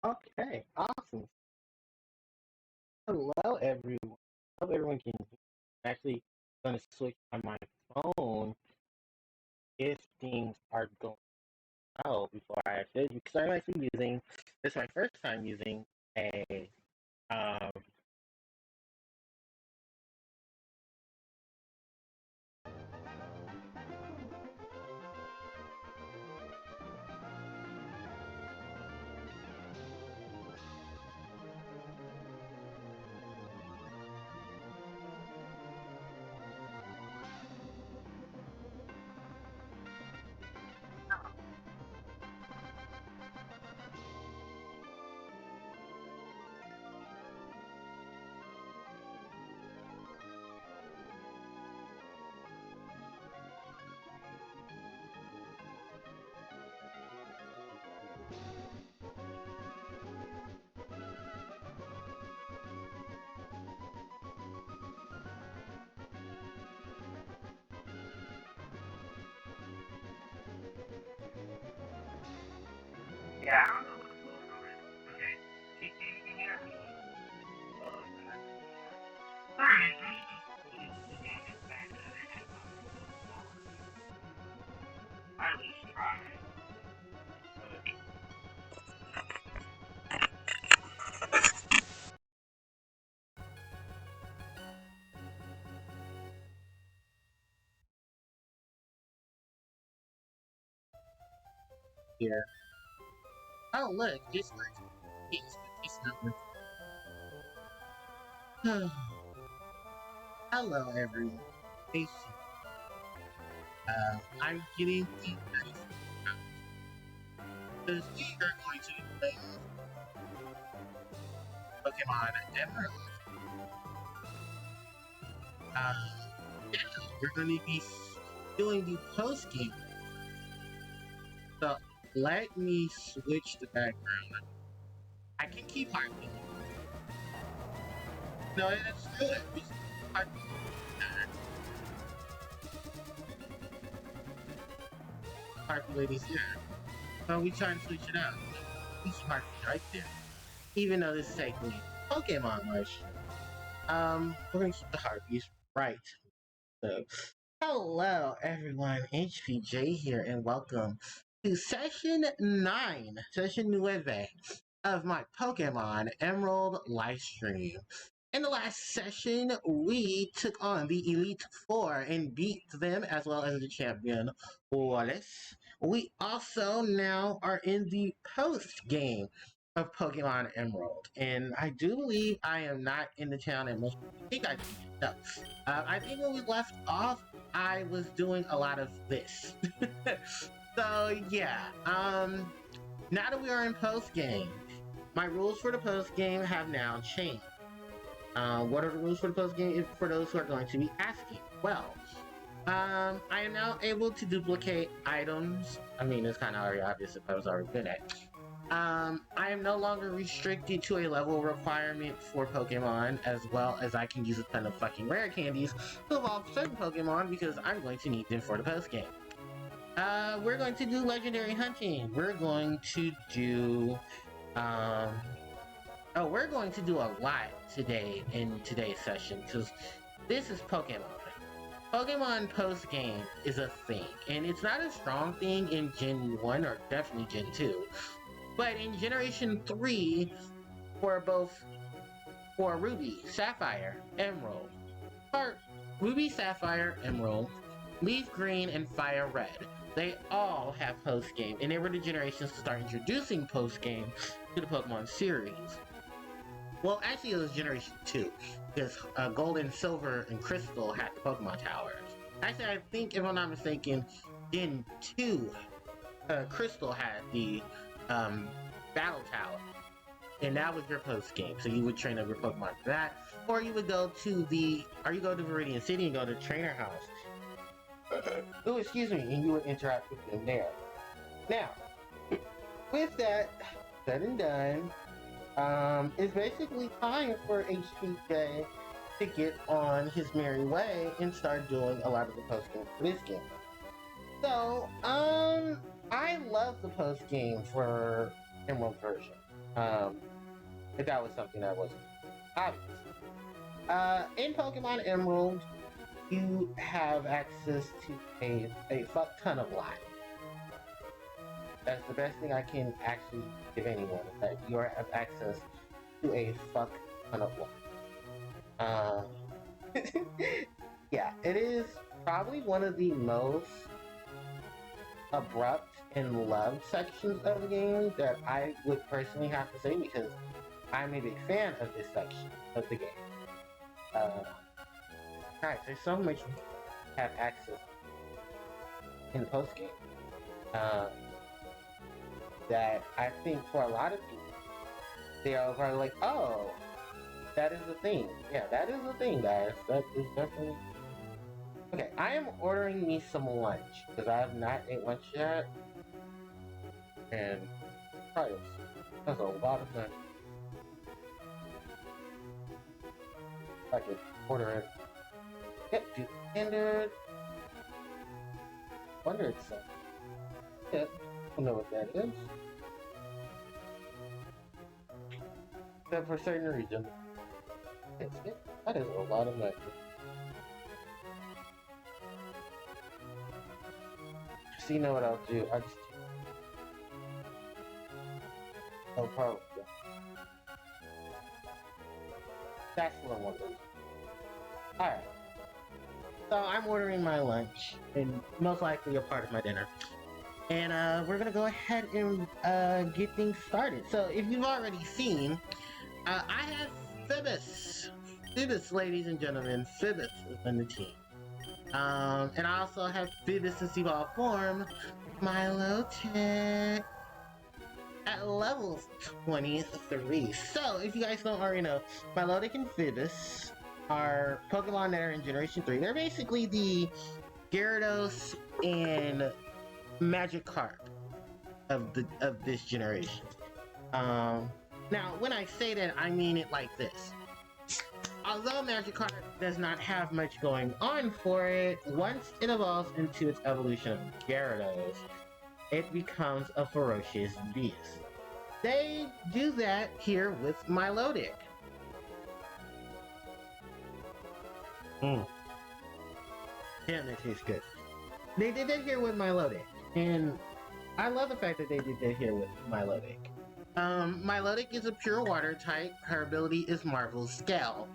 Okay, awesome. Hello, everyone. Hope everyone can hear. Actually going to switch on my phone if things are going well before I should, because I'm actually using, this is my first time using a, um, yeah. Here. Oh, look, it's like, it's not. Hello, everyone. Hey, I'm getting the because we are going to be playing Pokemon Emerald. Uh, yeah, we're going to be doing the post game. So let me switch the background. I can keep Harpie. No, that's good. Harpie. Harpie ladies here. So we try to switch it up. We see Harpie right there. Even though this is technically Pokemon Rush. We're gonna keep the Harpies right. So hello everyone, HPJ here and welcome to session 9, session 9 of my Pokemon Emerald livestream. In the last session, we took on the Elite Four and beat them as well as the champion Wallace. We also now are in the post game of Pokemon Emerald, and I do believe I am not in the town and most people think I am. No, I think when we left off, I was doing a lot of this. So yeah, now that we are in post game, my rules for the post game have now changed. What are the rules for the post game? For those who are going to be asking, well, I am now able to duplicate items. I mean, it's kind of already obvious if I was already good at. I am no longer restricted to a level requirement for Pokemon, as well as I can use a ton of fucking rare candies to evolve certain Pokemon because I'm going to need them for the post game. We're going to do legendary hunting. We're going to do, um, oh, we're going to do a lot today in today's session because this is Pokemon. Pokemon post game is a thing, and it's not a strong thing in Gen 1 or definitely Gen 2, but in Generation 3, for both for Ruby, Sapphire, Emerald, Heart, Ruby, Sapphire, Emerald, Leaf Green, and Fire Red. They all have post game, and they were the generations to start introducing post game to the Pokemon series. Well, actually, it was Generation 2, because Gold and Silver and Crystal had the Pokemon Towers. Actually, I think, if I'm not mistaken, Gen 2, Crystal had the Battle Tower, and that was your post game. So you would train up your Pokemon for that, or you would go to Viridian City and go to Trainer House. Oh, excuse me, and you would interact with them there. Now, with that said and done, it's basically time for HPJ to get on his merry way and start doing a lot of the post game for this game. So, I love the post game for Emerald version. If that was something that wasn't obvious. In Pokemon Emerald, you have access to a fuck ton of life. That's the best thing I can actually give anyone, is that you have access to a fuck ton of life. Yeah, it is probably one of the most abrupt and loved sections of the game that I would personally have to say, because I'm a big fan of this section of the game. Guys, there's so much you have access in the post game that I think for a lot of people, they are probably like, oh, that is the thing. Yeah, that is the thing, guys. That is definitely... Okay, I am ordering me some lunch, because I have not ate lunch yet. And, price. That's a lot of money. I can order it. Yep, do standard. Wonder it's something. Yep, I don't know what that is. Except for certain regions. That is a lot of money. So you know what I'll do? I just... No problem. That's what I want to do. Alright. So I'm ordering my lunch, and most likely a part of my dinner. And we're gonna go ahead and get things started. So if you've already seen, I have Phoebus. Phoebus, ladies and gentlemen, Phoebus is in the team. And I also have Phoebus' evolved form, Milotic, at level 23. So, if you guys don't already know, Milotic and Phoebus are Pokemon that are in Generation 3. They're basically the Gyarados and Magikarp of this generation. Now, when I say that, I mean it like this. Although Magikarp does not have much going on for it, once it evolves into its evolution of Gyarados, it becomes a ferocious beast. They do that here with Milotic. Damn, that tastes good. They did that here with Milotic, and I love the fact that they did that here with Milotic. Milotic is a pure water type. Her ability is Marvel's Scale,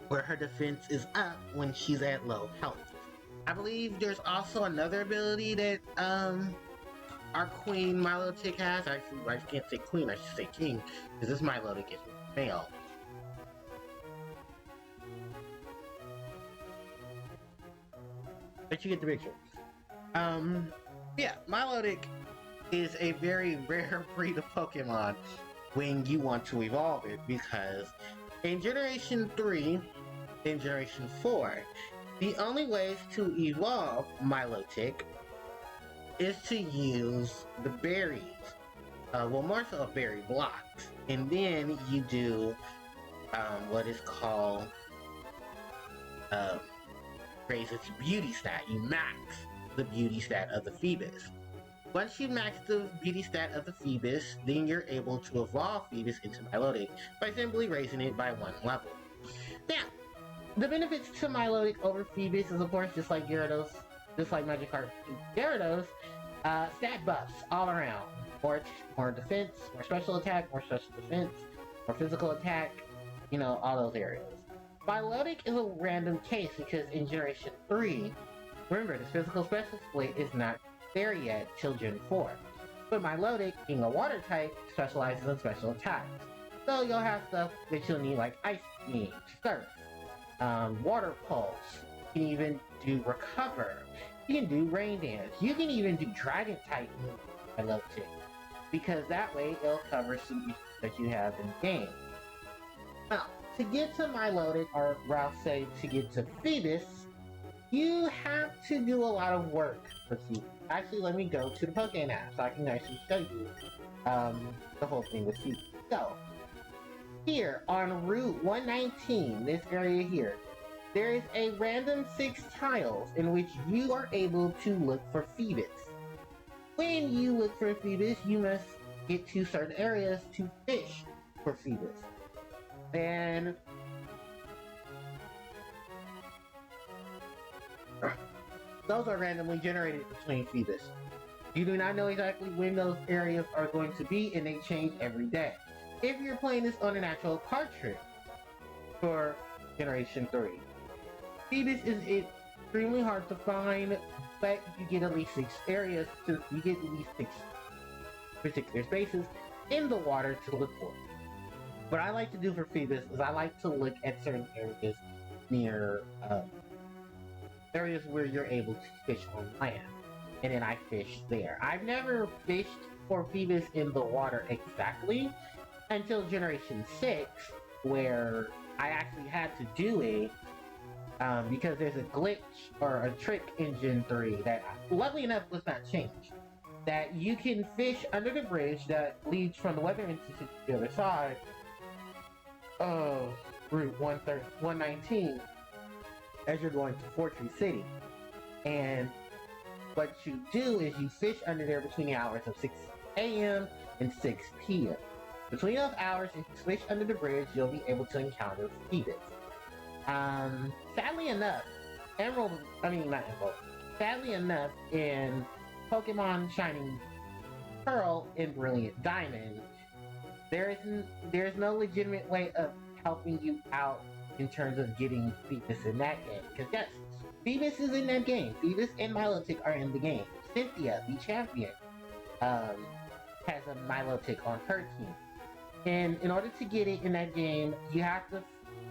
where her defense is up when she's at low health. I believe there's also another ability that our queen Milotic has. Actually, I can't say queen, I should say king, because this Milotic is male. But you get the picture. Yeah, Milotic is a very rare breed of Pokemon when you want to evolve it, because in Generation 3, in Generation 4, the only ways to evolve Milotic is to use the berries. Well, more so berry blocks. And then you do what is called raise its beauty stat. You max the beauty stat of the Phoebus. Once you max the beauty stat of the Phoebus, then you're able to evolve Phoebus into Milotic by simply raising it by 1 level. Now, the benefits to Milotic over Phoebus is, of course, just like Gyarados, just like Magikarp to Gyarados, stat buffs all around. More defense, more special attack, more special defense, more physical attack, you know, all those areas. Milotic is a random case because in Generation 3, remember, the physical special split is not there yet till Gen 4. But Milotic, being a water type, specializes in special attacks. So you'll have stuff that you'll need like Ice Beam, Surf, Water Pulse. You can even do Recover. You can do Rain Dance. You can even do Dragon type moves, Milotic, because that way it'll cover some issues that you have in the game. Now, to get to Milotic, or Ralph say to get to Phoebus, you have to do a lot of work for Phoebus. Actually, let me go to the Pokemon app so I can actually show you the whole thing with Phoebus. So, here on Route 119, this area here, there is a random 6 tiles in which you are able to look for Phoebus. When you look for Phoebus, you must get to certain areas to fish for Phoebus. And those are randomly generated between Phoebus. You do not know exactly when those areas are going to be, and they change every day. If you're playing this on an actual cartridge for Generation 3, Phoebus is extremely hard to find, but you get at least 6 areas you get at least 6 particular spaces in the water to look for. What I like to do for Phoebus is I like to look at certain areas near areas where you're able to fish on land, and then I fish there. I've never fished for Phoebus in the water exactly until Generation 6, where I actually had to do it because there's a glitch or a trick in Gen 3 that, luckily enough, was not changed. That you can fish under the bridge that leads from the Weather Institute to the other side of Route 119 as you're going to Fortress City. And what you do is you fish under there between the hours of 6 a.m. and 6 p.m. Between those hours, if you fish under the bridge, you'll be able to encounter Phoebus. Sadly enough, sadly enough, in Pokemon Shining Pearl and Brilliant Diamond, there's no legitimate way of helping you out in terms of getting Phoebus in that game. Because yes, Phoebus is in that game. Phoebus and Milotic are in the game. Cynthia, the champion, has a Milotic on her team. And in order to get it in that game, you have to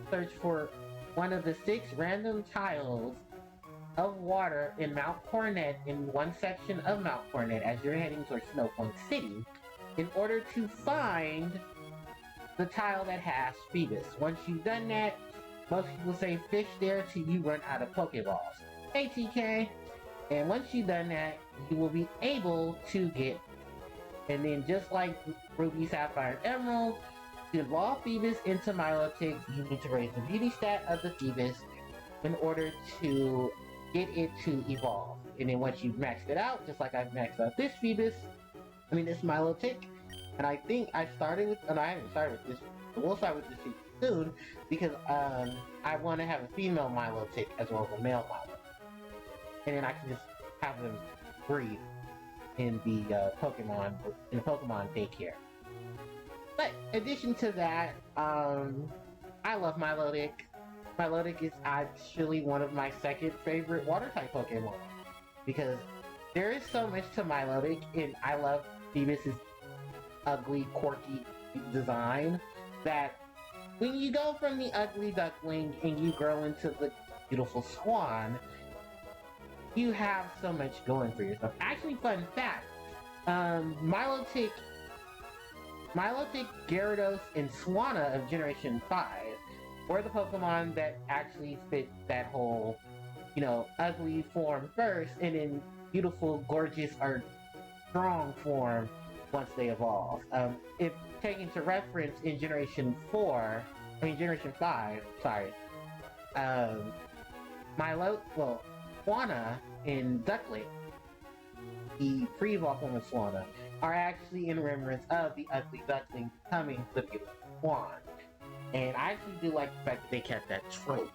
search for one of the 6 random tiles of water in Mount Coronet, in one section of Mount Coronet as you're heading towards Snowpoint City, in order to find the tile that has Phoebus. Once you've done that, most people say fish there till you run out of Pokeballs. Hey TK! And once you've done that, you will be able to get, and then just like Ruby, Sapphire, and Emerald, to evolve Phoebus into Milotic, you need to raise the beauty stat of the Phoebus in order to get it to evolve. And then once you've maxed it out, just like I've maxed out this Phoebus, this Milotic, and I think I started with, and I haven't started with this, but we'll start with this soon, because I want to have a female Milotic as well as a male Milotic. And then I can just have them breed in the Pokemon daycare. But in addition to that, I love Milotic. Milotic is actually one of my second favorite water type Pokemon, because there is so much to Milotic, and I love Phoebus's ugly, quirky design, that when you go from the ugly duckling and you grow into the beautiful swan, you have so much going for yourself. Actually, fun fact, Milotic, Gyarados, and Swanna of Generation 5 were the Pokemon that actually fit that whole, ugly form first, and then beautiful, gorgeous, or strong form once they evolve. If taken to reference in Generation 5, Swanna and Duckling, the pre-evolved form of Swanna, are actually in remembrance of the ugly duckling becoming the beautiful swan. And I actually do like the fact that they kept that trope.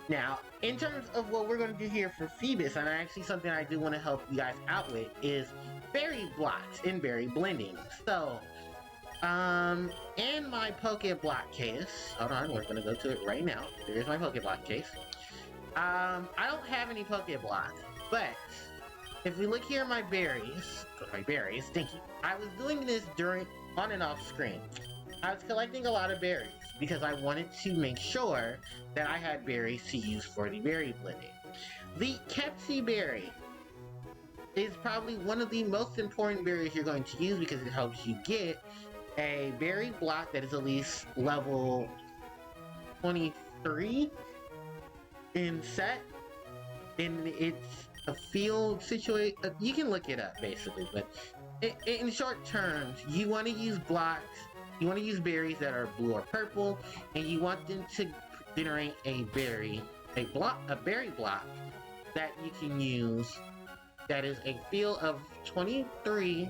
Now, in terms of what we're going to do here for Phoebus, and actually something I do want to help you guys out with, is berry blocks and berry blending. So, in my Pokeblock case, hold on, we're going to go to it right now. Here's my Pokeblock case. I don't have any Pokeblocks, but if we look here at my berries, thank you. I was doing this on and off screen. I was collecting a lot of berries because I wanted to make sure that I had berries to use for the berry blending. The Kepsi berry is probably one of the most important berries you're going to use because it helps you get a berry block that is at least level 23 in set, and it's a field situation. You can look it up basically, but in short terms, you want to use blocks. You want to use berries that are blue or purple, and you want them to generate a berry block that you can use. That is a field of 23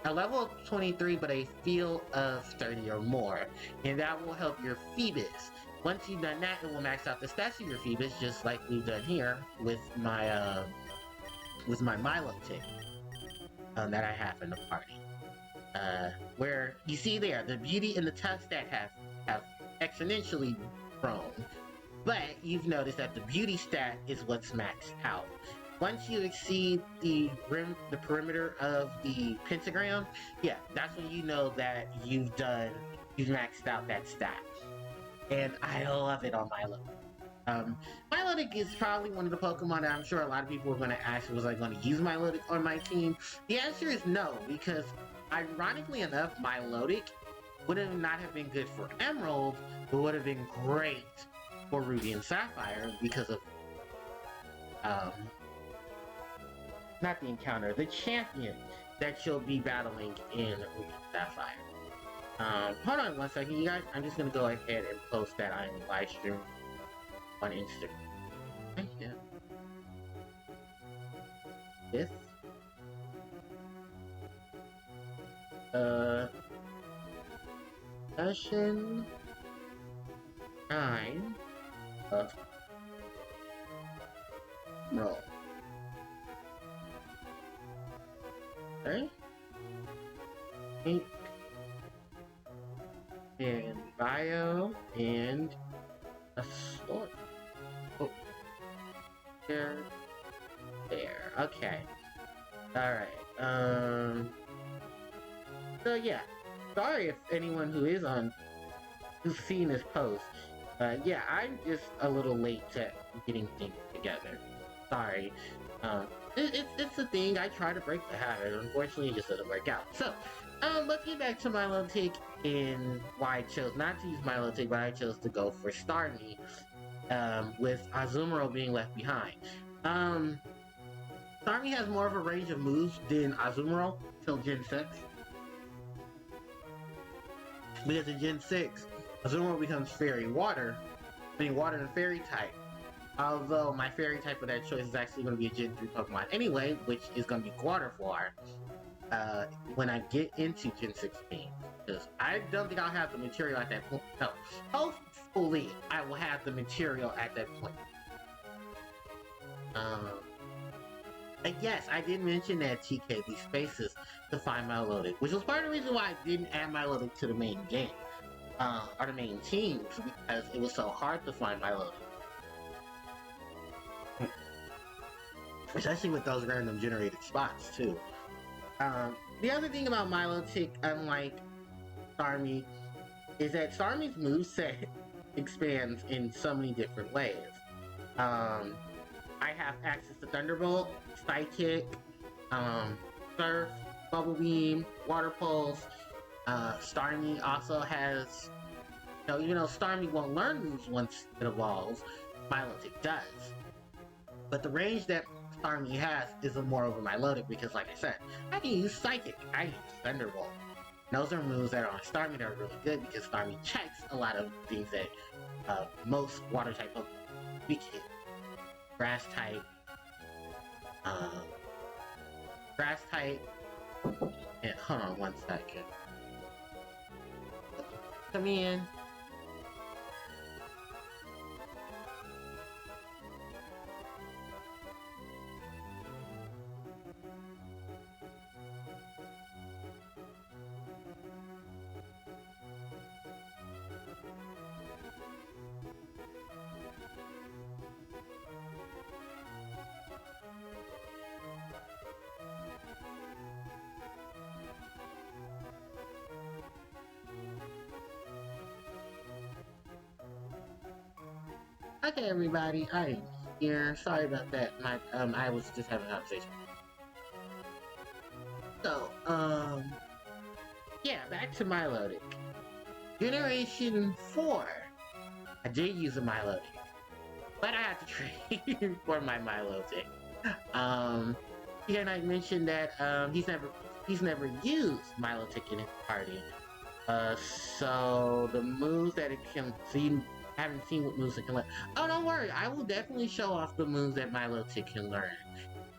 a level of 23, but a field of 30 or more, and that will help your Phoebus. Once you've done that, it will max out the stats of your Phoebus, just like we've done here with my Milotic that I have in the party. Where you see there, the beauty and the tough stat have exponentially grown, but you've noticed that the beauty stat is what's maxed out. Once you exceed the perimeter of the pentagram, yeah, that's when you know that you've maxed out that stat. And I love it on Milotic. Milotic is probably one of the Pokemon that I'm sure a lot of people are going to ask, was I going to use Milotic on my team? The answer is no, because ironically enough, Milotic would not have been good for Emerald, but would have been great for Ruby and Sapphire because of not the encounter, the champion that you'll be battling in Ruby and Sapphire. Hold on one second, you guys. I'm just gonna go ahead and post that I'm live streaming on Instagram. Thank you. This. Session 9 of Roll. Okay. Ink and bio and a sword. Oh. There. Okay. Alright. So yeah. Sorry if anyone who's seen this post. Yeah, I'm just a little late to getting things together. Sorry. It's a thing. I try to break the habit. Unfortunately, it just doesn't work out. So, let's get back to Milotic and why I chose not to use Milotic, but I chose to go for Starmie, with Azumarill being left behind. Starmie has more of a range of moves than Azumarill till Gen 6. Because in Gen 6, Azumarill becomes Fairy Water, being Water and Fairy type. Although my Fairy type of that choice is actually going to be a Gen 3 Pokemon anyway, which is going to be Waterflower, when I get into Gen 16. Because I don't think I'll have the material at that point. No, hopefully I will have the material at that point. And yes, I did mention that TK these spaces to find Milotic, which was part of the reason why I didn't add Milotic to the main game, or the main teams, because it was so hard to find Milotic. Especially with those random generated spots, too. The other thing about Milotic, unlike Starmie, is that Starmie's moveset expands in so many different ways. I have access to Thunderbolt, Psychic, Surf, Bubble Beam, Water Pulse. Starmie also has, even though Starmie won't learn moves once it evolves, Milotic does. But the range that Starmie has is more over Milotic because, like I said, I can use Psychic, I can use Thunderbolt. And those are moves that are on Starmie that are really good because Starmie checks a lot of things that most Water-type Pokemon weak hit. Grass type, and hold on one second. Come in. Okay, everybody, I am here. Sorry about that. I was just having a conversation. So, yeah, back to Milotic. Generation 4, I did use a Milotic, but I had to trade for my Milotic. Again, I mentioned that he's never used Milotic in his party. So the moves that it can see. Haven't seen what moves it can learn. Oh, don't worry. I will definitely show off the moves that Milotic can learn.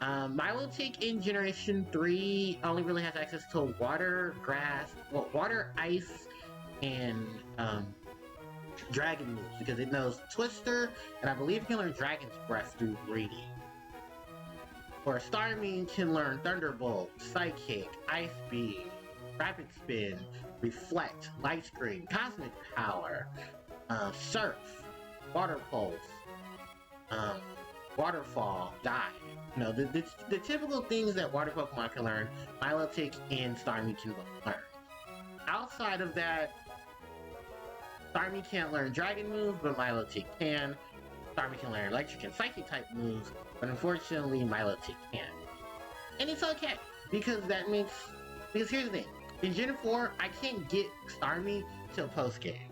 Milotic in Generation 3 only really has access to water, grass, well, water, ice, and dragon moves because it knows Twister, and I believe it can learn Dragon's Breath through Greedy. Or Starmie can learn Thunderbolt, Psychic, Ice Beam, Rapid Spin, Reflect, Light Screen, Cosmic Power, Surf, Water Pulse, Waterfall, Dive. You know, the typical things that water Pokemon can learn, Milotic and Starmie can both learn. Outside of that, Starmie can't learn Dragon moves, but Milotic can. Starmie can learn Electric and Psychic type moves, but unfortunately Milotic can't. And it's okay, because because here's the thing, in Gen 4, I can't get Starmie till post-game.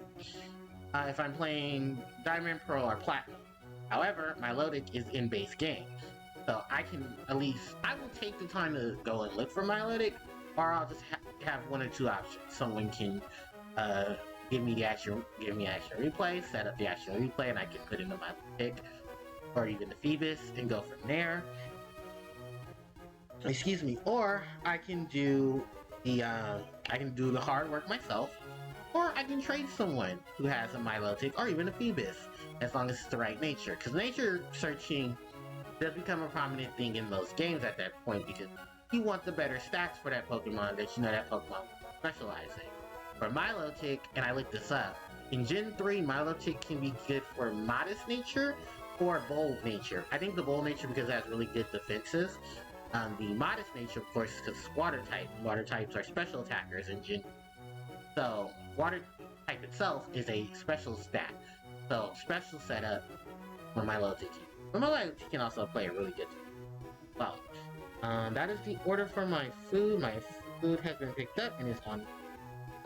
If I'm playing Diamond, Pearl, or Platinum. However, Milotic is in base game. So I can I will take the time to go and look for Milotic, or I'll just have one or two options. Someone can give me action replay, set up the action replay, and I can put in the Milotic, or even the Phoebus, and go from there. Excuse me. Or I can do the hard work myself, or I can trade someone who has a Milotic, or even a Phoebus, as long as it's the right nature. Because nature searching does become a prominent thing in those games at that point, because you want the better stats for that Pokemon that you know that Pokemon specializing. For Milotic, and I looked this up, in Gen 3, Milotic can be good for Modest Nature or Bold Nature. I think the Bold Nature because it has really good defenses. The Modest Nature, of course, is because it's Water type. Water types are special attackers in Gen 3. So, Water type itself is a special stat. So, special setup for Milotic. But Milotic can also play a really good well. That is the order for my food. My food has been picked up and is on.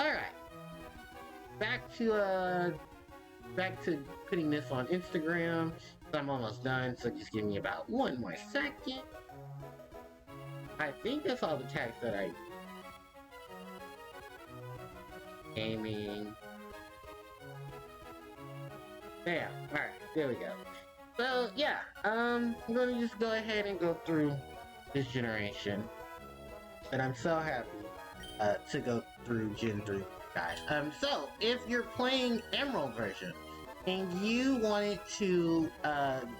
Alright. Back to putting this on Instagram. I'm almost done, so just give me about one more second. I think that's all the tags that I gaming. There. Alright, there we go. So yeah, I'm gonna just go ahead and go through this generation. And I'm so happy to go through Gen 3, guys. So if you're playing Emerald version and you wanted to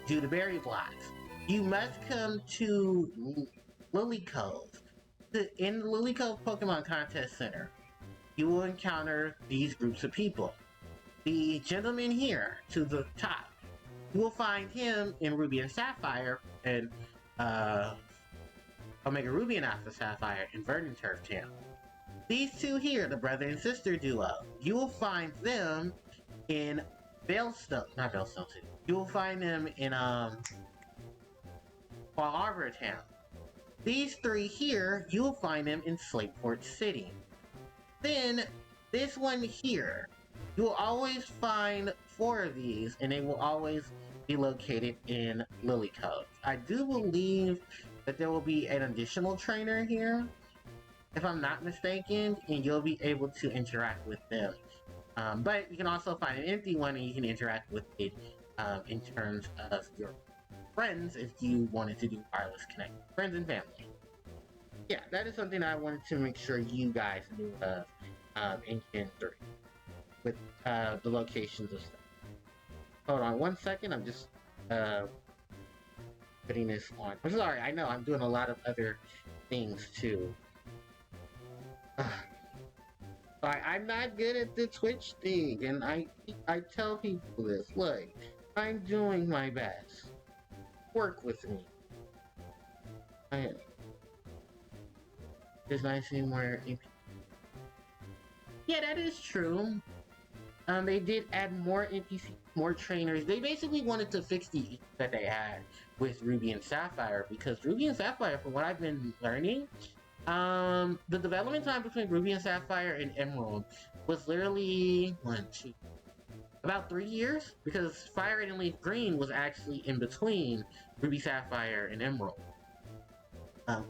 do the berry blocks, you must come to Lily Cove. In the Lily Cove Pokemon Contest Center, you will encounter these groups of people. The gentleman here to the top, you will find him in Ruby and Sapphire and Omega Ruby and Alpha Sapphire in Verdant Turf Town. These two here, the brother and sister duo, you will find them in not Veilstone City. You will find them in Fall Arbor Town. These three here, you will find them in Slateport City. Then, this one here, you will always find 4 of these, and they will always be located in Lily Cove. I do believe that there will be an additional trainer here, if I'm not mistaken, and you'll be able to interact with them. But you can also find an empty one, and you can interact with it in terms of your friends if you wanted to do wireless connect, friends and family. Yeah, that is something I wanted to make sure you guys knew of in Gen 3 with the locations of stuff. Hold on one second, I'm just putting this on. I'm sorry, I know I'm doing a lot of other things too. I'm not good at the Twitch thing, and I tell people this. Look, I'm doing my best. Work with me. I am. There's nice thing where. Yeah, that is true. They did add more NPC, more trainers. They basically wanted to fix the issue that they had with Ruby and Sapphire, because Ruby and Sapphire, from what I've been learning, the development time between Ruby and Sapphire and Emerald was literally about 3 years, because Fire Red and Leaf Green was actually in between Ruby, Sapphire, and Emerald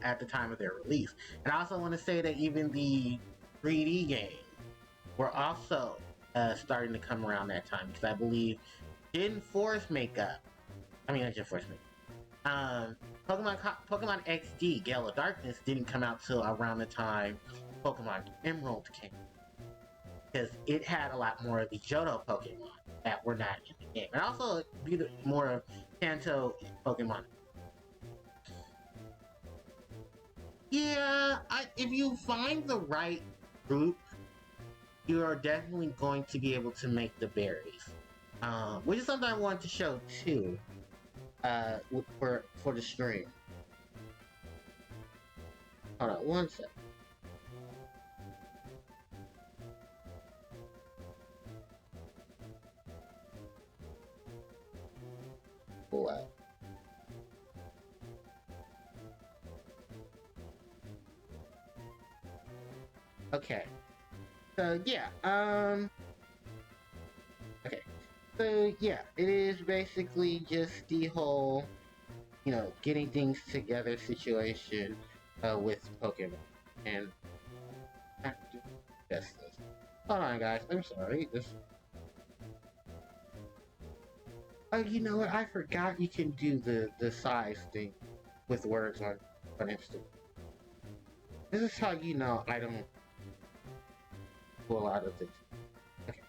at the time of their release. And I also want to say that even the 3D games were also starting to come around that time, because I believe Gen 4's makeup, not Gen 4's makeup, Um, Pokemon XD Gale of Darkness didn't come out till around the time Pokemon Emerald came, because it had a lot more of the Johto Pokemon that were not in the game, and also more of Kanto Pokemon. Yeah, if you find the right group, you are definitely going to be able to make the berries. Which is something I wanted to show too, for the stream. Hold on one sec. What? Okay. So yeah, okay. So yeah, it is basically just the whole, getting things together situation with Pokemon. And I have to test this. Hold on guys, I'm sorry. Oh, you know what? I forgot you can do the size thing with words on Instagram. This is how you know I don't do a lot of things. Okay.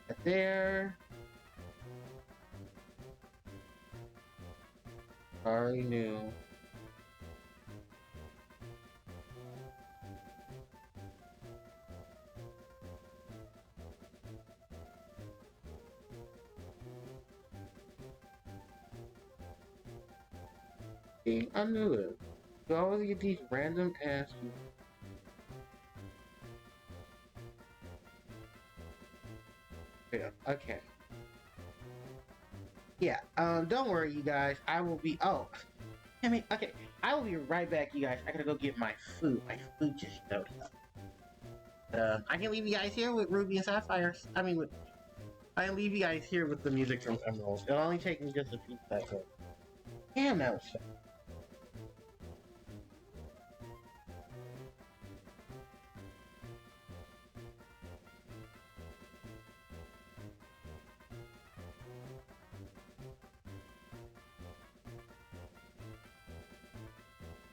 Right there. Already knew. See, I knew it. You always get these random ass. Yeah, okay. Yeah, don't worry, you guys. I will be. Oh, I mean, okay. I will be right back, you guys. I gotta go get my food. My food just showed up. I can leave you guys here with Ruby and Sapphires. I can leave you guys here with the music from Emerald. It'll only take me just a few seconds. Damn, that was fun.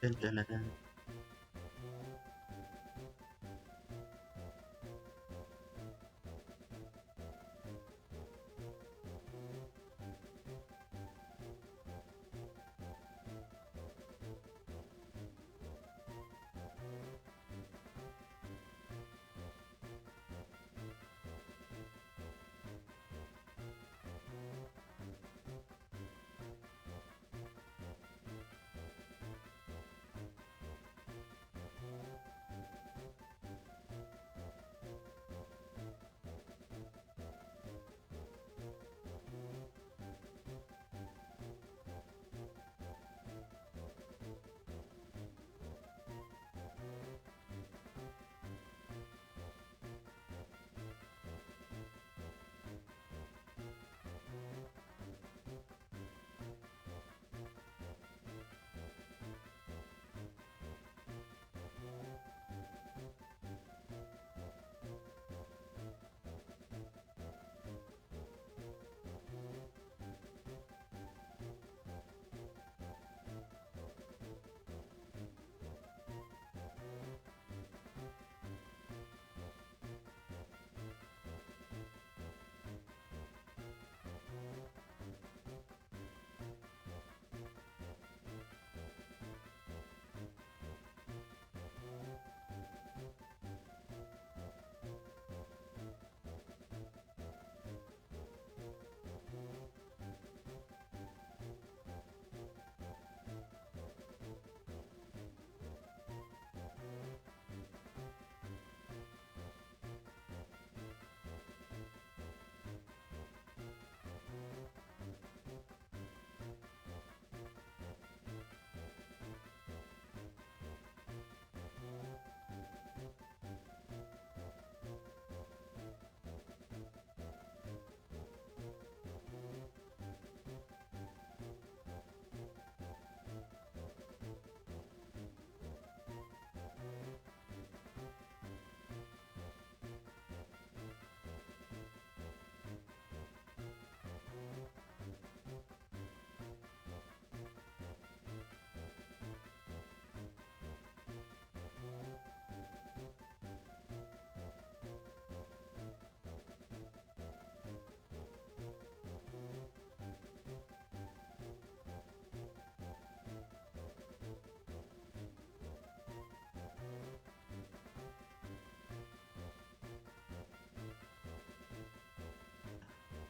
Dun, dun, dun, dun.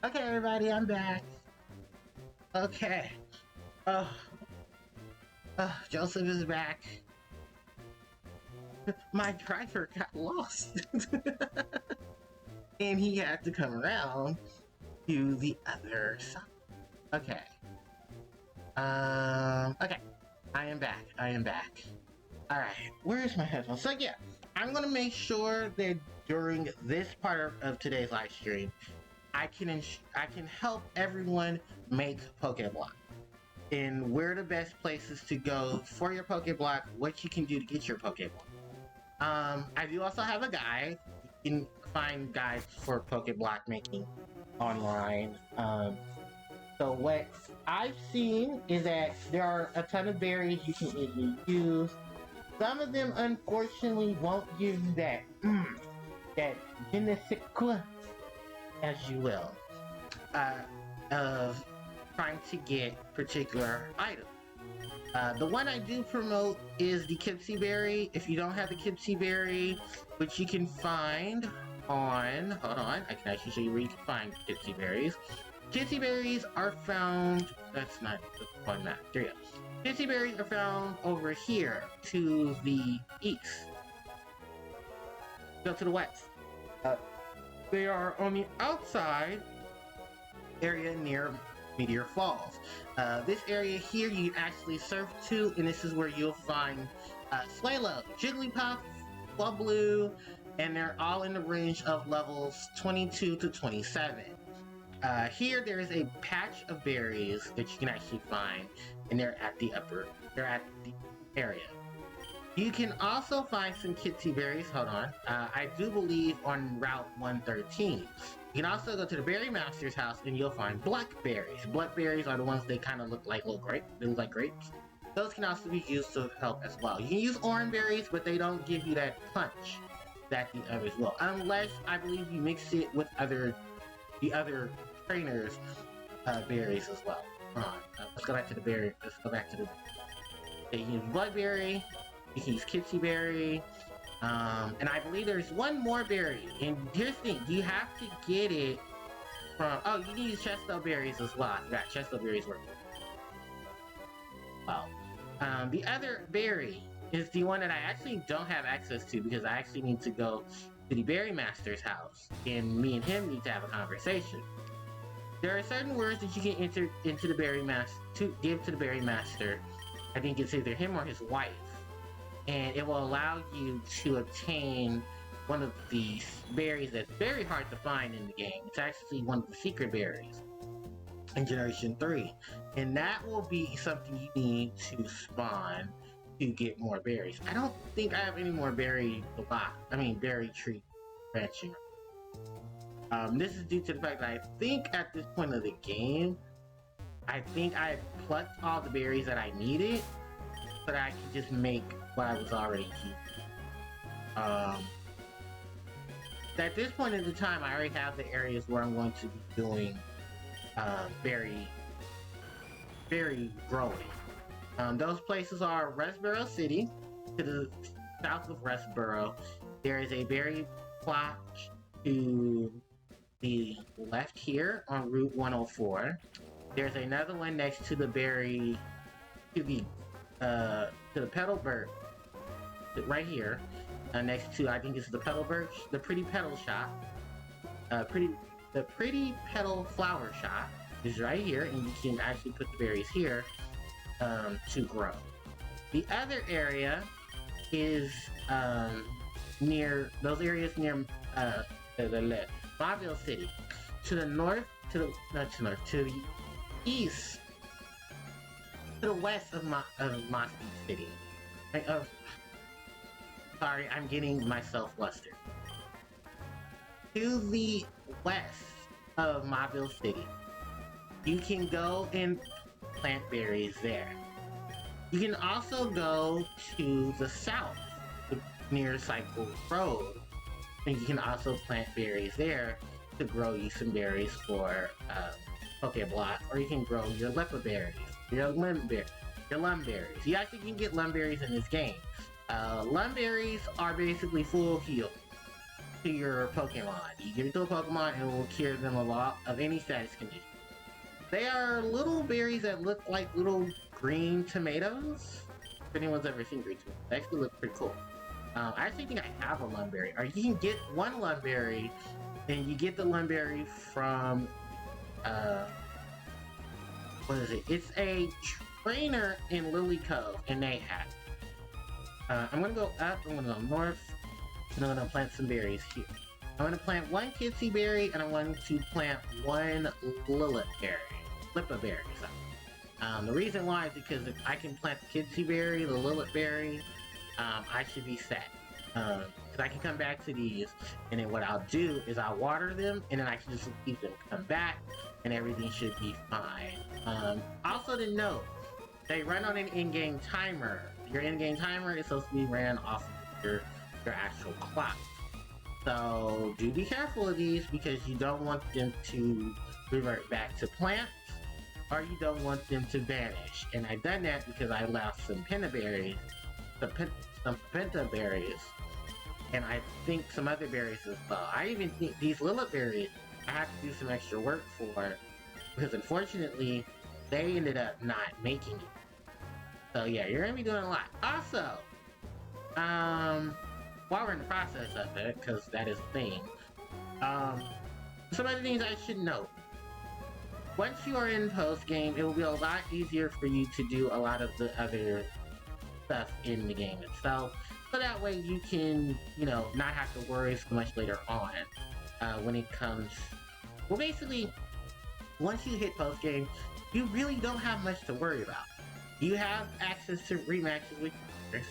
Okay, everybody, I'm back. Okay. Uh, Joseph is back. My driver got lost. And he had to come around to the other side. Okay. Okay. I am back. I am back. Alright, where's my headphones? So yeah, I'm gonna make sure that during this part of today's live stream, I can help everyone make Pokeblock. And where are the best places to go for your Pokeblock, what you can do to get your Pokeblock. I do also have a guide. You can find guides for Pokeblock making online. So what I've seen is that there are a ton of berries you can easily use. Some of them unfortunately won't give you that, that je ne sais quoi, as you will, of trying to get particular items. The one I do promote is the Kipsy Berry. If you don't have the Kipsy Berry, which you can find on, hold on, I can actually show you where you can find Kipsy Berries. Kipsy Berries are found, that's not the one map, there you go. Kipsy Berries are found over here to the east. Go to the west. They are on the outside area near Meteor Falls. This area here you can actually surf to, and this is where you'll find Swalo, Jigglypuff, Swablu, and they're all in the range of levels 22 to 27. Here there is a patch of berries that you can actually find, and they're at the area. You can also find some Kitsy berries, hold on, I do believe on Route 113. You can also go to the Berry Master's house and you'll find blackberries. Blackberries are the ones that kind of look like little grapes. They look like grapes. Those can also be used to help as well. You can use orange berries, but they don't give you that punch that the others will. Unless, I believe, you mix it with the other trainers' berries as well. Hold on. Let's go back to the berry. Let's go back to the... You can use blackberry. You can use Kitsy berry. And I believe there's one more berry. And here's the thing, you have to get it from... Oh, you can use Chesto berries as well. I forgot, Chesto berries work. Wow. The other berry is the one that I actually don't have access to because I actually need to go to the Berry Master's house. And me and him need to have a conversation. There are certain words that you can enter into the Berry Master to give to the Berry Master. I think it's either him or his wife. And it will allow you to obtain one of these berries that's very hard to find in the game. It's actually one of the secret berries in Generation 3. And that will be something you need to spawn to get more berries. I don't think I have any more berry tree branching. This is due to the fact that I think at this point of the game, I think I plucked all the berries that I needed so that I could just make what I was already keeping. At this point in the time, I already have the areas where I'm going to be doing berry growing. Those places are Restboro City, to the south of Restboro. There is a berry plot to the left here on Route 104. There's another one next to the Petal Birch, right here, next to, I think it's the Petal Birch, the Pretty Petal Shop. The Pretty Petal Flower Shop is right here, and you can actually put the berries here to grow. The other area is near Mobile City. To the north, to the east, to the west of Mosby City. Sorry, I'm getting myself flustered. To the west of Mobile City, you can go and plant berries there. You can also go to the south, near Cycle Road, and you can also plant berries there to grow you some berries for Pokeblock, or you can grow your Lepa berries, your Lum berries. You actually can get Lum berries in this game. Lum berries are basically full heal. to your Pokemon. You give it to a Pokemon and it will cure them a lot of any status condition. They are little berries that look like little green tomatoes. If anyone's ever seen green tomatoes, they actually look pretty cool. I actually think I have a Lunberry. Or you can get one Lunberry, and you get the Lunberry from, what is it? It's a trainer in Lily Cove, and they have it. I'm gonna go up, I'm gonna go north, and I'm gonna plant some berries here. I'm gonna plant one Kitsy Berry, and I'm going to plant one Lilith Berry. Flippa Berry, sorry. The reason why is because if I can plant the Kitsy Berry, the Lilith Berry, I should be set. Because I can come back to these, and then what I'll do is I'll water them, and then I can just keep them come back, and everything should be fine. Also to note, they run on an in-game timer. Your in-game timer is supposed to be ran off of your actual clock. So do be careful of these, because you don't want them to revert back to plants, or you don't want them to vanish. And I've done that because I left some Pentaberries, some Pentaberries, and I think some other berries as well. I even think these Lilith berries, I have to do some extra work for, because unfortunately, they ended up not making it. So yeah, you're gonna be doing a lot. Also, while we're in the process of it, because that is a thing, some other things I should note. Once you are in post-game, it will be a lot easier for you to do a lot of the other stuff in the game itself, so that way you can, you know, not have to worry so much later on when it comes. Well, basically, once you hit post-game, you really don't have much to worry about. You have access to rematches with players,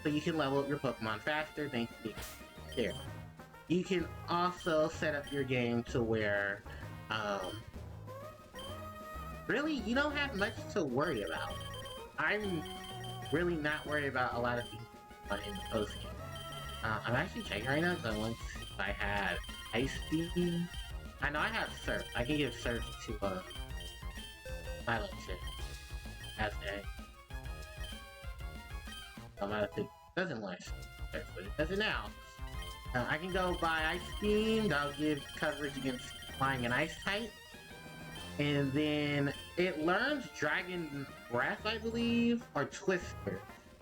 so you can level up your Pokemon faster thanks to there. You can also set up your game to where, really, you don't have much to worry about. I'm really not worried about a lot of things in the post game. I'm actually checking right now because I want to see if I had Ice Beam. I know I have Surf. I can give Surf to Violet Chip as a Violet doesn't like Surf, but it does it now. I can go buy Ice Beam. That'll give coverage against Flying and Ice type. And then it learns Dragon Breath, I believe, or Twister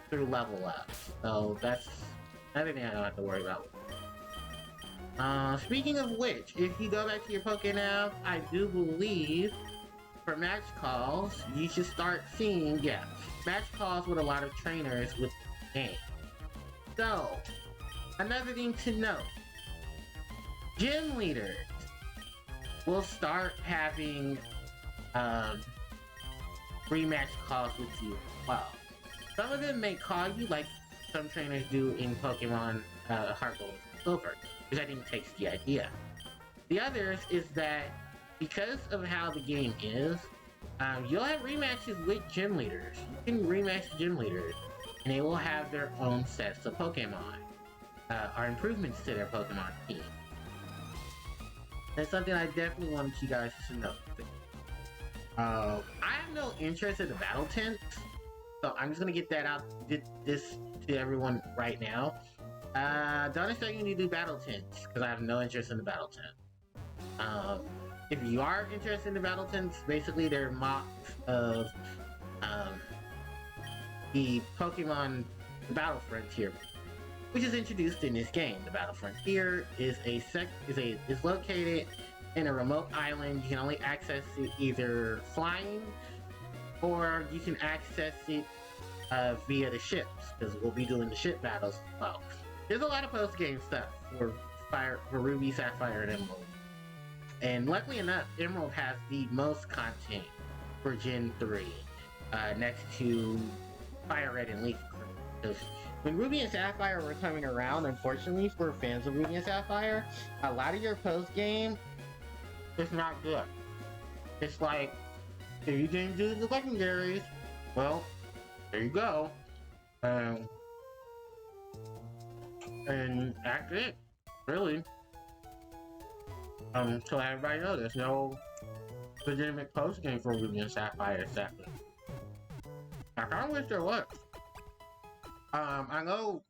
through level up. So that's another thing I don't have to worry about. Speaking of which, if you go back to your Pokénav, I do believe for match calls, you should start seeing, match calls with a lot of trainers with the game. So, another thing to note, gym leaders will start having rematch calls with you as well. Some of them may call you like some trainers do in Pokemon Heart Gold and Silver, which I think takes the idea. The others is that because of how the game is, you'll have rematches with gym leaders. You can rematch gym leaders, and they will have their own sets of Pokemon, or improvements to their Pokemon team. That's something I definitely wanted you guys to know. I have no interest in the battle tents, so I'm just gonna get that out this to everyone right now. Don't expect me to do battle tents because I have no interest in the battle tent. If you are interested in the battle tents, basically they're mocks of the Pokemon Battle Frontier, which is introduced in this game. The Battle Frontier is is located in a remote island. You can only access it either flying, or you can access it via the ships, because we'll be doing the ship battles as well. There's a lot of post-game stuff for Ruby, Sapphire, and Emerald. And luckily enough, Emerald has the most content for Gen 3, next to Fire Red and Leaf Green. When Ruby and Sapphire were coming around, unfortunately for fans of Ruby and Sapphire, a lot of your post-game is not good. It's like, if you didn't do the legendaries, well, there you go. And that's it, really. So everybody knows there's no legitimate post-game for Ruby and Sapphire exactly. I kinda wish there was. I know,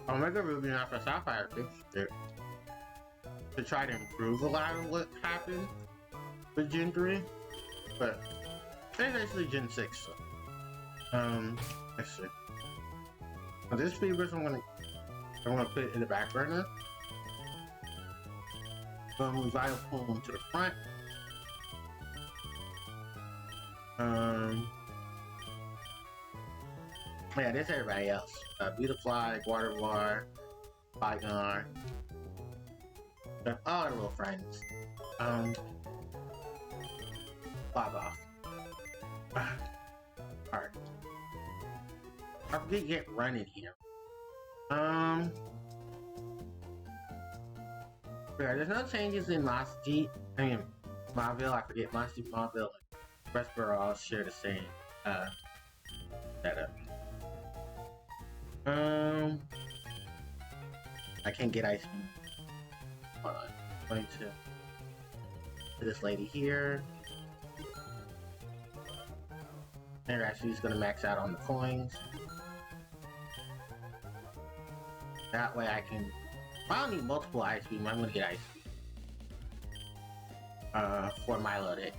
Omega Ruby and Alpha Sapphire fixed it to try to improve a lot of what happened with Gen 3, but it's actually Gen 6. So. Let's see. Now this Phoebus I'm gonna put it in the back burner. Gonna move Vileplume to the front. Yeah, this everybody else. Beautifly, Watervar, Bygone. All our little friends. Bob off. Alright. I forget to get running here. Yeah, there's no changes in Mossy. Mauville, I forget Mossy, Mauville, and Westboro all share the same setup. I can't get ice cream. Hold on. I'm going to this lady here. And actually he's gonna max out on the coins. That way I can, I don't need multiple ice beam, I'm gonna get ice beam. For Milo Dick.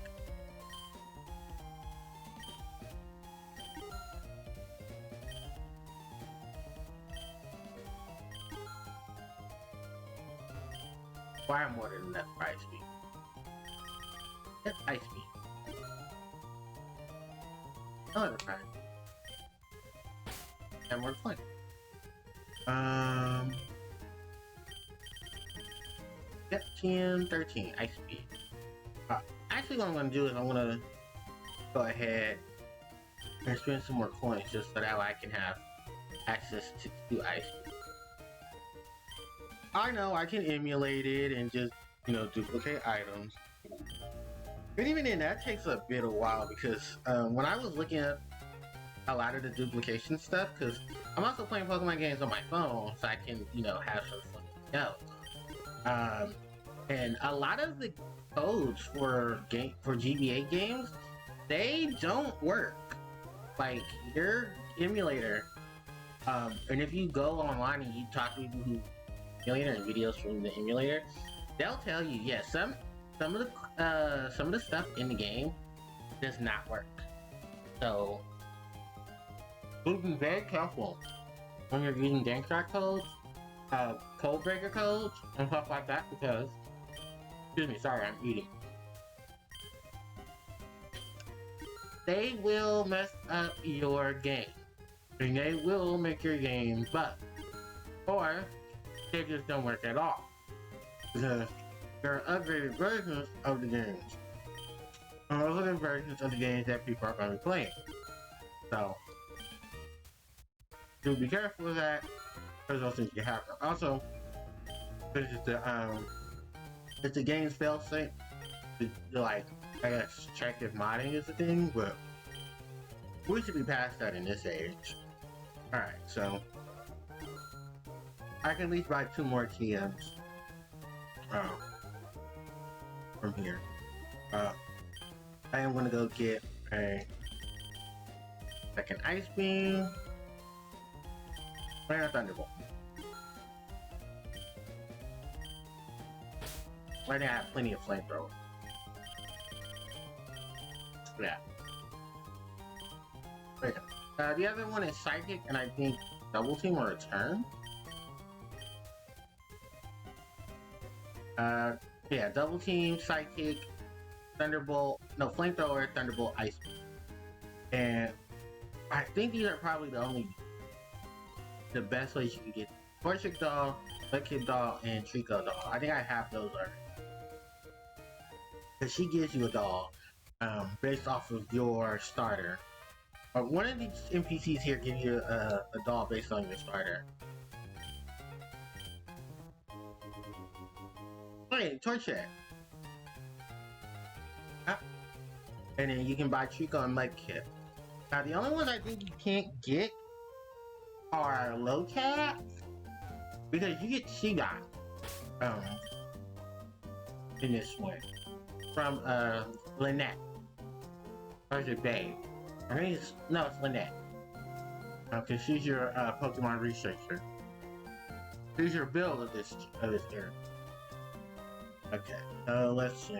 Why I'm more than enough for ice beam. Get ice beam. Another time. And more fun. Yep, 10, 13, ice beam. Actually what I'm gonna do is I'm gonna go ahead and spend some more coins just so that way I can have access to ice beam. I know I can emulate it and just, you know, duplicate items. But even then, that takes a bit of a while because when I was looking at a lot of the duplication stuff, because I'm also playing Pokemon games on my phone, so I can, you know, have some fun. No. And a lot of the codes for GBA games, they don't work. Like your emulator, and if you go online and you talk to people who emulator and videos from the emulator, they'll tell you, yeah, some of the stuff in the game does not work. So be very careful when you're using game track codes, code breaker codes, and stuff like that because, excuse me, sorry, I'm eating. They will mess up your game, and they will make your game bug, or they just don't work at all. Because there are upgraded versions of the games. And those are the versions of the games that people are going to be playing. So, do be careful with that, because those things can happen. Also, this is if the game's fail safe, like, I guess check if modding is a thing, but we should be past that in this age. Alright, so I can at least buy 2 more TMs from here. I am gonna go get a second ice beam and a thunderbolt. Right now I have plenty of flamethrower. Yeah. Right. The other one is psychic, and I think double team or return. Yeah, double team, psychic, thunderbolt, no, flamethrower, thunderbolt, ice beam. And I think these are probably the best ways you can get Torchic Doll, Liquid Doll, and Trico Doll. I think I have those already. Because she gives you a doll based off of your starter. One of these NPCs here give you a doll based on your starter. Wait, Torchic. And then you can buy Trico and Mudkip. Now the only ones I think you can't get are Locap, because you get Shigot in this one from Lynette. Or is it Babe? I think it's Lynette. Because she's your Pokemon researcher. Here's your build of this area. Okay, so let's see.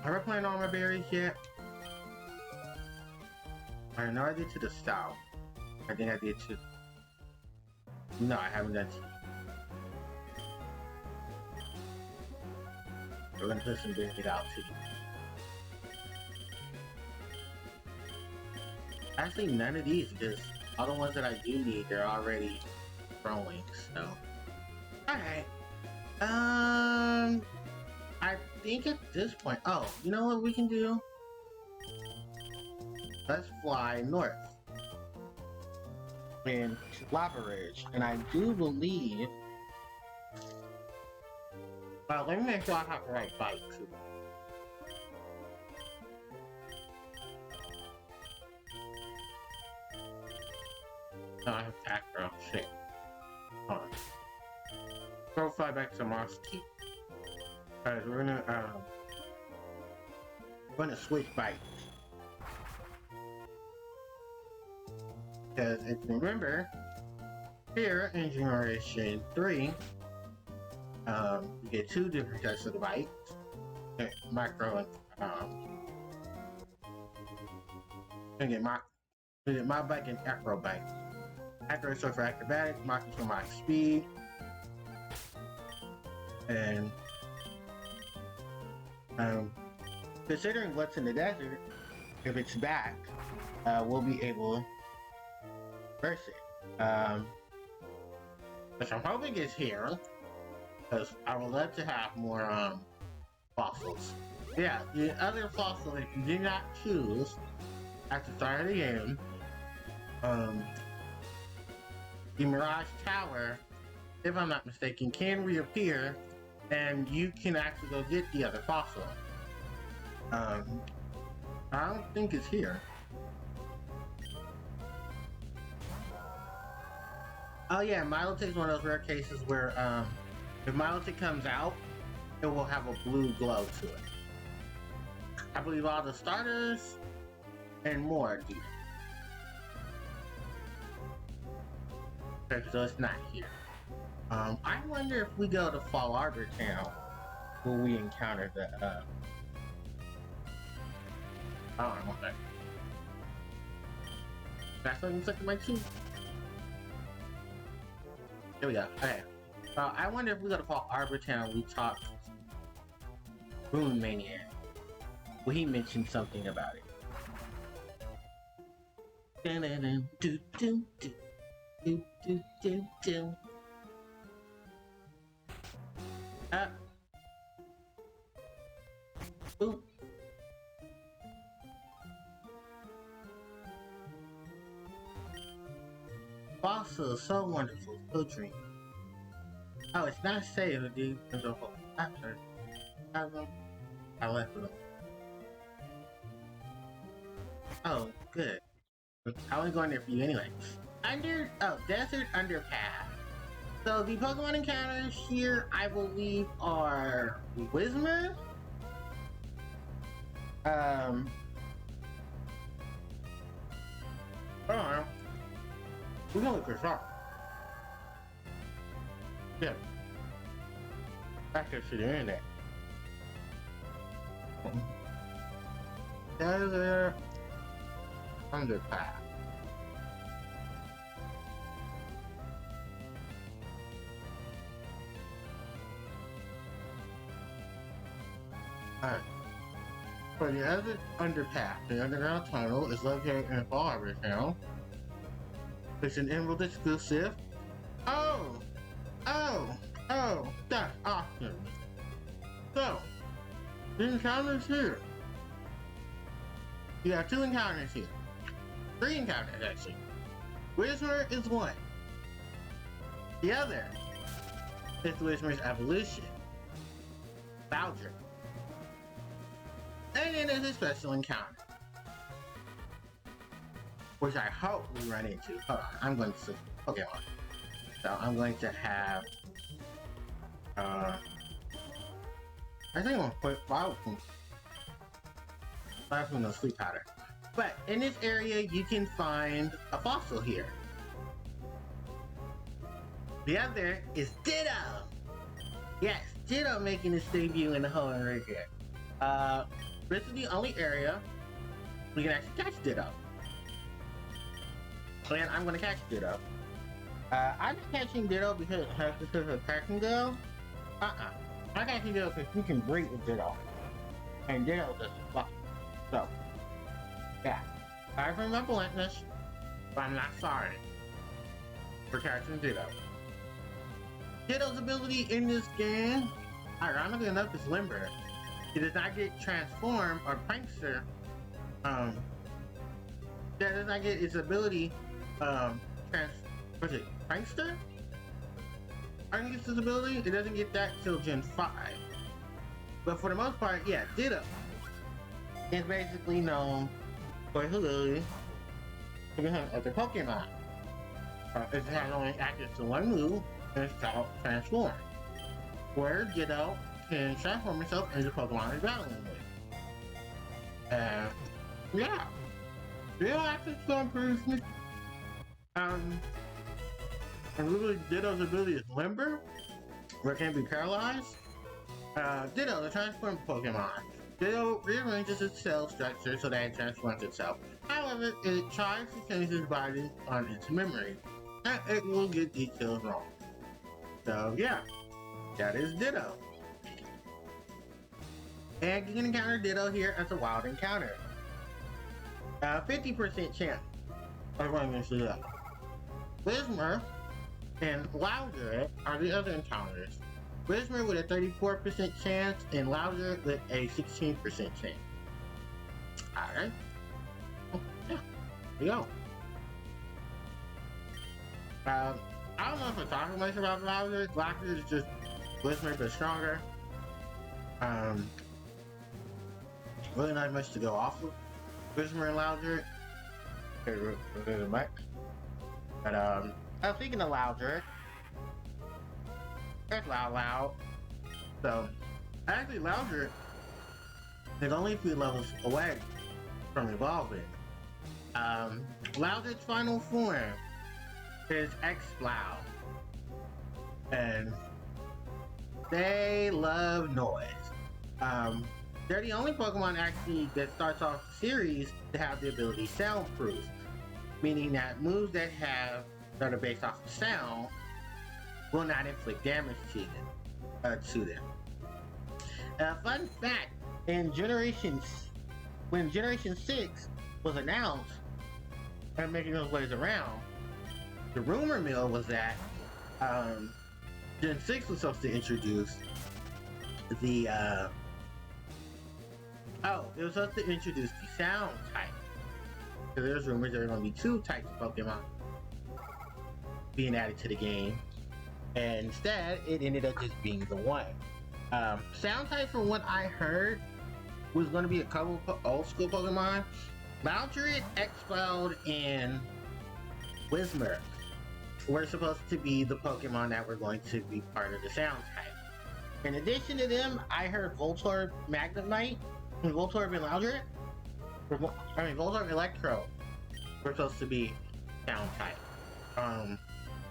Have I planted all my berries yet? I know I did to the south. I think I did too. No, I haven't done to. We're gonna put some berries out too. Actually, none of these, because all the ones that I do need, they're already growing, so. Alright. I think at this point, oh, you know what we can do? Let's fly north. And Lava Ridge, and I do believe. Well, let me make sure I have the right bike too. No, I have Acro. Shit. Hold on. Go fly back to Mosky. Guys, we're gonna switch bikes. Because if you remember, here in Generation 3, you get two different types of the bikes. Micro and you get my bike and Acro bike. Acro is for acrobatics, Micro is for my speed. And considering what's in the desert, if it's back, we'll be able to verse it. Which I'm hoping is here, because I would love to have more fossils. Yeah, the other fossil that you did not choose at the start of the game, the Mirage Tower, if I'm not mistaken, can reappear, and you can actually go get the other fossil. I don't think it's here. Oh yeah, Milotic is one of those rare cases where if Milotic comes out, it will have a blue glow to it. I believe all the starters and more do. Okay, so it's not here. I wonder if we go to Fall Arbor Town, will we encounter the I don't want that. That's what I'm looking like too. Here we go. Okay. I wonder if we go to Fall Arbor Town, we talk Boon Maniac. Well, he mentioned something about it. Ooh. Fossil is so wonderful, so dreamy. Oh, it's not safe, dude. There's a whole chapter. I left it. Oh, good. I was going there for you anyway. Desert Underpass. So the Pokemon encounters here, I believe, are Whismur. Hold on. We're gonna look for shark. Yeah. Access to the internet. Desert Underpass. Alright. For the other underpass, the underground tunnel is located in Fall Arbor Town. It's an Emerald exclusive. Oh, that's awesome. So, the encounters here. You have two encounters here. Three encounters, actually. Whismur is one. The other is Whismur's evolution. Bowser. And then there's a special encounter, which I hope we run into. Hold on, I'm going to switch Pokemon. So I'm going to have, I think I'm going to put Wild from the Sleep Powder. But in this area, you can find a fossil here. The other is Ditto. Yes, Ditto making his debut in the hole right here. This is the only area we can actually catch Ditto. And I'm gonna catch Ditto. I'm not catching Ditto because of cracking go. I'm catching Ditto because you can breed with Ditto. And Ditto doesn't fuck. So, yeah. Sorry for my bluntness, but I'm not sorry for catching Ditto. Ditto's ability in this game, ironically enough, is Limber. It does not get transformed or prankster. That does not get its ability what's it? Prankster? I think it's his ability. It doesn't get that till Gen 5. But for the most part, yeah, Ditto is basically known for his ability to become other Pokemon. It has only access to one move, and it's called Transform. Where Ditto can transform himself into Pokemon he's battling with. Yeah. Ditto access to improvement. And really, Ditto's ability is Limber, where it can be paralyzed. Ditto, the transform Pokemon. Ditto rearranges its cell structure so that it transforms itself. However, it tries to change its body on its memory, and it will get details wrong. So yeah, that is Ditto. And you can encounter Ditto here as a wild encounter. 50% chance of running into Ditto. Whismur and Loudred are the other encounters. Whismur with a 34% chance and Loudred with a 16% chance. Alright. Oh, yeah. There you go. I don't know if I'm talking much about Loudred. Loudred is just Whismur but stronger. Really not much to go off of Whismur and Loudred. There's a mic. But I was thinking of Loudred. That's Loud. So, actually Loudred is only a few levels away from evolving. Loudred's final form is X-Loud. And they love noise. They're the only Pokemon actually that starts off the series to have the ability Soundproof. Meaning that moves that are based off of sound will not inflict damage to them. Fun fact, when Generation 6 was announced and making those ways around, the rumor mill was that Gen 6 was supposed to introduce the it was supposed to introduce the sound type. So there's rumors there are going to be 2 types of Pokemon being added to the game, and instead it ended up just being the one. Sound type, from what I heard, was going to be a couple of old school Pokemon. Loudred, X-Cloud, and Whismur were supposed to be the Pokemon that were going to be part of the sound type. In addition to them, I heard Voltorb, Magnemite, and Voltorb and Loudred. Voltorb and Electro were supposed to be sound type.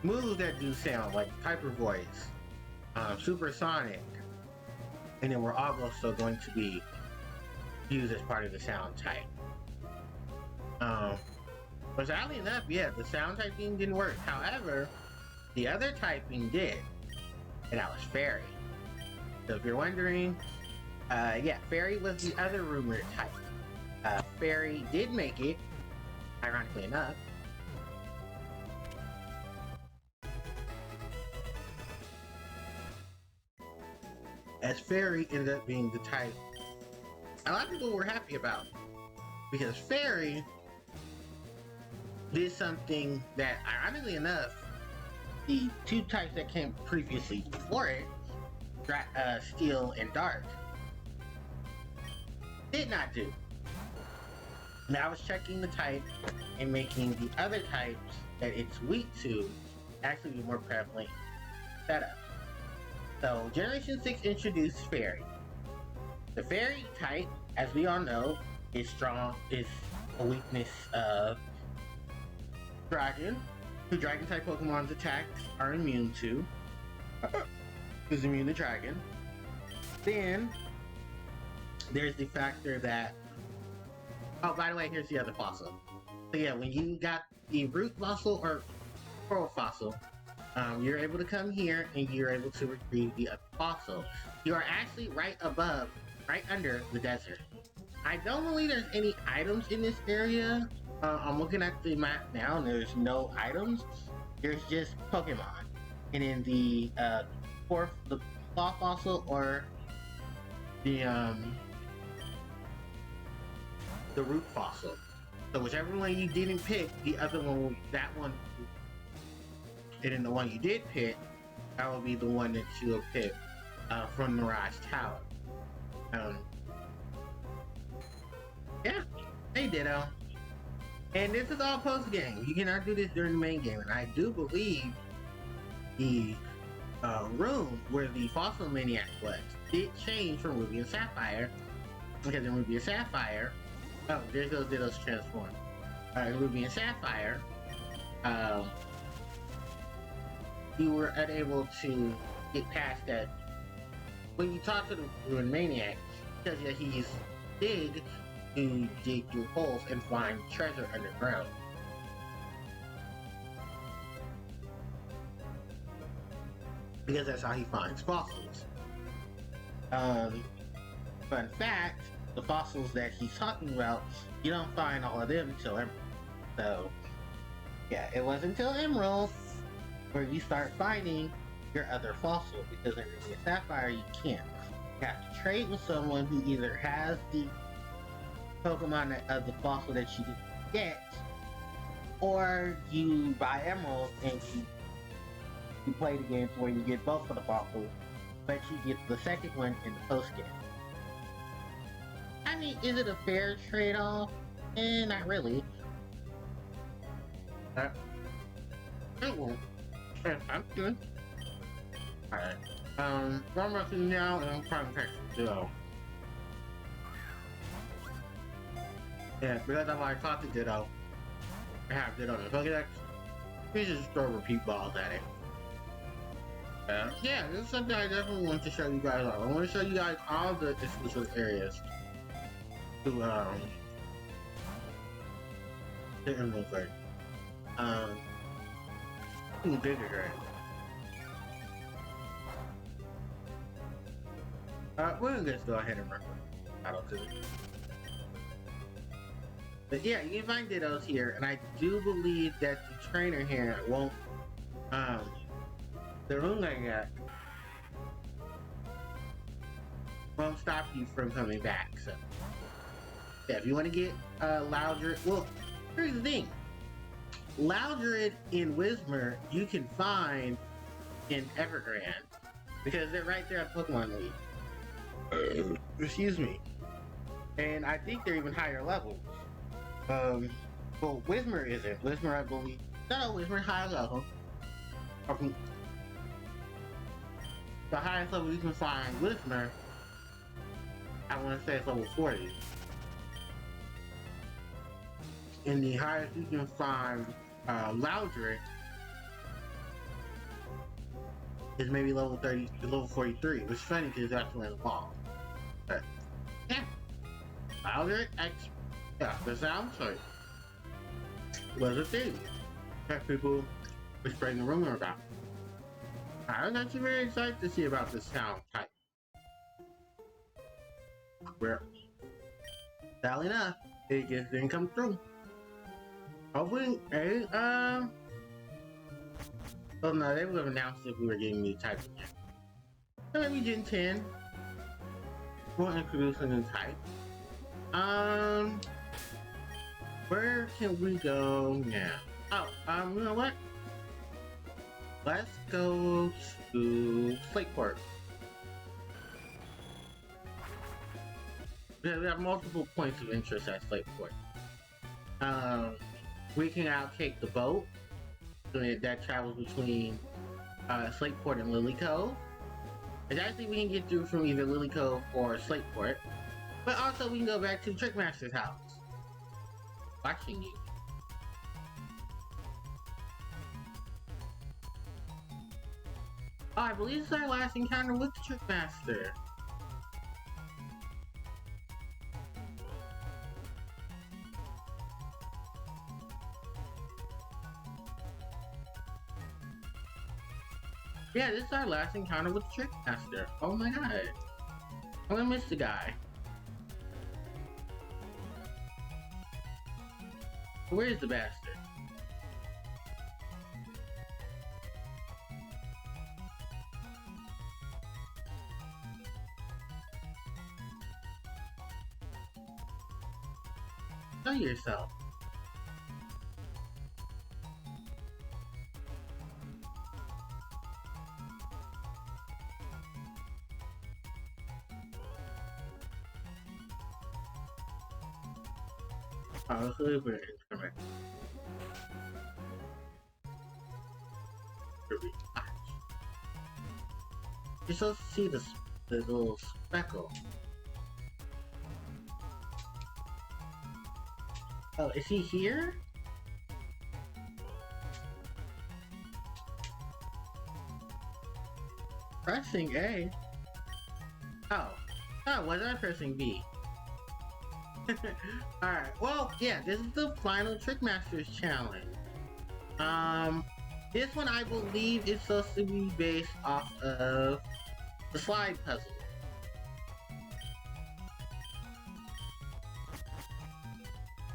Moves that do sound, like Hyper Voice, Supersonic, and then we're also going to be used as part of the sound type. But sadly enough, yeah, the sound typing didn't work. However, the other typing did, and that was Fairy. So if you're wondering, yeah, Fairy was the other rumored type. Fairy did make it, ironically enough. As Fairy ended up being the type a lot of people were happy about, because Fairy did something that, ironically enough, the 2 types that came previously before it, Steel and Dark, did not do. Now I was checking the type and making the other types that it's weak to actually be more prevalent setup. So Generation 6 introduced Fairy. The Fairy type, as we all know, is strong, is a weakness of Dragon, who Dragon-type Pokemon's attacks are immune to. Is immune to Dragon. Then there's the factor that, oh, by the way, here's the other fossil. So yeah, when you got the root fossil or pearl fossil, you're able to come here and you're able to retrieve the other fossil. You are actually right above, right under the desert. I don't believe there's any items in this area. I'm looking at the map now and there's no items. There's just Pokemon. And in the claw fossil or the root fossil. So whichever one you didn't pick, the other one, that one, and then the one you did pick, that will be the one that you'll pick from Mirage Tower. Yeah, hey Ditto. And this is all post game. You cannot do this during the main game. And I do believe the room where the Fossil Maniac was did change from Ruby and Sapphire. Because in Ruby and Sapphire, oh, there goes Ditto's transform. In Ruby and Sapphire, you were unable to get past that. When you talk to the Ruined Maniac, he tells you that he's big to dig through holes and find treasure underground. Because that's how he finds fossils. Fun fact, the fossils that he's talking about, you don't find all of them until Emerald. So, yeah, it wasn't until Emerald where you start finding your other fossil, because in Ruby and Sapphire you can't. You have to trade with someone who either has the Pokemon of the fossil that you get, or you buy Emerald and you play the game to where you get both of the fossils, but you get the second one in the post game. I mean, is it a fair trade-off? Not really. It won't. I'm good. Alright. I'm rushing now and I'm trying to catch Ditto. Yeah, because I've already talked to Ditto. I have Ditto on the Pokédex. We just throw repeat balls at it. Yeah, this is something I definitely want to show you guys all. I want to show you guys all the exclusive areas to the Emerald Thing. Bigger grand. We're gonna just go ahead and run battle to it. But yeah, you can find Dittos here, and I do believe that the trainer here won't, the Runga won't stop you from coming back, so. Yeah, if you want to get, Loudred, well, here's the thing. Loudred in Whismur, you can find in Evergrande, because they're right there at Pokemon League. Excuse me. And I think they're even higher levels. Well, Whismur isn't. Whismur, I believe. No, Whismur higher level. The highest level you can find Whismur, I want to say it's level 40. And the highest you can find Loudred is maybe level 30 to level 43, which is funny because it's actually in the ball. But yeah, Loudred yeah, the sound site was a thing that people were spreading the rumor about. I was actually very excited to see about this sound type. Where, sadly enough, it just didn't come through. Hopefully, oh no, they would have announced if we were getting new types again. So maybe Gen 10 will introduce a new type. Where can we go now? Oh, you know what? Let's go to Slateport. Yeah, we have multiple points of interest at Slateport. We can now take the boat that travels between Slateport and Lily Cove. And actually we can get through from either Lily Cove or Slateport. But also we can go back to Trickmaster's house. watching you. Oh, I believe this is our last encounter with the Trick Master. Yeah, this is our last encounter with the Trick Master. Oh my god. I'm gonna miss the guy. Where is the bastard? Show yourself. Oh, it's a little bit incorrect. You're supposed to see the little speckle. Oh, is he here? Pressing A? Oh. Oh, was I pressing B? Alright, well, yeah, this is the final Trick Masters challenge. This one I believe is supposed to be based off of the slide puzzle.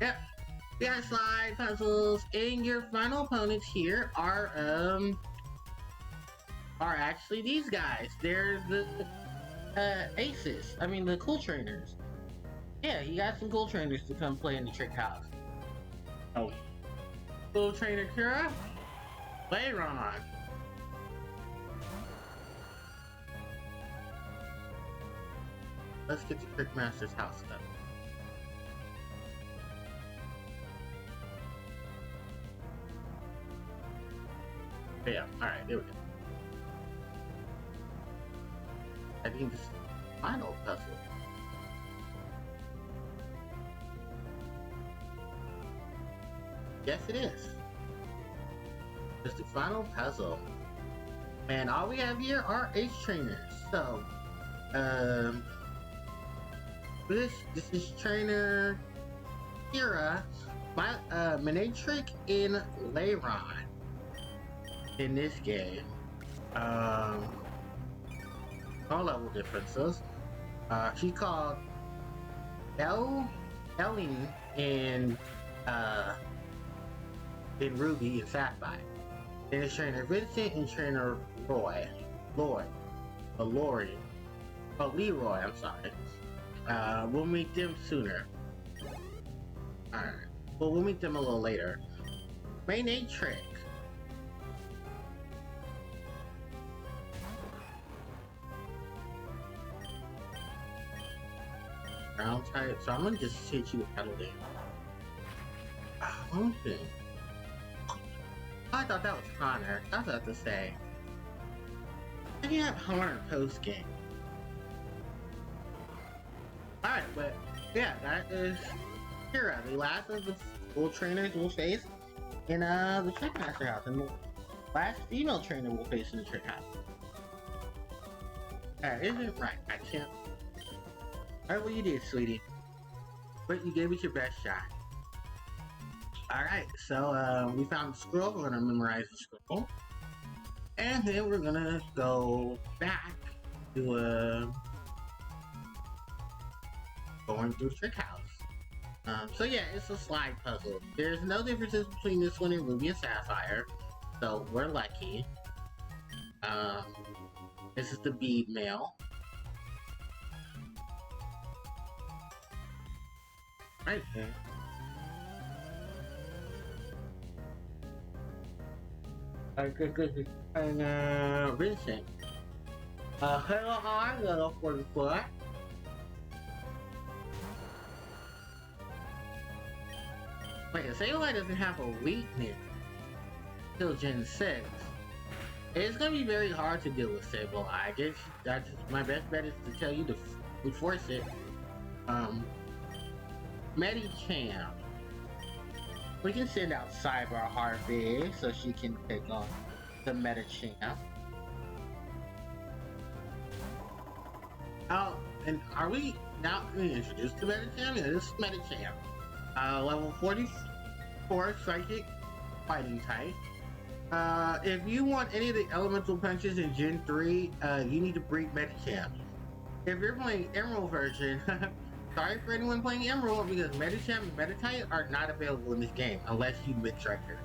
Yep, we got slide puzzles, and your final opponents here are actually these guys. They're the aces. I mean, the cool trainers. Yeah, you got some cool trainers to come play in the Trick House. Oh, cool trainer Kira, later on. Let's get the Trick Master's house done. Yeah, alright, there we go. I think this is the final puzzle. Yes, it is. It's the final puzzle. And all we have here are ace trainers. So, this is trainer Kira, my Minitrick in Leiron in this game. All level differences. She called Ellen in Ruby and Sapphire. Then it's trainer Vincent and trainer Leroy. I'm sorry. We'll meet them sooner. Alright. Well, we'll meet them a little later. Main 8 trick. Ground type. So I'm gonna just hit you with Battle Dance. One thing. I thought that was Connor. I was about to say. I didn't have Connor post game. Alright, but yeah, that is Kira, the last of the school trainers we'll face in the Trick Master house, and the last female trainer we'll face in the Trick house. That isn't right. I can't. Alright, what you did, sweetie. But you gave it your best shot. Alright, so we found the scroll. We're gonna memorize the scroll. And then we're gonna go back to going through Trick House. So yeah, it's a slide puzzle. There's no differences between this one and Ruby and Sapphire, so we're lucky. This is the bead mail. Right here. Good. And Vincent. Hello, hi, little 44. Wait, Sableye doesn't have a weakness till Gen 6. It's gonna be very hard to deal with Sableye. I guess that's my best bet is to tell you to force it. Medicham. We can send out Cyber Harpie so she can take on the Meta Champ. Oh, and are we now introduced to Meta Champ? Yeah, this is Meta Champ. Level 44 Psychic Fighting type. If you want any of the elemental punches in Gen 3, you need to breed Meta Champ. If you're playing Emerald version, sorry for anyone playing Emerald, because Medicham and Meditite are not available in this game unless you mid-tracker.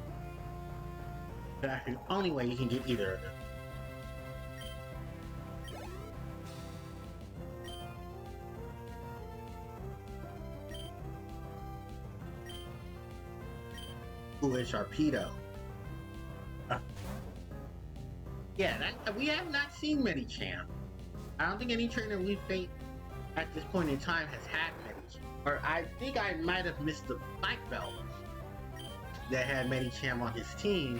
That's the only way you can get either of them. Foolish Harpedo. Yeah, we have not seen Medicham. I don't think any trainer we faced at this point in time has had Medicham. Or I think I might have missed the black belt that had Medicham on his team.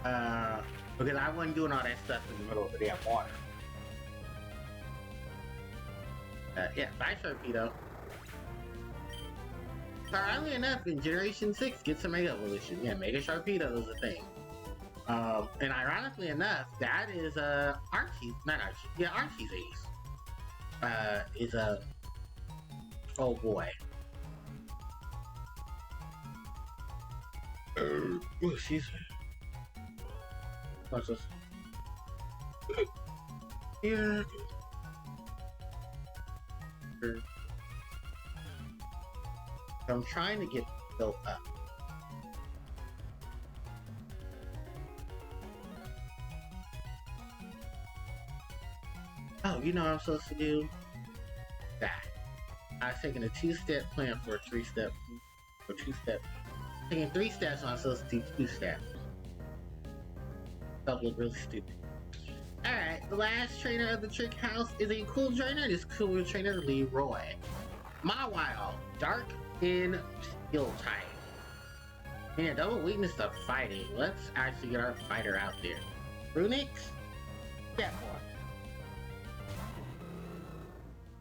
Because I wasn't doing all that stuff in the middle of the damn water. Yeah, bye Sharpedo. Ironically enough, in Generation 6 gets a Mega Evolution. Yeah, Mega Sharpedo is a thing. And ironically enough, that is Archie's, not Archie, yeah, Archie's ace. Is a oh boy. Oh, excuse me. What's this? Yeah. I'm trying to get built up. Oh, you know what I'm supposed to do? That. I was taking a 2-step plan for a 3-step, or 2-step. Taking 3 steps when I'm supposed to do 2 steps. That look really stupid. Alright, the last trainer of the trick house is a cool trainer. This cool trainer, Leroy. Mawile, dark and steel type. Yeah, double weakness to fighting. Let's actually get our fighter out there. Runix, step 1.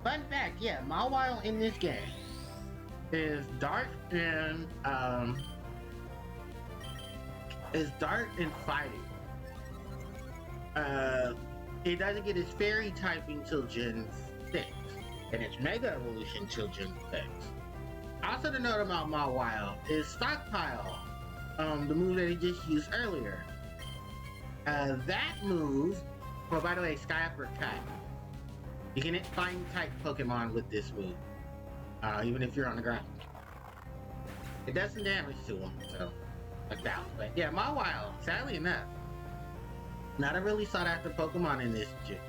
Fun fact, yeah, Mawile in this game is dark and fighting. It doesn't get its fairy typing till Gen 6, and its Mega Evolution till Gen 6. Also to note about Mawile is Stockpile, the move that he just used earlier. That move, well by the way, Sky Uppercut. You can hit Fighting type Pokemon with this move, even if you're on the ground. It does some damage to them, so like that. But yeah, Mawile, sadly enough, not a really sought after Pokemon in this gym.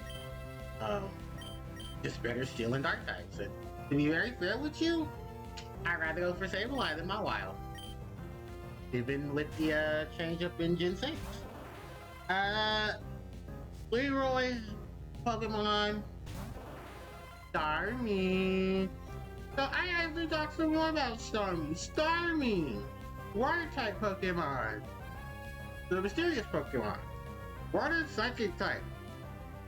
Just better Steel and Dark types. And to be very fair with you, I'd rather go for Sableye than Mawile. Even with the change up in Gen 6. Leroy's Pokemon. Starmie. So I actually talked some more about Starmie. Starmie! Water type Pokemon. The mysterious Pokemon. Water Psychic type.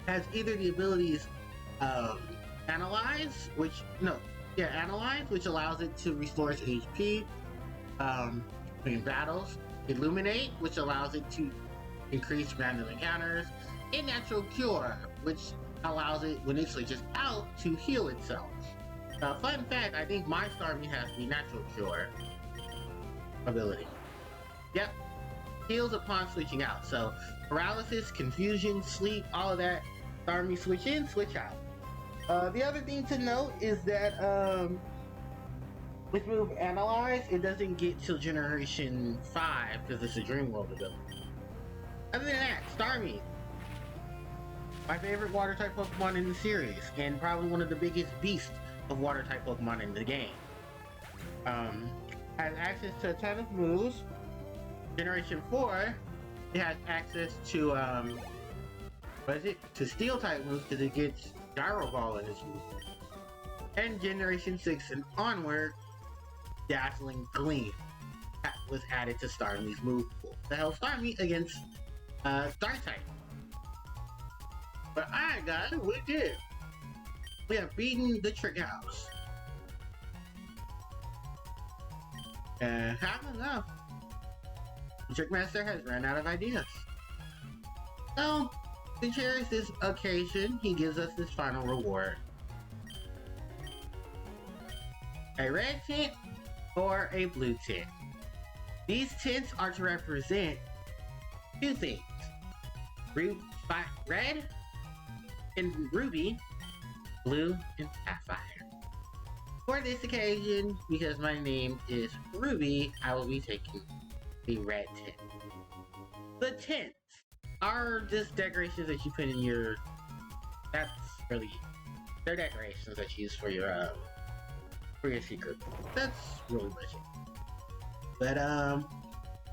Has either the abilities Analyze, Analyze, which allows it to restore its HP in battles. Illuminate, which allows it to increase random encounters. And Natural Cure, which allows it, when it switches out, to heal itself. Fun fact, I think my Starmie has the Natural Cure ability. Yep. Heals upon switching out. So, paralysis, confusion, sleep, all of that. Starmie switch in, switch out. The other thing to note is that, with move Analyze, it doesn't get till Generation 5, because it's a Dream World ability. Other than that, Starmie. My favorite Water-type Pokemon in the series, and probably one of the biggest beasts of Water-type Pokemon in the game. Has access to a ton of moves. Generation 4, it has access to, to Steel-type moves, because it gets Gyro Ball in its move. And Generation 6 and onward, Dazzling Gleam was added to Starmie's move pool to help Starmie against Dark-type. But alright guys, we did. We have beaten the Trick House. And half enough. The Trickmaster has run out of ideas. So, to cherish this occasion, he gives us this final reward. A red tint or a blue tint. These tints are to represent two things. Red and ruby, blue and sapphire. For this occasion, because my name is Ruby, I will be taking the red tint. The tints are just decorations that you put in your... That's really... They're decorations that you use for your secret. That's really much it. But,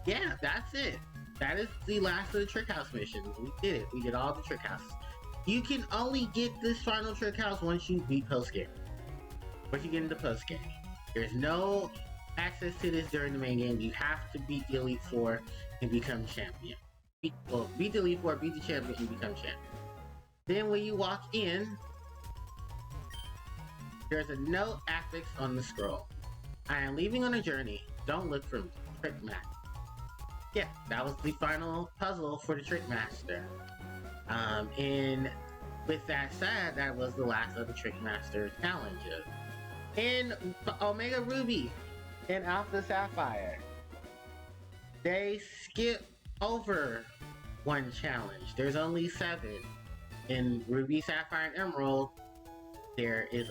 yeah, that's it. That is the last of the Trick House missions. We did it. We did all the Trick Houses. You can only get this final Trick House once you beat post-game. Once you get into post-game. There's no access to this during the main game. You have to beat the Elite Four and become champion. Beat the Elite Four, beat the champion, and become champion. Then when you walk in, there's a note affixed on the scroll. I am leaving on a journey. Don't look for me. Trick Master. Yeah, that was the final puzzle for the Trick Master. And with that said, that was the last of the Trick Master challenges. In Omega Ruby and Alpha Sapphire, they skip over one challenge. There's only 7. In Ruby, Sapphire, and Emerald, there is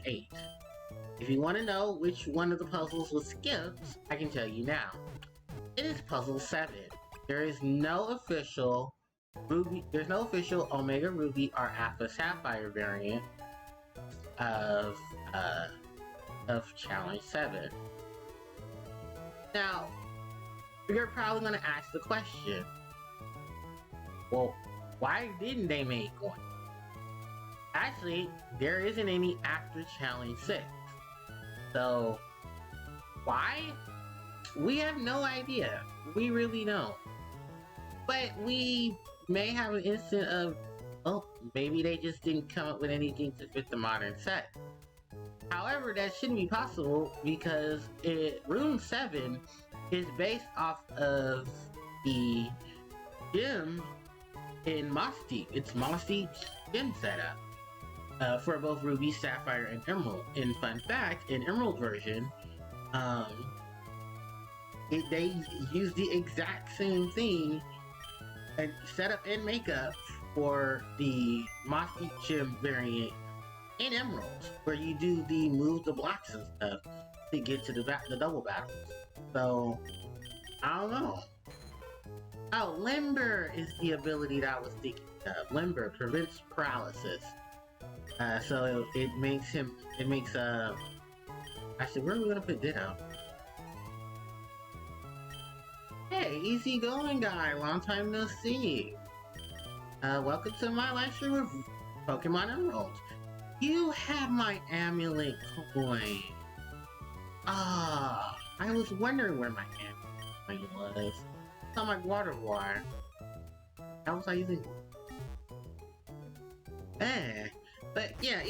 8. If you want to know which one of the puzzles was skipped, I can tell you now. It is puzzle 7. There is no official Ruby. There's no official Omega Ruby or Alpha Sapphire variant of Challenge 7. Now, you're probably gonna ask the question, well, why didn't they make one? Actually, there isn't any after Challenge 6. So, why? We have no idea. We really don't. But we may have an instant of, oh, maybe they just didn't come up with anything to fit the modern set. However, that shouldn't be possible because Room 7 is based off of the gym in Moss Deep. It's Moss Deep's gym setup for both Ruby, Sapphire, and Emerald. And fun fact, in Emerald version, they use the exact same thing and setup and makeup for the Moss Deep gym variant in Emerald, where you do the move the blocks and stuff to get to the double battles. So, I don't know. Oh, Limber is the ability that I was thinking of. Limber prevents paralysis. So it makes, actually, where are we gonna put Ditto? Hey, easy going guy, long time no see. Welcome to my live stream of Pokemon Emerald. You have my amulet coin. Ah, I was wondering where my amulet coin was. It's on my water wire. How was I using? But yeah,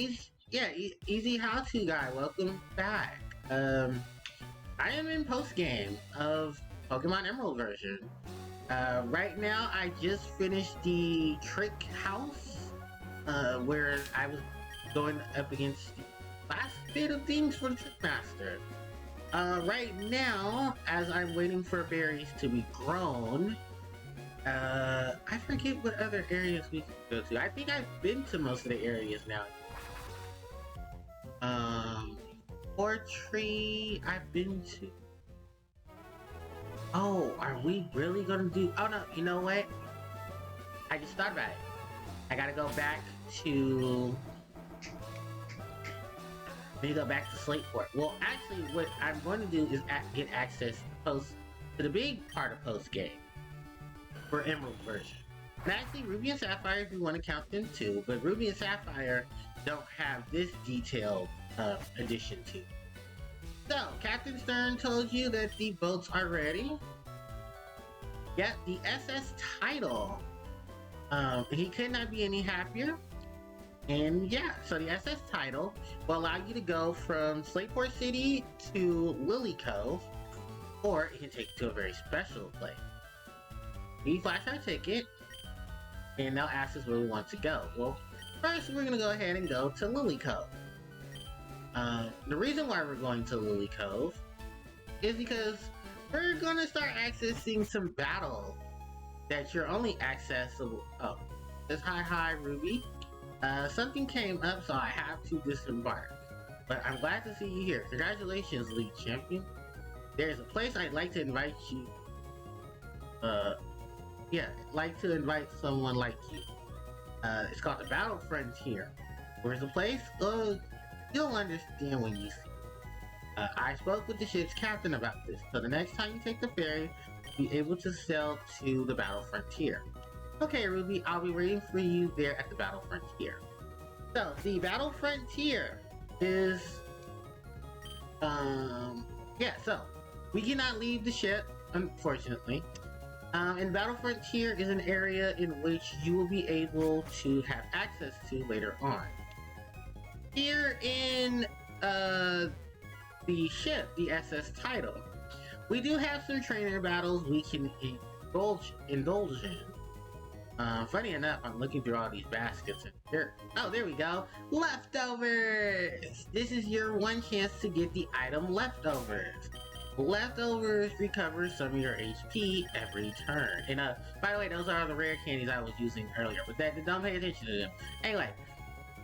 easy how-to guy. Welcome back. I am in post game of Pokemon Emerald version. Right now, I just finished the Trick House, where I was going up against the last bit of things for the Trick Master. Right now, as I'm waiting for berries to be grown, I forget what other areas we can go to. I think I've been to most of the areas now. Tree, I've been to. Oh, are we really gonna do? Oh no, you know what? I just thought about it. I gotta go back to. Maybe go back to Slateport. Well, actually, what I'm going to do is get access to the big part of post game for Emerald version. And actually, Ruby and Sapphire, if you want to count them too, but Ruby and Sapphire don't have this detailed addition to. So, Captain Stern told you that the boats are ready. Yep, the SS title. He could not be any happier. And yeah, so the SS title will allow you to go from Slateport City to Lily Cove or it can take you to a very special place. We flash our ticket, and they'll ask us where we want to go. Well, first we're gonna go ahead and go to Lily Cove. The reason why we're going to Lily Cove is because we're gonna start accessing some battles that you're only accessible. Oh, this hi Ruby. Something came up, so I have to disembark. But I'm glad to see you here. Congratulations, League Champion. There's a place I'd like to invite you. Yeah, like to invite someone like you. It's called the Battle Frontier. Where's the place? You'll understand when you see it. I spoke with the ship's captain about this, so the next time you take the ferry, you'll be able to sail to the Battle Frontier. Okay, Ruby, I'll be waiting for you there at the Battle Frontier. So, the Battle Frontier is... yeah, so, we cannot leave the ship, unfortunately. And Battle Frontier is an area in which you will be able to have access to later on. Here in the ship, the SS Title, we do have some trainer battles we can indulge in. Funny enough, I'm looking through all these baskets and here. Oh, there we go. Leftovers! This is your one chance to get the item Leftovers. Leftovers recover some of your HP every turn. And by the way, those are the rare candies I was using earlier, but don't pay attention to them. Anyway,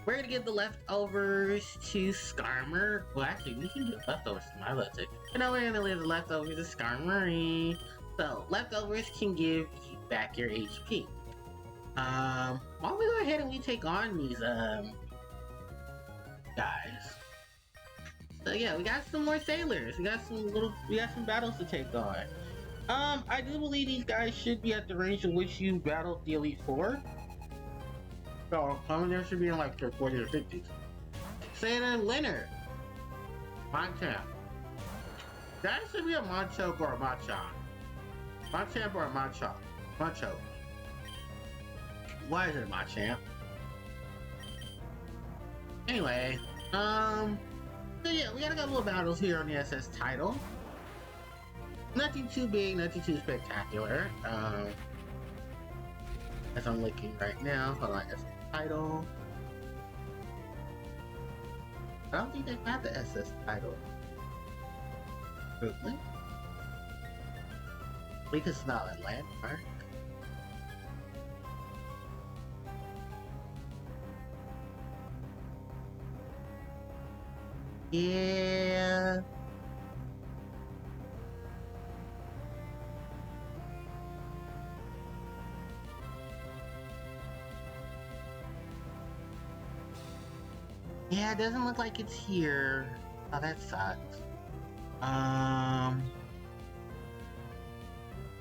we're gonna give the Leftovers to Skarmer. Well, actually, we can give Leftovers to my little tick. But no, we're gonna leave the Leftovers to Skarmory. So, Leftovers can give you back your HP. Why don't we go ahead and we take on these, guys. So yeah, we got some more sailors. We got some battles to take on. I do believe these guys should be at the range in which you battled the Elite Four. So, there should be in like their 40s or 50s. Sailor Leonard. Machamp. That should be a Machoke or a Machamp. Machamp or a Machoke. Machoke. Why is it a Machamp? Anyway, so yeah, we got a couple of battles here on the SS Title. Nothing too big, nothing too spectacular. As I'm looking right now, hold on, SS Title. I don't think they have the SS Title. Really? Because it's not a landmark. Yeah. Yeah, it doesn't look like it's here. Oh, that sucks.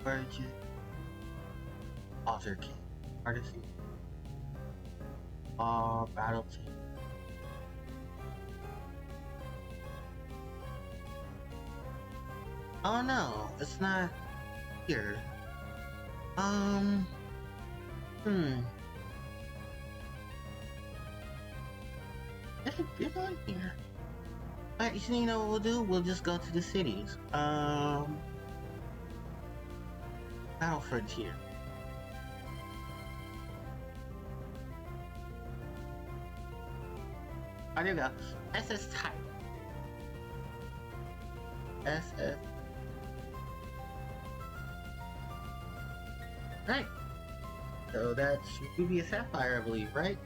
Where'd you... Alter Key. Artist. Battle Team. Oh no, it's not here. It's on here. Alright, you know what we'll do? We'll just go to the cities. Battle Frontier. Oh, there we go. SS Type. SS. Right. So that's Ruby a Sapphire, I believe, right?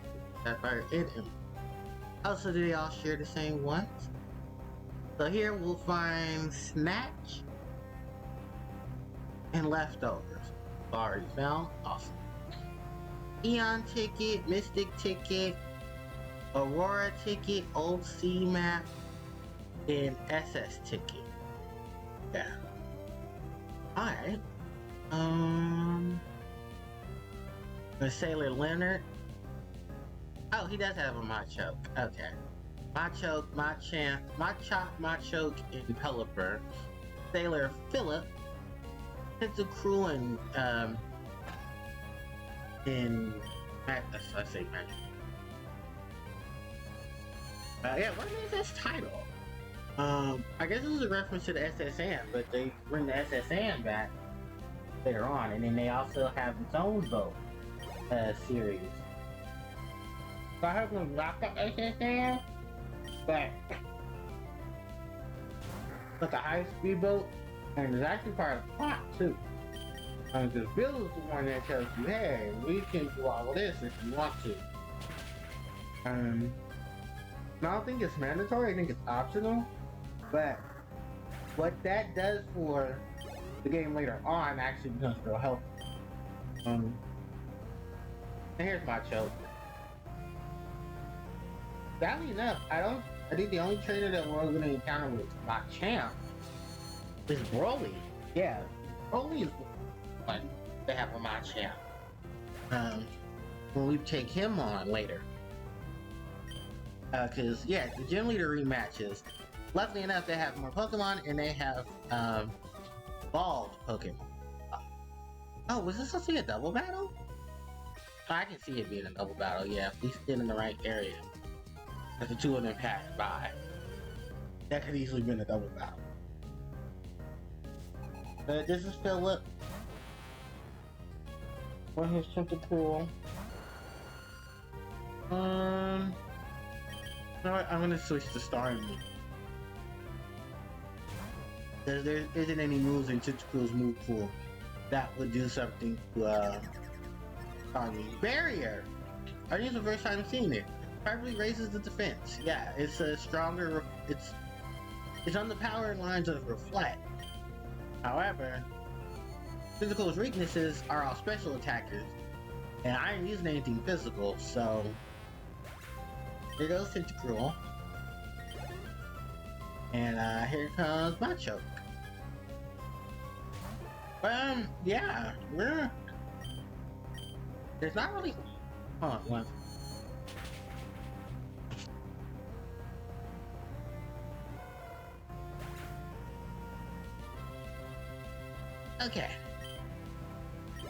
Sapphire and Emerald. Also, do they all share the same ones? So here we'll find Snatch and Leftovers. Already found. Awesome. Eon Ticket, Mystic Ticket, Aurora Ticket, Old Sea Map, and SS Ticket. Yeah. Alright. The Sailor Leonard. Oh, he does have a Machoke. Okay. Machoke, Machamp, Machop, Machoke, and Pelipper. Sailor Philip. Tentacruel and I say magic. Yeah, what is this title? I guess this is a reference to the SSN, but they bring the SSN back later on, and then they also have its own boat series. So I hope we lock up SSN, but like a high-speed boat, and it's actually part of the plot too. Because Bill is the one that tells you, hey, we can do all of this if you want to. I don't think it's mandatory, I think it's optional, but what that does for the game later on actually becomes real helpful. And here's my choke. Sadly enough, I think the only trainer that we're going to encounter with Machamp is Broly. Yeah, Broly is the one they have a Machamp. When we take him on later. Cause yeah, the gym leader rematches. Luckily enough, they have more Pokemon and they have evolved Pokemon. Oh, was this supposed to be a double battle? Oh, I can see it being a double battle. Yeah, if we sit in the right area, if the two of them pass by, that could easily been a double battle. But this is Philip. One his Tentacool. You know what? I'm gonna switch to Starmie. There isn't any moves in Tentacool's move pool that would do something to Starmie. Barrier! I think it's the first time seeing it. Probably raises the defense. Yeah, it's a stronger. It's on the power lines of Reflect. However, Tentacool's weaknesses are all special attackers, and I ain't using anything physical, so here goes Tentacool. And here comes my choke. Yeah, there's not really. Hold on, one. Okay.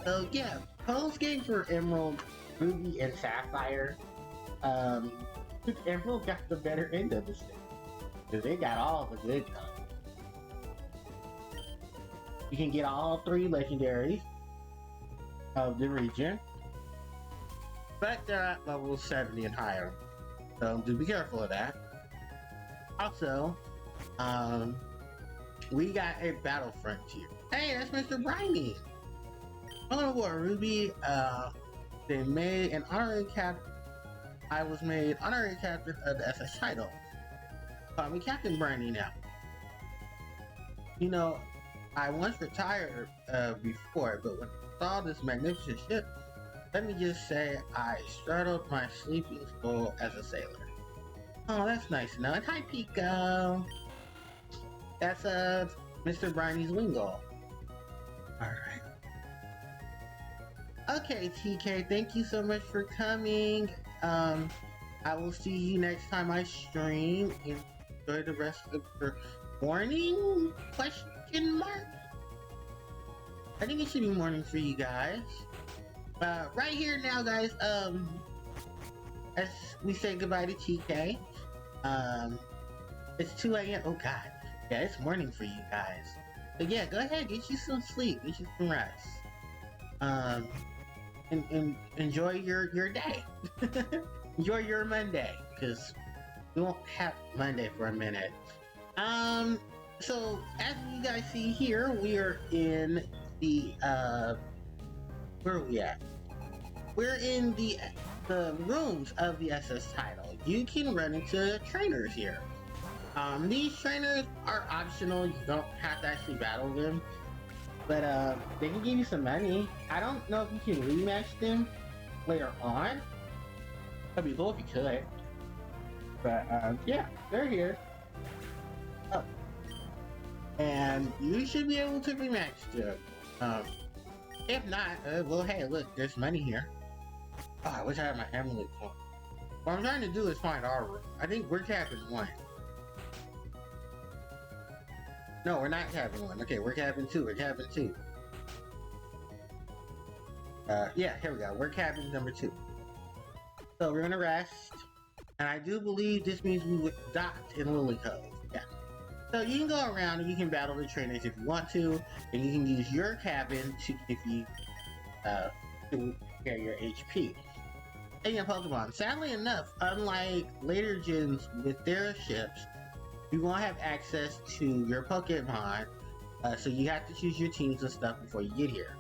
So yeah, post game for Emerald, Ruby, and Sapphire. Emerald got the better end of this thing. Because they got all the good stuff. You can get all 3 legendaries of the region. But they're at level 70 and higher. So do be careful of that. Also, we got a battle frontier. Hey, that's Mr. Briny! Oh, what, Ruby, they made an honorary captain. I was made honorary captain of the SS title. Call me Captain Briny now. You know, I once retired before, but when I saw this magnificent ship, let me just say I startled my sleeping soul as a sailor. Oh, that's nice to know. And hi, Pico. That's Mr. Briny's Wingull. Alright. Okay, TK, thank you so much for coming. I will see you next time I stream. Enjoy the rest of your morning? Question mark? I think it should be morning for you guys. Right here now, guys, as we say goodbye to TK, it's 2 a.m. Oh god. Yeah, it's morning for you guys. But yeah, go ahead, get you some sleep, get you some rest. And enjoy your day. Enjoy your Monday, because we won't have Monday for a minute. So as you guys see here, we are in the where are we at? We're in the rooms of the SS title. You can run into trainers here. These trainers are optional. You don't have to actually battle them, but they can give you some money. I don't know if you can rematch them later on. That'd be cool if you could. But yeah, they're here. Oh, and you should be able to rematch them. If not, well, hey, look, there's money here. Oh, I wish I had my amulet coin. What I'm trying to do is find our room. I think we're cabin 1. No, we're not cabin 1. Okay, we're cabin 2. We're cabin 2. Yeah, here we go. We're cabin number 2. So we're gonna rest. And I do believe this means we would dock in Lily Cove. Yeah. So you can go around and you can battle the trainers if you want to, and you can use your cabin to give you to repair your HP. And your Pokemon. Sadly enough, unlike later gens with their ships, you won't have access to your Pokemon, so you have to choose your teams and stuff before you get here.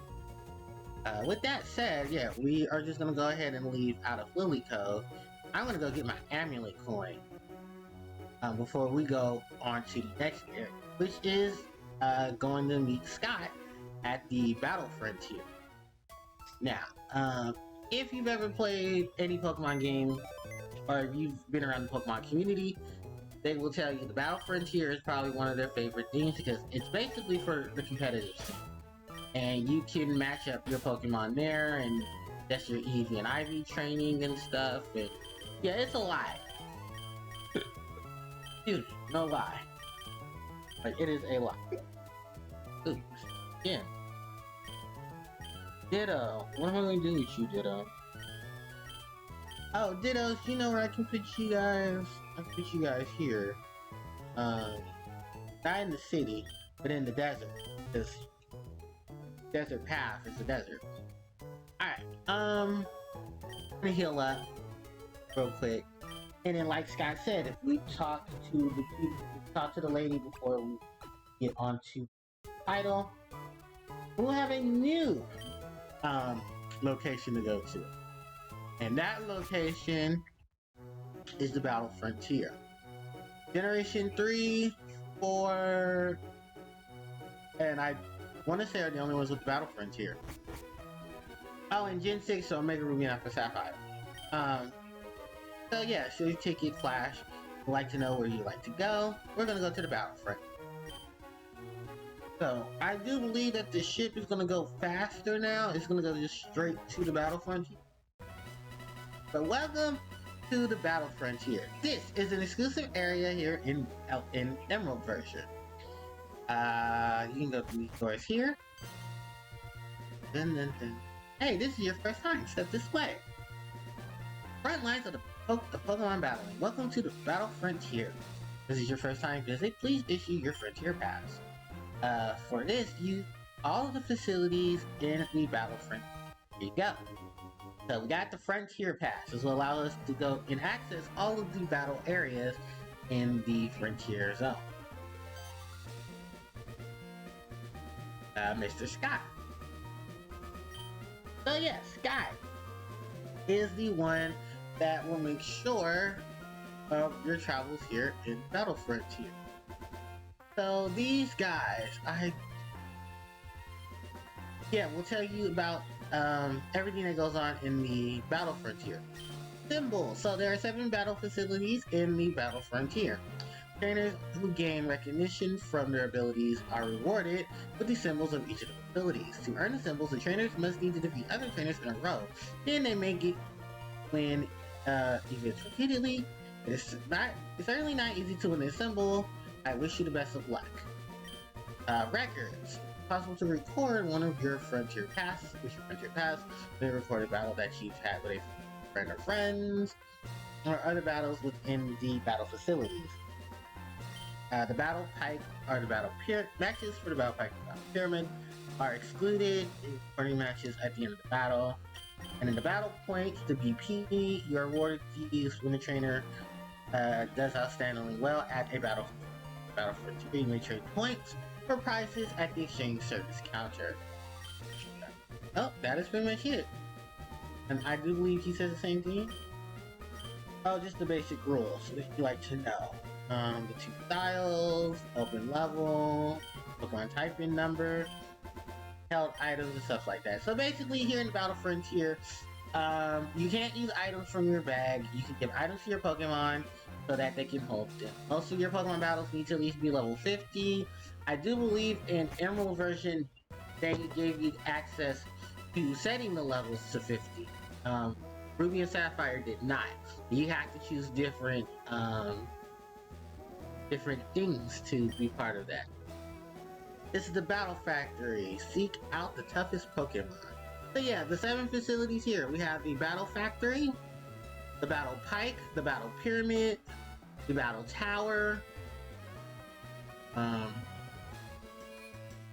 With that said, yeah, we are just gonna go ahead and leave out of Lilycove. I'm gonna go get my amulet coin before we go on to the next area, which is going to meet Scott at the Battle Frontier. Now, if you've ever played any Pokemon game, or if you've been around the Pokemon community, they will tell you the Battle Frontier is probably one of their favorite things because it's basically for the competitive scene. And you can match up your Pokemon there, and that's your Eevee and Ivy training and stuff, and yeah, it's a lie. Excuse me, no lie. But it is a lie. Oops. Yeah. Ditto. What am I going to do with you, Ditto? Oh, Dittos, you know where I can put you guys? I can put you guys here. Not in the city, but in the desert. Because desert path is the desert. Alright, I'm gonna heal up real quick. And then like Scott said, if we talk to the lady before we get onto the title, we'll have a new location to go to. And that location is the Battle Frontier. Generation 3, 4, and I want to say are the only ones with the Battle Frontier. Oh, and Gen 6, so Omega Ruby and Alpha Sapphire. So yeah, show your ticket, Flash. Would like to know where you'd like to go. We're gonna go to the Battlefront. So, I do believe that the ship is gonna go faster now. It's gonna go just straight to the Battlefront. So welcome to the Battle Frontier. This is an exclusive area here in Emerald version. You can go to these doors here. Dun. Hey, this is your first time. Step this way. Front lines of the Pokemon battling. Welcome to the Battle Frontier. This is your first time visit. Please issue your Frontier Pass. For this, use all of the facilities in the Battlefront. Here you go. So we got the Frontier Pass. This will allow us to go and access all of the battle areas in the Frontier Zone. Mr. Scott. So yeah, Scott is the one that will make sure of your travels here in Battle Frontier. So these guys, we'll tell you about everything that goes on in the Battle Frontier. Symbols. So there are 7 battle facilities in the Battle Frontier. Trainers who gain recognition from their abilities are rewarded with the symbols of each of the abilities. To earn the symbols, the trainers must need to defeat other trainers in a row. Then they may win events repeatedly. It's certainly not easy to win this symbol. I wish you the best of luck. Records. It's possible to record one of your Frontier Pass, the recorded battle that you've had with a friend or friends, or other battles within the battle facilities. The Battle Pike or the Battle matches for the Battle Pike and Battle Pyramid are excluded in recording matches at the end of the battle. And in the battle points, the BP, you are awarded these when the trainer does outstandingly well at a battle Frontier. You may trade points for prizes at the exchange service counter. Oh, that is pretty much it. And I do believe he says the same thing. Oh, just the basic rules if you'd like to know. The 2 styles, open level, Pokemon typing number, held items and stuff like that. So basically here in the Battle Frontier, you can't use items from your bag. You can give items to your Pokemon so that they can hold them. Most of your Pokemon battles need to at least be level 50. I do believe in Emerald version, they gave you access to setting the levels to 50. Ruby and Sapphire did not. You have to choose different things to be part of that. This is the Battle Factory. Seek out the toughest Pokemon. So yeah, the 7 facilities here. We have the Battle Factory, the Battle Pike, the Battle Pyramid, the Battle Tower, Um,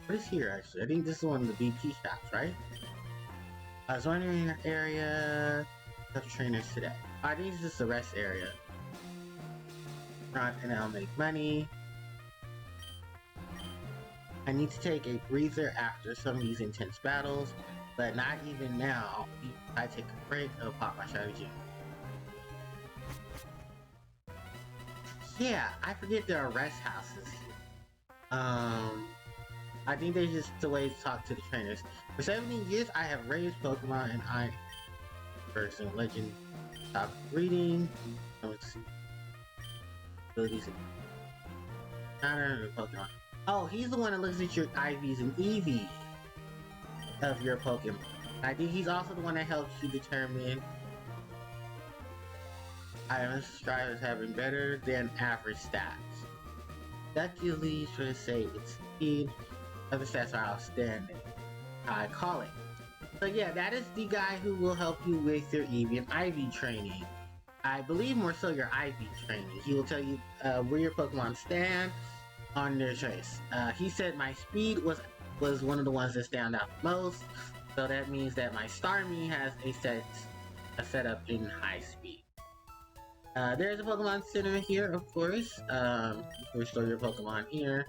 what is here actually? I think this is one of the BP shops, right? I was wondering your area of trainers today. I think this is the rest area. Right, and I'll make money. I need to take a breather after some of these intense battles, but not even now. If I take a break, I'll pop my strategy. Yeah, I forget there are rest houses here. I think they're just the way to talk to the trainers. For 17 years, I have raised Pokemon and I person legend stop reading. Let's see. Abilities. Pokemon. Oh, he's the one that looks at your IVs and EVs of your Pokemon. I think he's also the one that helps you determine items subscribers having better than average stats. That usually should say its speed. Other stats are outstanding. I call it. So yeah, that is the guy who will help you with your EV and IV training. I believe more so your IV training. He will tell you where your Pokemon stand on their trace. He said my speed was one of the ones that stand out most. So that means that my Starmie has a setup in high speed. There's a Pokemon Center here, of course. Restore your Pokemon here.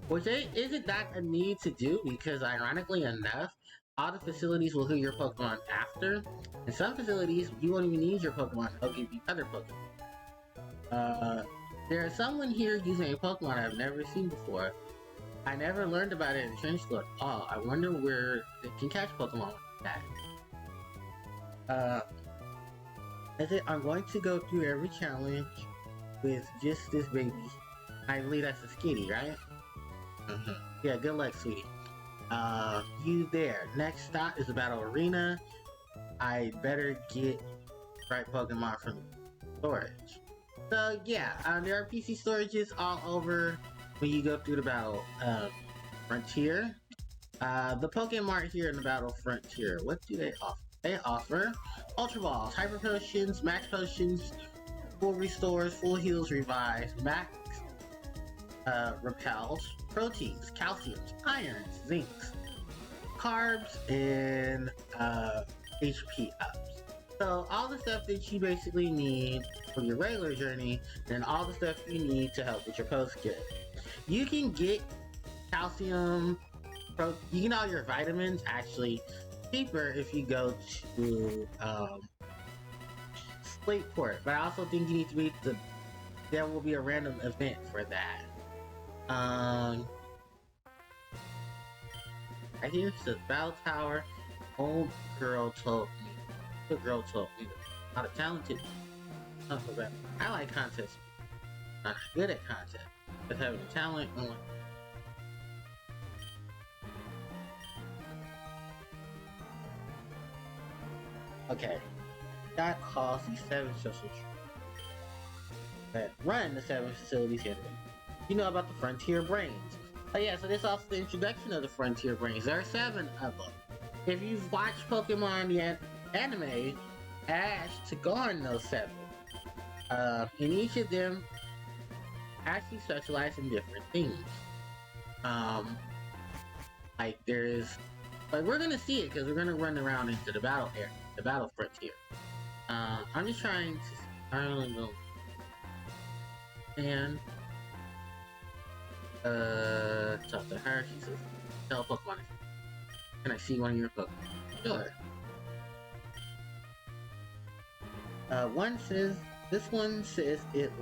Which isn't that a need to do because ironically enough, all the facilities will heal your Pokemon after. In some facilities, you won't even need your Pokemon, they'll give you other Pokemon. There's someone here using a Pokemon I've never seen before. I never learned about it in trench school at all. I wonder where they can catch Pokemon like that. I'm going to go through every challenge with just this baby. I believe that's a Skitty, right? Yeah, good luck, sweetie. You there. Next stop is the Battle Arena. I better get right Pokemon from storage. So yeah, there are PC storages all over when you go through the Battle Frontier. The Pokemart here in the Battle Frontier, what do they offer? They offer Ultra Balls, Hyper Potions, Max Potions, Full Restores, Full Heals, Revives, Max Repels, Proteins, Calciums, Irons, Zincs, Carbs, and HP Ups. So all the stuff that you basically need for your regular journey, and all the stuff you need to help with your post-game. You can get calcium, you can all your vitamins actually cheaper if you go to Slateport, but I also think you need to be there will be a random event for that. I hear it's the Battle Tower. Old girl told me. The girl told me. Not a talented. I like contests. Not good at contests, but having a talent. Okay, that calls the 7 social that run the 7 facilities here. You know about the Frontier Brains. Oh yeah, so this is also the introduction of the Frontier Brains. There are 7 of them. If you've watched Pokemon the anime, Ash took on those 7. And each of them actually specialize in different things. Like there's, like we're gonna see it because we're gonna run around into the battle area, the battle frontier. I'm just trying to, I don't know. And talk to her. She says, "Tell Pokemon, can I see one of your Pokemon?" Sure. One says, this one says it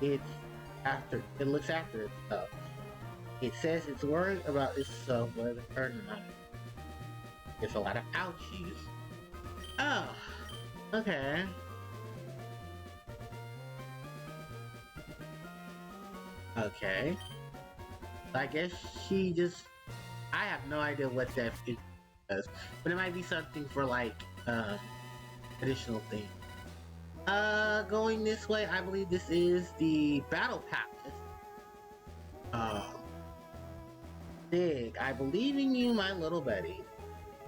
looks after itself. It says it's worried about itself whether or not. There's a lot of ouchies. Oh, okay. Okay. I guess she just, I have no idea what that does, but it might be something for like, additional thing. Going this way, I believe this is the Battle Palace. Zig, I believe in you, my little buddy.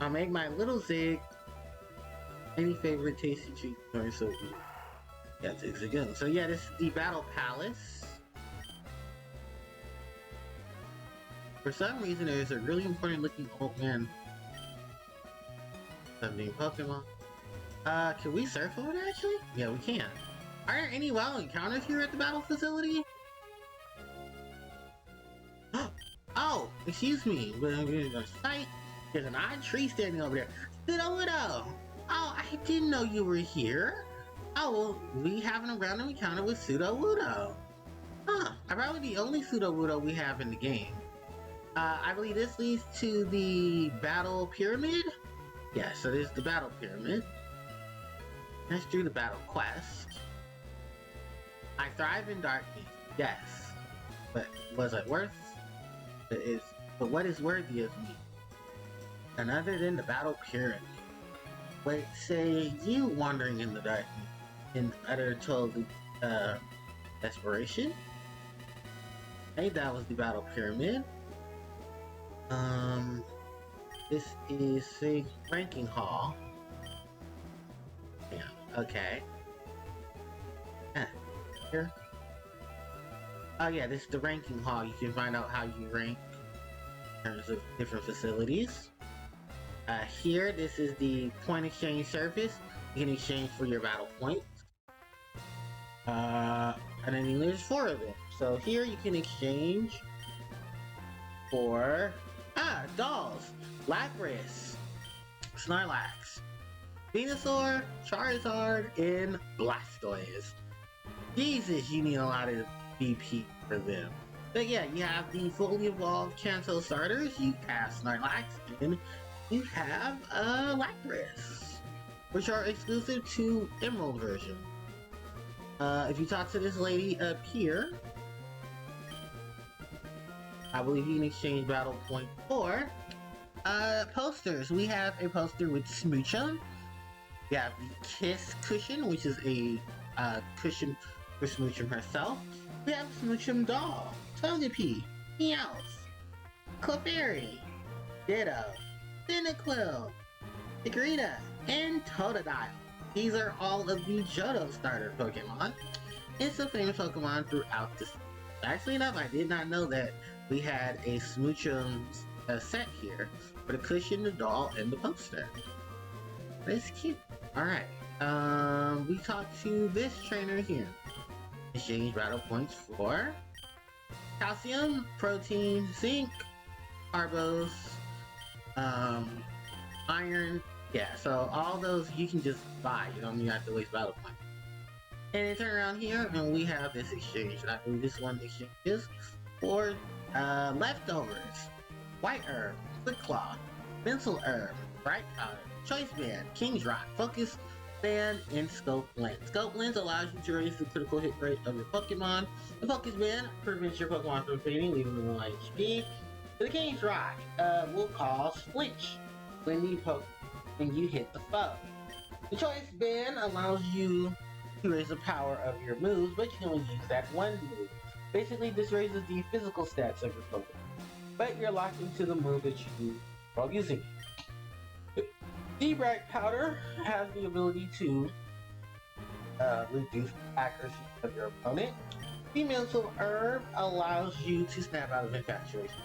I'll make my little Zig any favorite tasty treat or so eat. Yeah, Zig's a good one. So yeah, this is the Battle Palace. For some reason, there's a really important looking old man. Something Pokemon. Can we surf over there actually? Yeah, we can. Are there any wild encounters here at the battle facility? Oh, excuse me. There's an odd tree standing over there. Pseudo-Widow! Oh, I didn't know you were here. Oh, well, we have a random encounter with Pseudo-Widow. Huh, probably the only Pseudo-Widow we have in the game. I believe this leads to the Battle Pyramid? Yeah, so this is the Battle Pyramid. Let's do the Battle Quest. I thrive in darkness, yes. But was it worth it? But what is worthy of me? None other than the Battle Pyramid. Wait, say you wandering in the darkness in utter total desperation? Hey, that was the Battle Pyramid. This is a ranking hall. Yeah, okay. Here. Oh yeah, this is the ranking hall. You can find out how you rank in terms of different facilities. Here, this is the point exchange surface. You can exchange for your battle points. And then there's 4 of them. So here you can exchange for dolls, Lapras, Snorlax, Venusaur, Charizard, and Blastoise. Jesus, you need a lot of BP for them. But yeah, you have the fully evolved Kanto starters. You have Snorlax, and you have Lapras, which are exclusive to Emerald version. If you talk to this lady up here, I believe you can exchange battle point for posters. We have a poster with Smoochum. We have the Kiss cushion, which is a cushion for Smoochum herself. We have Smoochum doll, Togepi, Meowth, Clefairy, Ditto, Cyndaquil, Tigrita, and Totodile. These are all of the Johto starter Pokemon. It's a famous Pokemon throughout the... Actually enough, I did not know that we had a Smoochum set here for the cushion, the doll, and the poster. That's cute. Alright, we talked to this trainer here. Exchange battle points for calcium, protein, zinc, carbos, iron. Yeah, so all those you can just buy. You don't even have to waste battle points. And then turn around here and we have this exchange. And I believe this one exchange is for leftovers. White Herb, Quick Claw, Pencil Herb, Bright Powder, Choice Band, King's Rock, Focus Band, and Scope Lens. Scope Lens allows you to raise the critical hit rate of your Pokemon. The Focus Band prevents your Pokemon from fading, leaving them 1 HP. The King's Rock will cause flinch when you hit the foe. The Choice Band allows you to raise the power of your moves, but you can only use that one move. Basically, this raises the physical stats of your Pokemon, but you're locked into the move that you use while using it. The Bright Powder has the ability to reduce the accuracy of your opponent. The Mental Herb allows you to snap out of infatuation.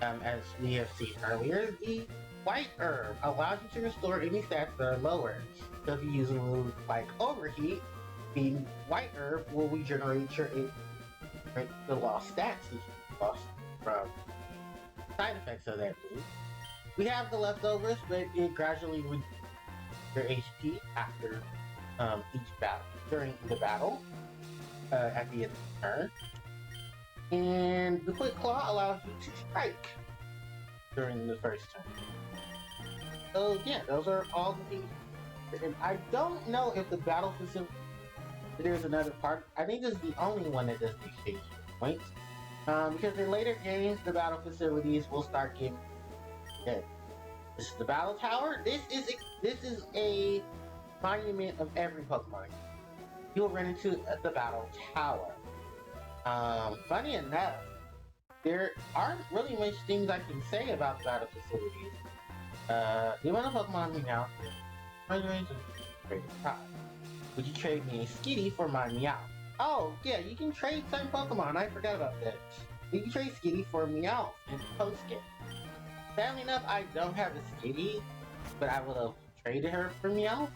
As we have seen earlier, the White Herb allows you to restore any stats that are lower. So if you use a move like Overheat, the White Herb will regenerate the lost stats that you lost from side effects of that move. We have the leftovers, but it gradually reduces your HP after each battle, during the battle, at the end of the turn. And the Quick Claw allows you to strike during the first turn. So yeah, those are all the things. And I don't know if the battle facility, there's another part. I think this is the only one that does the exchange points. Because in later games, the battle facilities will start getting dead. This is the battle tower. This is a monument of every Pokemon. You'll run into the battle tower. Funny enough, there aren't really much things I can say about the battle facilities. The amount of Pokemon we now would you trade me a Skitty for my Meow? Oh, yeah, you can trade certain Pokemon. I forgot about that. You can trade Skitty for Meowth in post-game. Sadly enough, I don't have a Skitty, but I would have traded her for Meowth.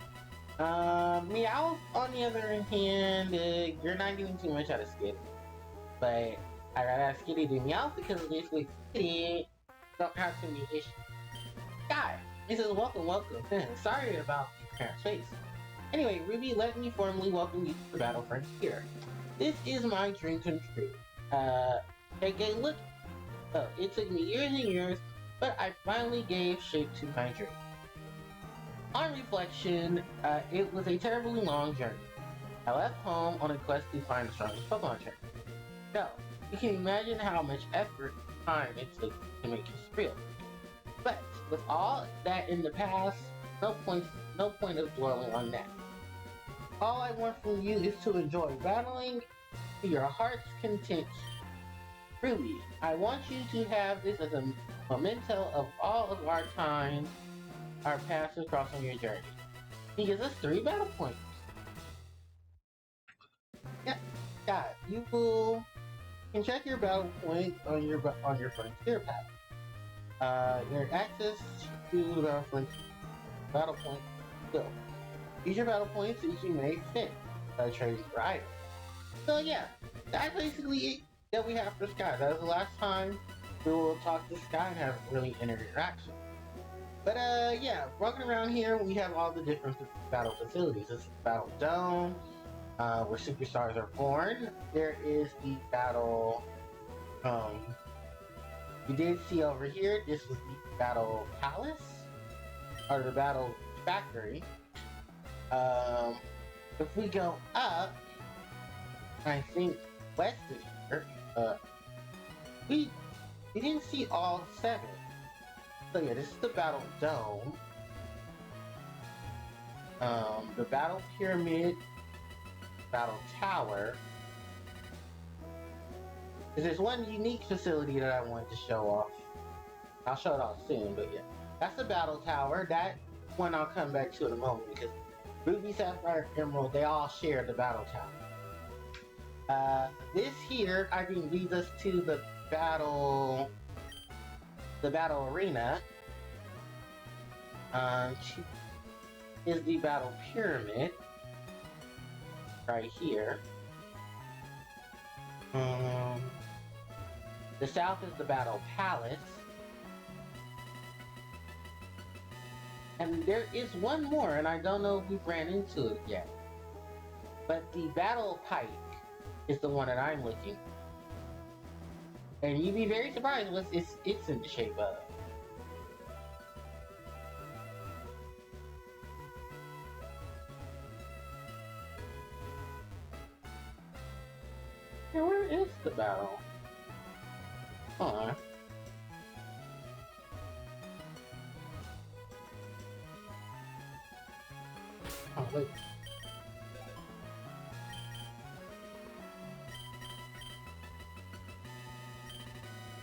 Meowth, on the other hand, you're not getting too much out of Skitty. But I rather have Skitty than Meowth because at least with Skitty, don't have too many issues. Guy, he says, welcome. Sorry about the parent's face. Anyway, Ruby, let me formally welcome you to the Battle Frontier. This is my dream come true. Take a look. Oh, it took me years and years, but I finally gave shape to my dream. On reflection, it was a terribly long journey. I left home on a quest to find the strongest Pokemon trainer. So, you can imagine how much effort and time it took to make this real. But, with all that in the past, no point of dwelling on that. All I want from you is to enjoy battling to your heart's content. Ruby, I want you to have this as a memento of all of our time, our paths across on your journey. He gives us 3 battle points. Yeah, you can check your battle points on your frontier path. Your access to the battle point will. Use your battle points as you may fit. Trading for items. So yeah, that's basically it that we have for Sky. That was the last time we will talk to Sky and have really interaction. But yeah, walking around here, we have all the different battle facilities. This is the Battle Dome, where superstars are born. There is the battle, you did see over here, this was the Battle Palace, or the Battle Factory. If we go up, I think west of here, we didn't see all 7. So yeah, this is the Battle Dome, the Battle Pyramid, Battle Tower. There's one unique facility that I wanted to show off. I'll show it off soon, but yeah. That's the Battle Tower. That one I'll come back to in a moment because Ruby, Sapphire, Emerald, they all share the Battle Tower. This here, I think, leads us to the battle arena. Is the Battle Pyramid right here. The south is the Battle Palace. And there is one more, and I don't know if we've ran into it yet. But the Battle Pike is the one that I'm looking for. And you'd be very surprised what it's in the shape of. Now, where is the battle? Hold on. Oh, wait.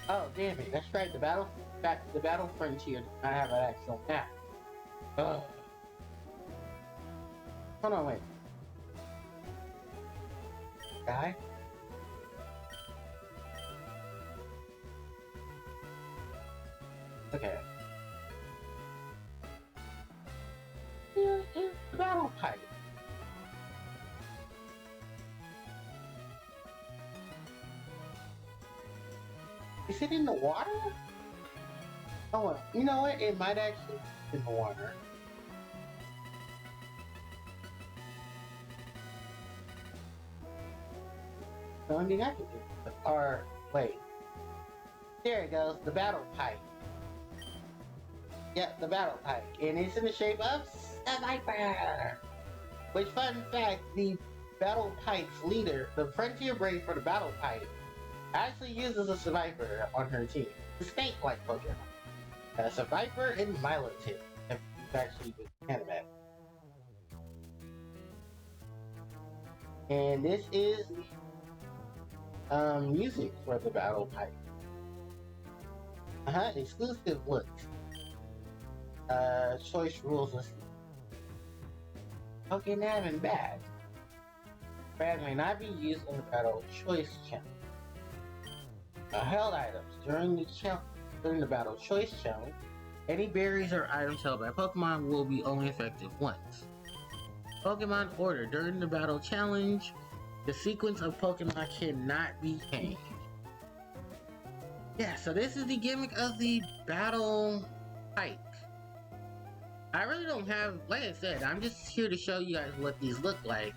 Oh, damn it. That's right. The battle frontier does not have an actual map. Ugh. Hold on, wait. Guy? Okay. Here is the battle pipe. Is it in the water? Oh, well, you know what? It might actually be in the water. The only thing I can do. Or, wait. There it goes, the battle pipe. Yep, the battle pipe. And it's in the shape of a viper. Which, fun fact, the battle pipe's leader, the frontier brave for the battle pipe, actually uses a Survivor on her team. The snake-like Pokemon. Survivor and Milotip. If you've actually been anime. And this is music for the battle pipe. Exclusive looks. Choice rules listed. Okay, now I'm bad. Bad may not be used in the battle choice channel. held items during the battle choice challenge. Any berries or items held by Pokemon will be only effective once. Pokemon order during the battle challenge. The sequence of Pokemon cannot be changed. Yeah, so this is the gimmick of the battle hike. I really don't have, like I said, I'm just here to show you guys what these look like.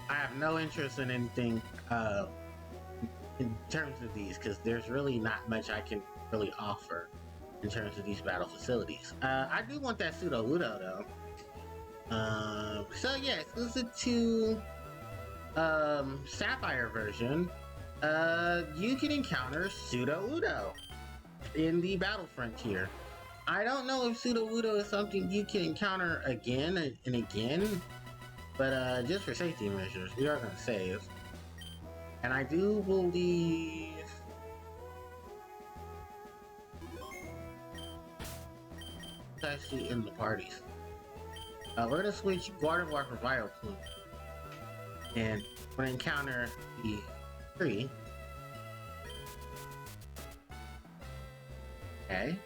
I have no interest in anything in terms of these, because there's really not much I can really offer in terms of these battle facilities. I do want that Pseudo-Wudo though. So yeah, exclusive to Sapphire version, you can encounter Pseudo-Wudo in the Battle Frontier. I don't know if Pseudo-Wudo is something you can encounter again and again, but just for safety measures, we are going to save. And I do believe... it's actually in the parties. We're going to switch Gardevoir for Vileplume. And we're going to encounter the tree. Okay.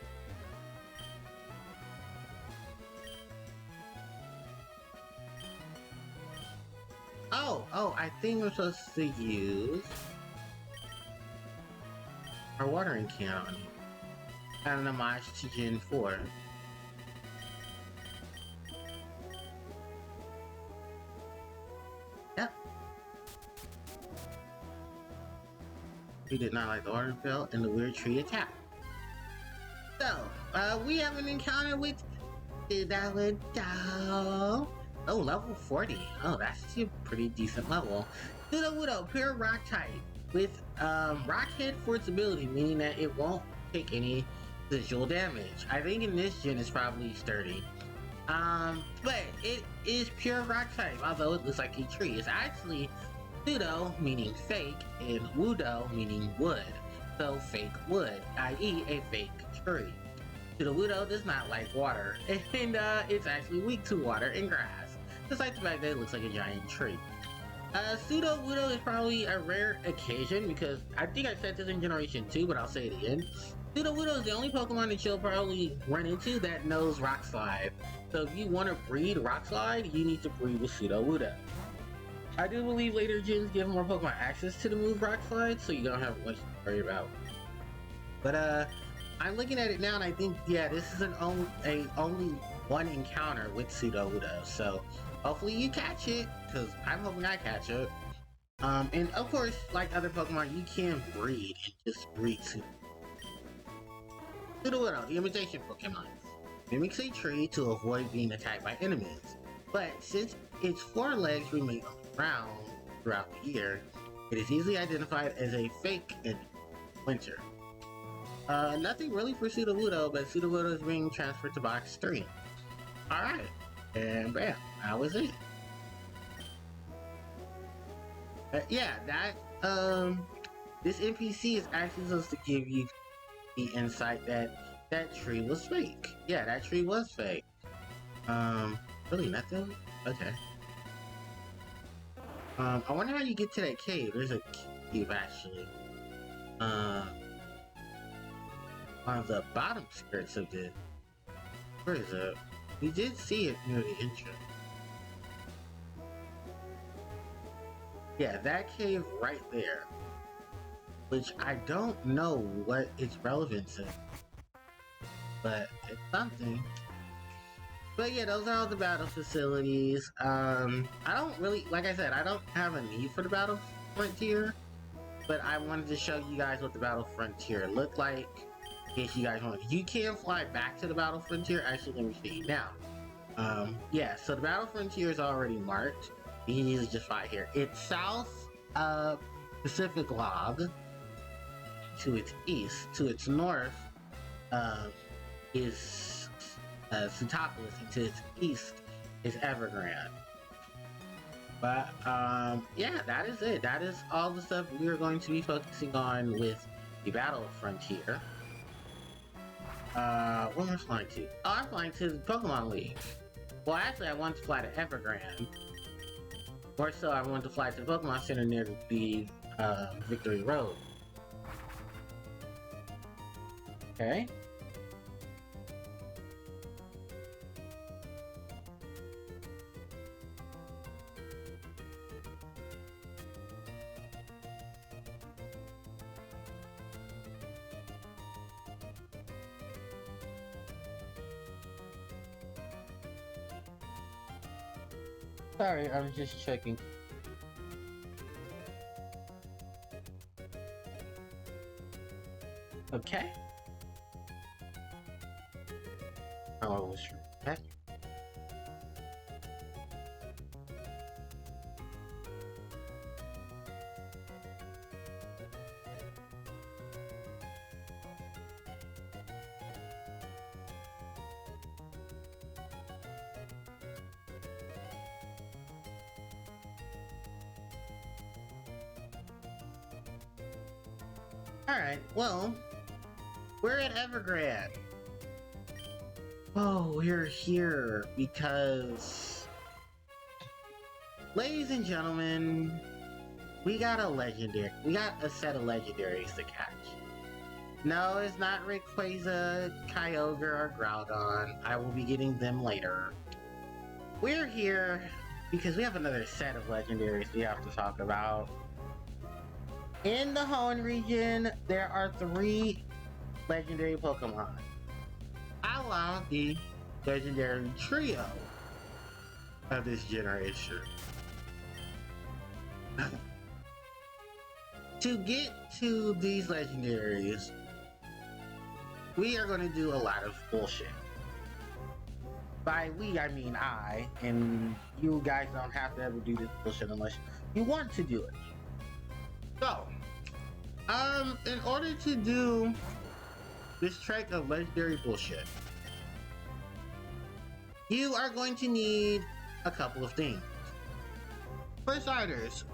Oh, I think we're supposed to use our watering can on it. And an homage to Gen 4. Yep. We did not like the orange belt and the weird tree attack. So, we have an encounter with Pseudo-Wudo. Oh, level 40. Oh, that's a pretty decent level. Pseudo-Wudo, pure rock type, with rock hit for its ability, meaning that it won't take any visual damage. I think in this gen it's probably sturdy. But it is pure rock type, although it looks like a tree. It's actually Pseudo, meaning fake, and Wudo, meaning wood. So fake wood, i.e. a fake tree. Pseudo-Wudo does not like water, and it's actually weak to water and grass. Despite the fact that it looks like a giant tree. Pseudo-Wudo is probably a rare occasion because I think I said this in Generation 2, but I'll say it again. Pseudo-Wudo is the only Pokemon that you'll probably run into that knows Rock Slide. So if you want to breed Rock Slide, you need to breed with Pseudo-Wudo. I do believe later gens give more Pokemon access to the move Rock Slide, so you don't have much to worry about. But I'm looking at it now and I think, yeah, this is only one encounter with Pseudo-Wudo, so hopefully you catch it, because I'm hoping I catch it. And of course, like other Pokemon, you can breed and just breed Pseudo-Wudo, the imitation Pokemon, mimics a tree to avoid being attacked by enemies. But since its forelegs remain on the ground throughout the year, it is easily identified as a fake in winter. Nothing really for Pseudo-Wudo, but Pseudo-Wudo is being transferred to Box 3. Alright, and bam, that was it. Yeah, this NPC is actually supposed to give you the insight that that tree was fake. Yeah, that tree was fake. Really nothing? Okay. I wonder how you get to that cave. There's a cave actually. On the bottom skirts of the... where is it? We did see it near the entrance. Yeah, that cave right there. Which I don't know what its relevance is. But it's something. But yeah, those are all the battle facilities. I don't really, like I said, I don't have a need for the Battle Frontier. But I wanted to show you guys what the Battle Frontier looked like. In case you guys want. You can fly back to the Battle Frontier. Actually, let me show you now. Yeah, so the Battle Frontier is already marked. You can easily just fly here. It's south of Pacific Log to its east. To its north is Sootopolis, and to its east is Evergrande. But yeah, that is it. That is all the stuff we are going to be focusing on with the Battle Frontier. Where am I flying to? Oh, I'm flying to the Pokemon League. Well, actually, I wanted to fly to Evergrande. More so, I wanted to fly to the Pokemon Center near the Victory Road. Okay. Sorry, I'm just checking. Okay. Oh, I was sure. Okay. Alright, well, we're at Evergrande. Oh, we're here because, ladies and gentlemen, we got a set of legendaries to catch. No, it's not Rayquaza, Kyogre, or Groudon. I will be getting them later. We're here because we have another set of legendaries we have to talk about. In the Hoenn region, there are 3 legendary Pokemon. I love the legendary trio of this generation. To get to these legendaries, we are going to do a lot of bullshit. By we, I mean I, and you guys don't have to ever do this bullshit unless you want to do it. So, in order to do this trek of legendary bullshit, you are going to need a couple of things. For starters,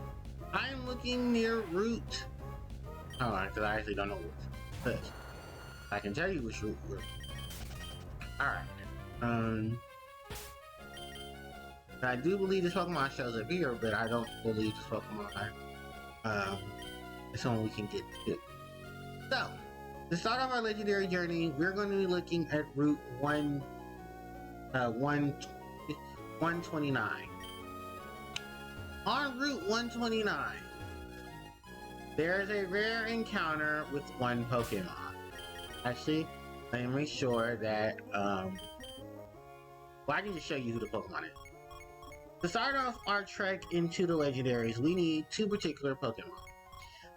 I'm looking near Route. Hold on, because I actually don't know what this. I can tell you which route we're. Alright. I do believe this Pokemon shows up here, but I don't believe this Pokemon. It's one we can get to. So, to start off our legendary journey, we're going to be looking at Route 129. On Route 129, there is a rare encounter with one Pokemon. Actually, let me make sure that, well, I need to show you who the Pokemon is. To start off our trek into the legendaries, we need 2 particular Pokemon.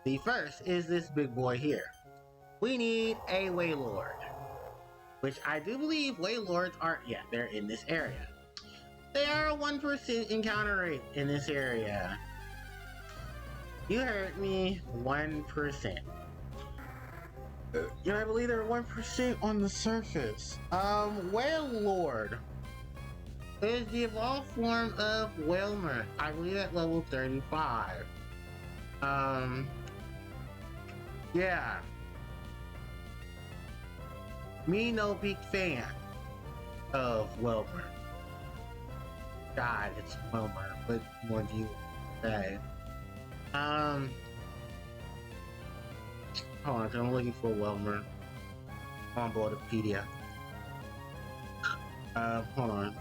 The first is this big boy here. We need a Wailord, which I do believe Wailords are, yeah, they're in this area. They are a 1% encounter rate in this area. You heard me, 1%. I believe they're 1% on the surface. Wailord is the evolved form of Wailmer. I believe at level 35. Yeah. Me no big fan of Wailmer. God, it's Wailmer. What more do you say? Hold on, I'm looking for Wailmer on Wikipedia. Hold on.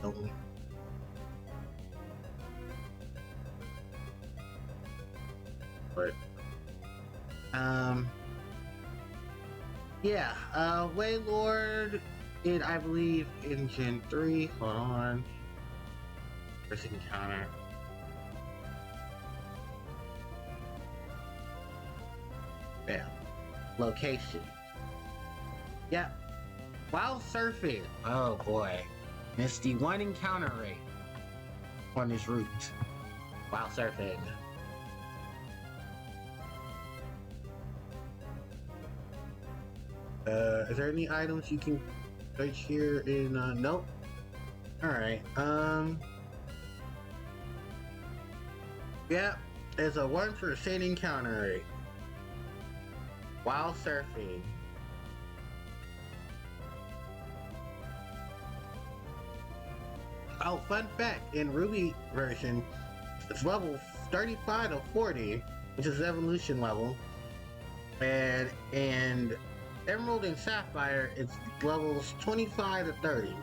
No. But, yeah, Wailord, I believe, in Gen 3. Hold on. First encounter. Yeah. Location. Yep. While surfing. Oh boy. It's the 1 encounter rate on this route. While surfing. Is there any items you can search here in, nope. Alright, yeah, there's a 1% encounter rate while surfing. Oh, fun fact, in Ruby version, it's level 35 to 40, which is evolution level. And Emerald and Sapphire, it's levels 25 to 30.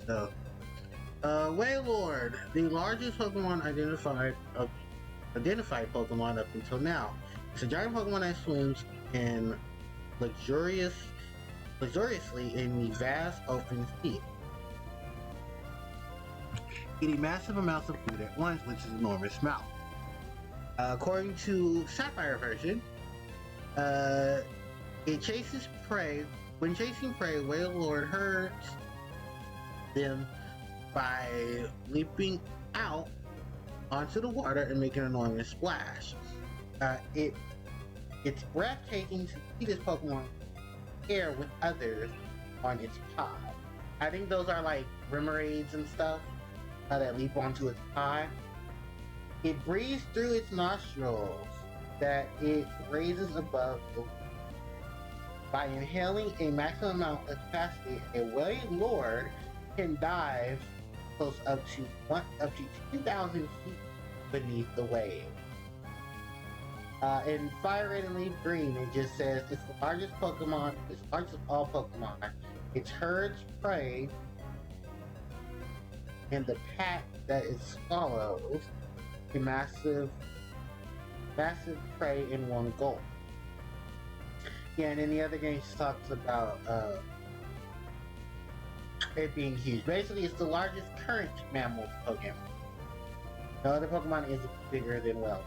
So, Wailord, the largest Pokemon identified Pokemon up until now. It's a giant Pokemon that swims in luxuriously in the vast open sea, eating massive amounts of food at once, which is an enormous amount. According to Sapphire version, it chases prey. When chasing prey, Wailord herds them by leaping out onto the water and making an enormous splash. It's breathtaking to see this Pokemon air with others on its pod. I think those are like Remoraid's and stuff that leap onto its pod. It breathes through its nostrils that it raises above the by inhaling a maximum amount of capacity. A Wailord can dive close up to 2,000 feet beneath the wave. In Fire Red and Leaf Green, it just says it's the largest Pokemon. It's the largest of all Pokemon. It herds prey, and the pack that it swallows a massive prey in one gulp. Yeah, and in the other game, she talks about it being huge. Basically, it's the largest current mammal Pokemon. No other Pokemon is bigger than well.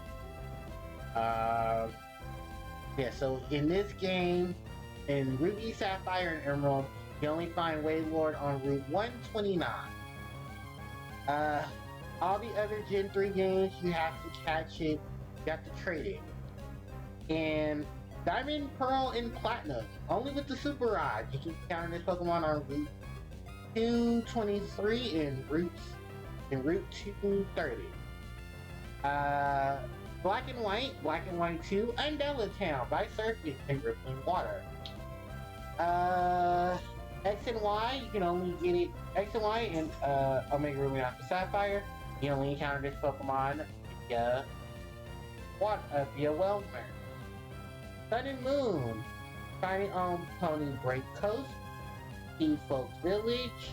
Yeah, so in this game, in Ruby, Sapphire, and Emerald, you only find Wailord on Route 129. All the other Gen 3 games, you have to catch it, you have to trade it. And Diamond, Pearl, and Platinum, only with the Super Rod, you can encounter this Pokemon on Route 223 and Route 230. Black and White 2, Undella Town by surfing and rippling water. X and Y, you can only get it, X and Y and Omega Ruby and Alpha Sapphire, you only encounter this Pokemon via Wellmer. Sun and Moon, finding on Pony Break Coast, Steve Folk Village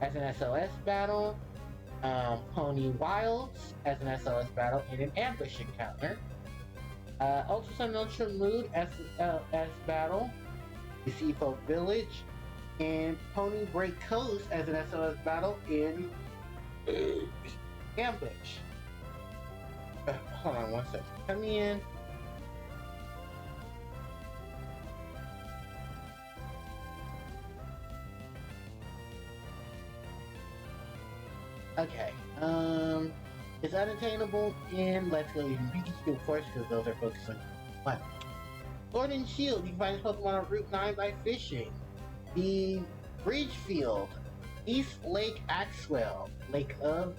as an SOS battle, Pony Wilds as an SOS battle in an ambush encounter, Ultra Sun and Ultra Mood SOS battle, the Sea Folk Village, and Pony Break Coast as an SOS battle in ambush. Hold on one second. Come in. Okay, it's unattainable in Let's Go Even Pikachu, of course, because those are focused on what? Sword and Shield, you can find this Pokemon on Route 9 by fishing. The Bridgefield, East Lake Axwell, Lake of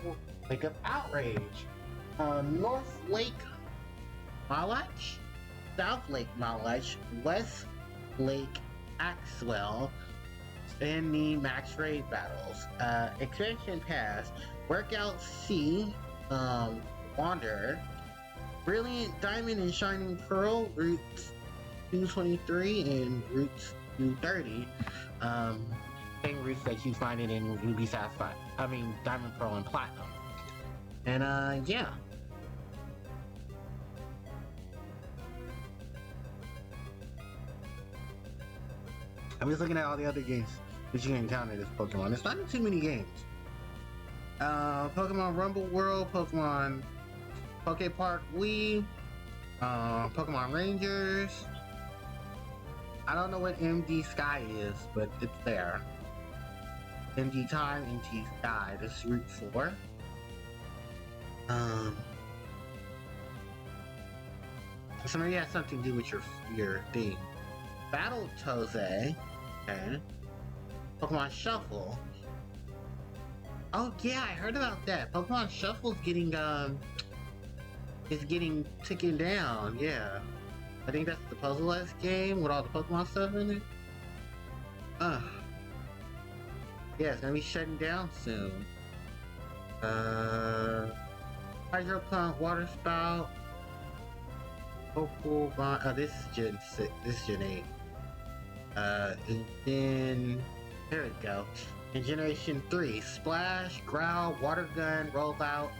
Outrage, North Lake Malach, South Lake Malach, West Lake Axwell, and the max raid battles. Expansion Pass, Workout C, Wanderer, Brilliant Diamond and Shining Pearl, Routes 223 and Routes 230. Same routes that you find it in Ruby Sapphire. I mean, Diamond, Pearl, and Platinum. And yeah. I'm just looking at all the other games that you can encounter this Pokemon. It's not in too many games. Pokemon Rumble World, Pokemon Poke Park Wii, Pokemon Rangers. I don't know what MD Sky is, but it's there. MD Time, MD Sky. This is Route 4. So maybe it has something to do with your theme. Battle Tose. Okay. Pokemon Shuffle. Oh yeah, I heard about that. Pokemon Shuffle's getting taken down. Yeah, I think that's the Puzzle-esque game with all the Pokemon stuff in it. Yeah, it's gonna be shutting down soon. Hydro pump, water spout, Opal bond. Oh, this is Gen 6. This is Gen 8. And then there we go. In Generation 3, Splash, Growl, Water Gun, Rollout,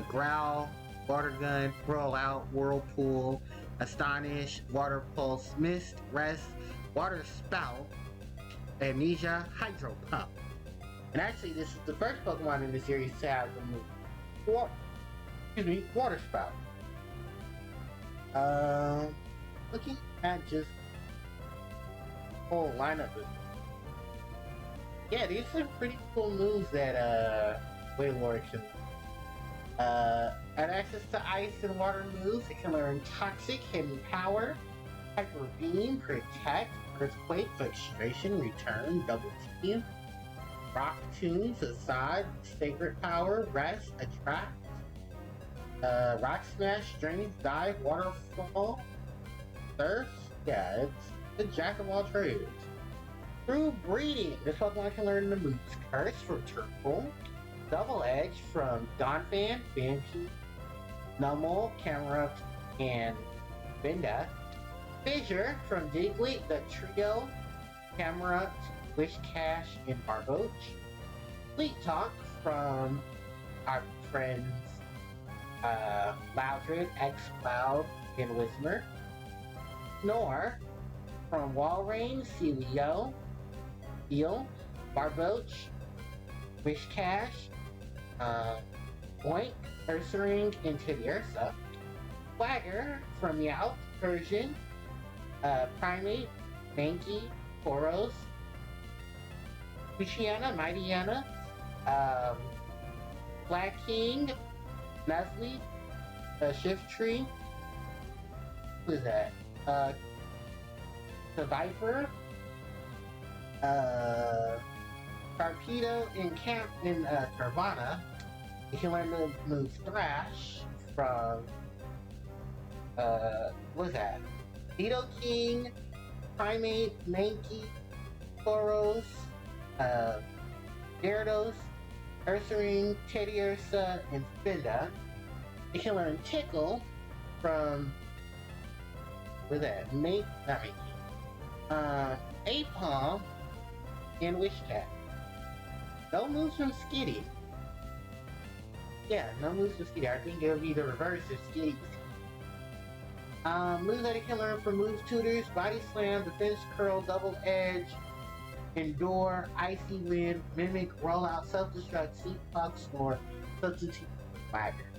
Growl, Water Gun, Rollout, Whirlpool, Astonish, Water Pulse, Mist, Rest, Water Spout, Amnesia, Hydro Pump. And actually, this is the first Pokemon in the series to have the move Water Spout. Looking at just whole lineup of yeah, these are pretty cool moves that Wailord can add access to ice and water moves. It can learn Toxic, Hidden Power, Hyper Beam, Protect, Earthquake, Frustration, Return, Double Team, Rock Tunes, Assad, Sacred Power, Rest, Attract, Rock Smash, Drain, Dive, Waterfall, Surf. Yeah, it's the jack of all trades. Through breeding, this Pokemon can learn the moves Curse for Turtle, Double Edge from Donphan, Banshee, Numel, Camerupt, and Vinda, Fissure from Diglett, the Trio, Camerupt, Wishcash, and Barboach, Fleet Talk from our friends Loudred, X-Cloud, and Whismer, Snore from Walrein, Celio, Eel, Barboach, Wishcash, Boink, Ursaring, and Teddiursa, Swagger from Meowth, Persian, Primate, Mankey, Tauros, Luciana, Mightyena, Black King, Nuzleaf, Shift Tree, who is that? The Viper, Torpedo in Carvana. You can learn the move Thrash from what is that? Nidoking, Primate, Mankey, Tauros, Gyarados, Ursaring, Teddiursa, and Spinda. You can learn Tickle from what is that? Not Mankey. Apom and Wishcat. No moves from Skitty. Yeah, no moves from Skitty. I think it'll be the reverse of Skitty. Moves that it can learn from Move Tutors, Body Slam, Defense Curl, Double Edge, Endure, Icy Wind, Mimic, Rollout, Self-Destruct, Seek Puck, Snore, Substitute, Swagger.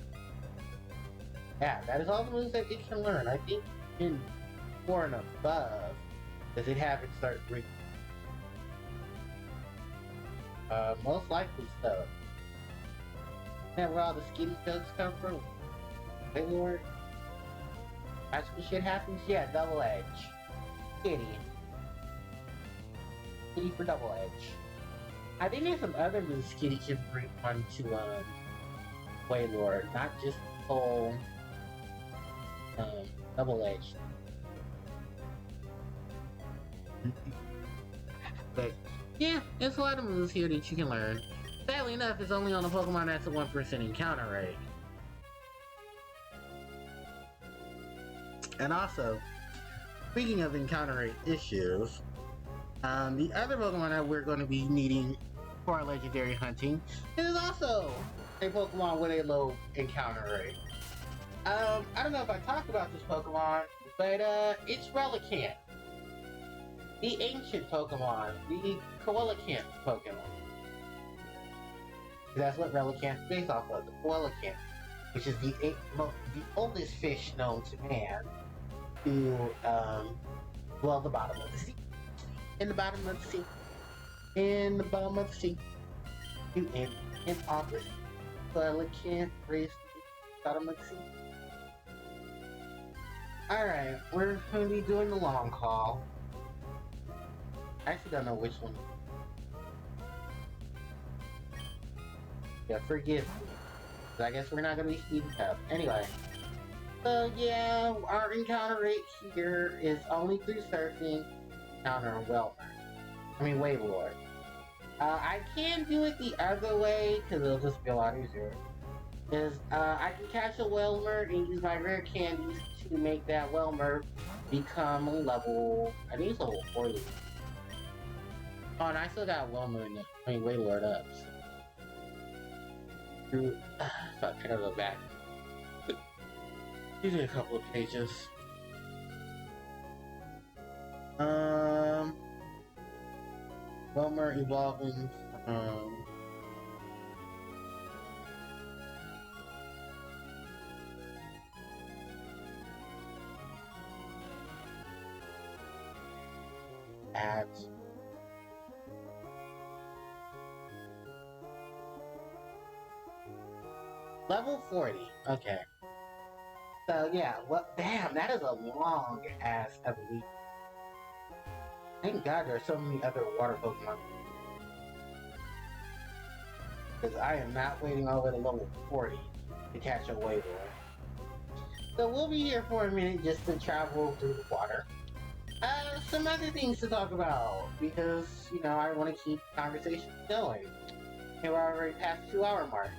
Yeah, that is all the moves that it can learn. I think in 4 and above, does it have it start breaking? Most likely so. Yeah, where all the Skitty jokes come from? Wailord? Magical shit happens? Yeah, Double Edge. Skitty. Skitty for Double Edge. I think there's some other moves Skitty can bring onto Wailord, not just the whole Double Edge. But yeah, there's a lot of moves here that you can learn. Sadly enough, it's only on a Pokemon that's a 1% encounter rate. And also, speaking of encounter rate issues, the other Pokemon that we're going to be needing for our legendary hunting is also a Pokemon with a low encounter rate. I don't know if I talked about this Pokemon, but it's Relicanth. The ancient Pokemon, the Coelacanth Pokemon. That's what Relicanth is based off of, the Coelacanth, which is the oldest fish known to man to dwell the bottom of the sea. In the bottom of the sea. In the bottom of the sea. In office. Coelacanth raised the bottom of the sea. Alright, we're going to be doing the long haul. I actually don't know which one. Yeah, forgive me. I guess we're not going to be speeding up. Anyway. So yeah, our encounter rate here is only through surfing, encounter and Wailord. Wailord. I can do it the other way because it'll just be a lot easier. I can catch a Whelmer and use my rare candies to make that Whelmer become level, I think it's level 40. Oh, and I still got Whelmer in the, I mean, Waylord up. So, kind of a back. These are a couple of pages. Whelmer evolving from at level 40. Okay. So yeah, well, damn, that is a long ass evolution. Thank God there are so many other water Pokemon. Because I am not waiting all the way to level 40 to catch a Wailord. So we'll be here for a minute just to travel through the water. Some other things to talk about, because, you know, I want to keep conversations going. And we're already past the 2-hour mark.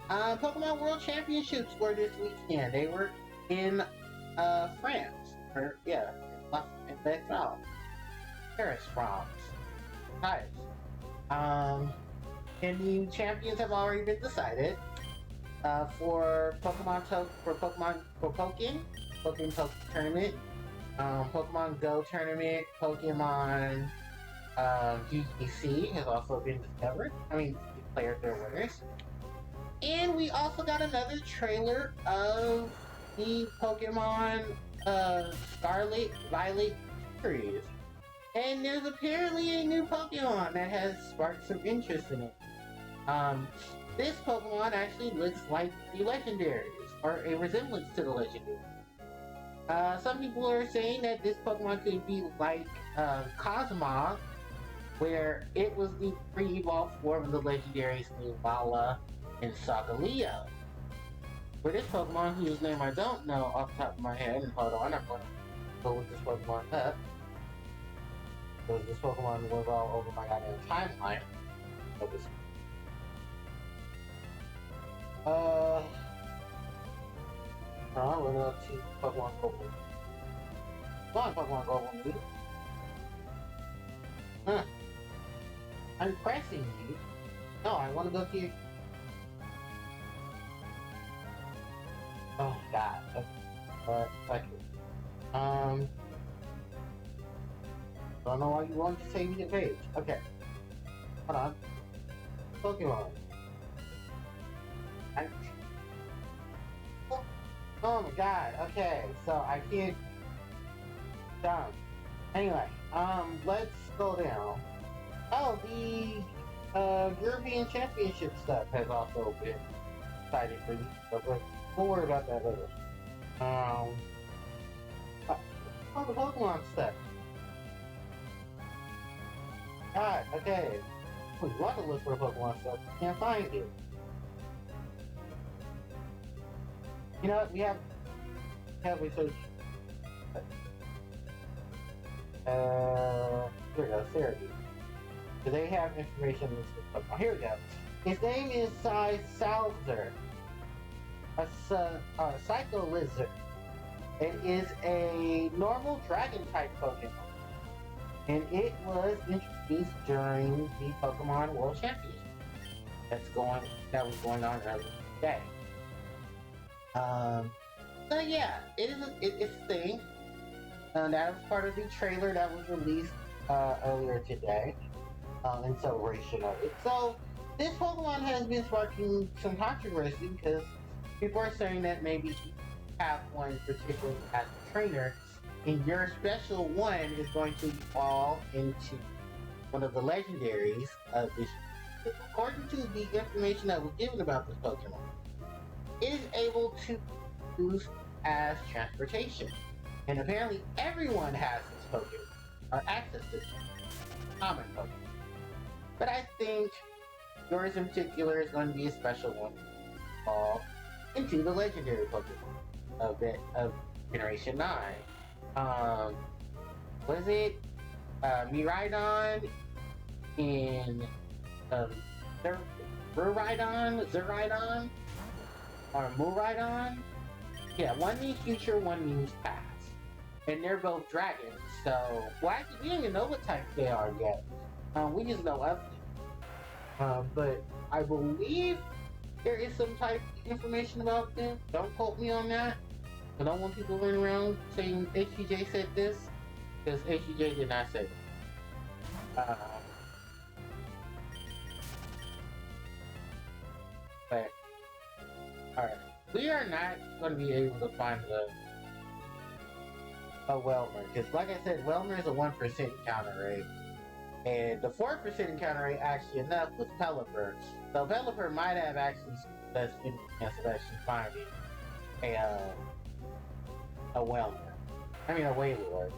Pokemon World Championships were this weekend. They were in, France. Or, yeah, in Bethel. Paris, France. Nice. And the champions have already been decided. For Pokemon Tournament, Pokemon Go Tournament, Pokemon GGC has also been discovered. I mean, declared their winners. And we also got another trailer of the Pokemon Scarlet Violet series. And there's apparently a new Pokemon that has sparked some interest in it. This Pokemon actually looks like the legendaries, or a resemblance to the legendaries. Some people are saying that this Pokemon could be like Cosmog, where it was the pre-evolved form of the legendaries Lala and Sagaleo. For this Pokemon, whose name I don't know off the top of my head, and hold on, I'm going to go look this Pokemon up. Because this Pokemon was all over my goddamn timeline. Of this. We're going to Pokemon Global. Come on, Pokemon Global, dude. Huh. I'm pressing you. No, I want to go to your... Oh, God. Okay. Thank you. Don't know why you want to take me the page. Okay. Hold on. Pokemon. Oh my god, okay, so I can't jump. Anyway, let's go down. Oh, the European Championship stuff has also been exciting for you, but we'll worry about that later. Oh, the Pokemon stuff. God, okay. We want to look for Pokemon stuff, can't find it. You know what, we have research. Here we go, Therapy. Do they have information listed? Oh, here we go. His name is Salzer, a Psycho Lizard. It is a normal Dragon-type Pokemon. And it was introduced during the Pokemon World Championship. That was going on earlier today. So yeah, it's a thing. And that was part of the trailer that was released earlier today in celebration of it. So this Pokemon has been sparking some controversy because people are saying that maybe you have one particularly as a trainer, and your special one is going to evolve into one of the legendaries of this. According to the information that was given about this Pokemon, it is able to use as transportation. And apparently everyone has this Pokemon, or access to this common Pokemon. But I think yours in particular is going to be a special one to evolve into the legendary Pokemon of Generation 9. Was it Miraidon in um, Zuraidon, or Muraidon. Yeah, one means future, one means past. And they're both dragons, so... Well, actually, we don't even know what type they are yet. We just know of them. But I believe there is some type of information about them. Don't quote me on that. I don't want people running around saying HGJ said this, because HGJ did not say it. But, alright. We are not going to be able to find a Welmer, because like I said, Welmer is a 1% encounter rate. And the 4% encounter rate actually enough with Pelipper. So Pelipper might have actually less chance of actually finding a Welmer. I mean a Wailord.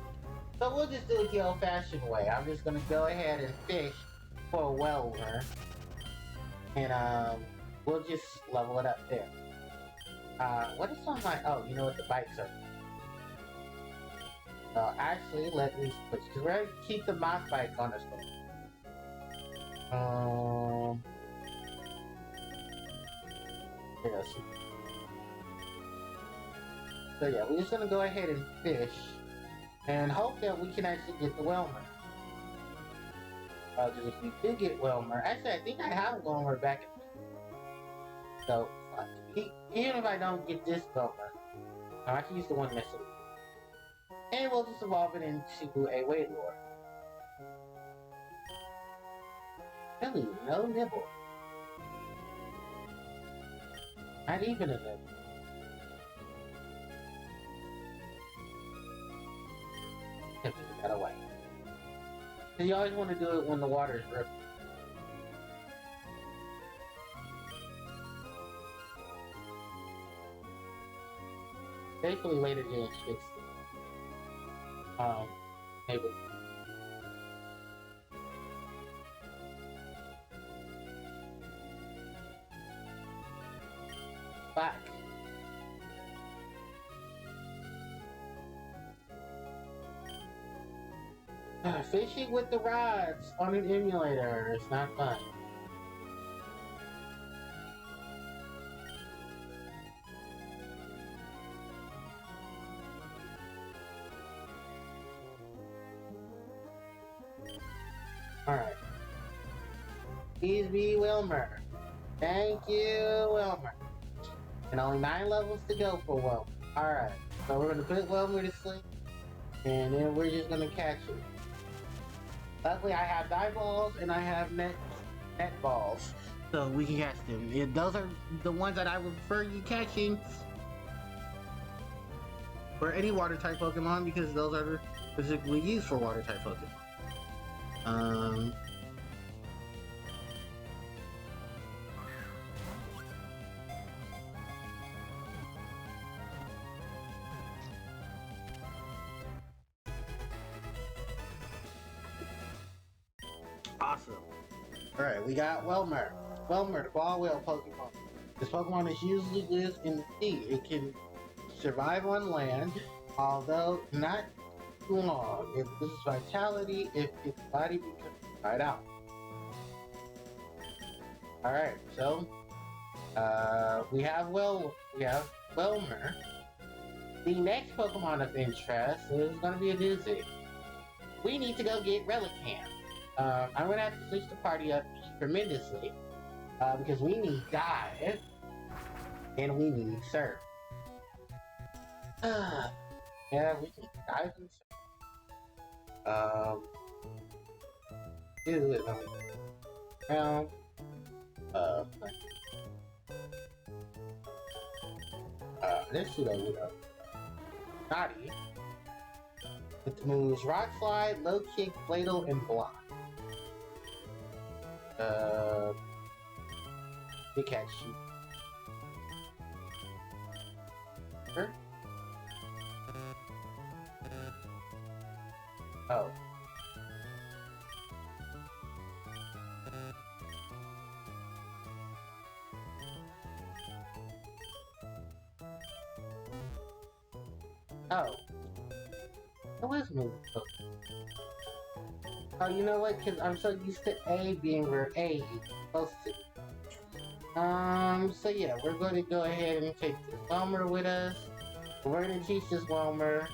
So we'll just do it the old-fashioned way. I'm just gonna go ahead and fish for a Welmer. And we'll just level it up there. What is on my... Oh, you know what? The bikes are... actually, let me switch, because we're going to keep the mock bike on us. Yes. So yeah, we're just going to go ahead and fish, and hope that we can actually get the Welmer. Because if we do get Welmer, actually I think I have a Welmer back in... So, even if I don't get this Welmer, I can use the one missing. And we'll just evolve it into a Wailord. Really, no nibble. Not even a nibble. Get that away. So you always want to do it when the water is ripping. Thankfully later games fixed it. Maybe. Back. Fishing with the rods on an emulator is not fun. Alright. Please be Wilmer. Thank you, Wilmer. And only 9 levels to go for Wilmer. Alright. So we're gonna put Wilmer to sleep. And then we're just gonna catch it. Luckily I have die balls and I have net balls. So we can catch them. And those are the ones that I would prefer you catching for any water type Pokemon, because those are specifically used for water type Pokemon. Awesome. Alright, we got Welmer. Welmer, the ball whale Pokemon. This Pokemon is usually lives in the sea. It can survive on land, although not too long. It loses vitality if its body becomes dried out. Alright, so we have Welmer. The next Pokemon of interest is gonna be a doozy. We need to go get Relicanth. I'm gonna have to switch the party up tremendously, because we need Dive, and we need Surf. Yeah, we can Dive and Surf. Do it now. Let's see that. Naughty. It moves Rock Slide, Low Kick, Bladle, and Block. We catch you. Sure. Oh. Oh. It was moving. Oh, you know what? Because I'm so used to A being where A is supposed to be. So yeah, we're going to go ahead and take this Walmer with us. We're going to teach this Walmer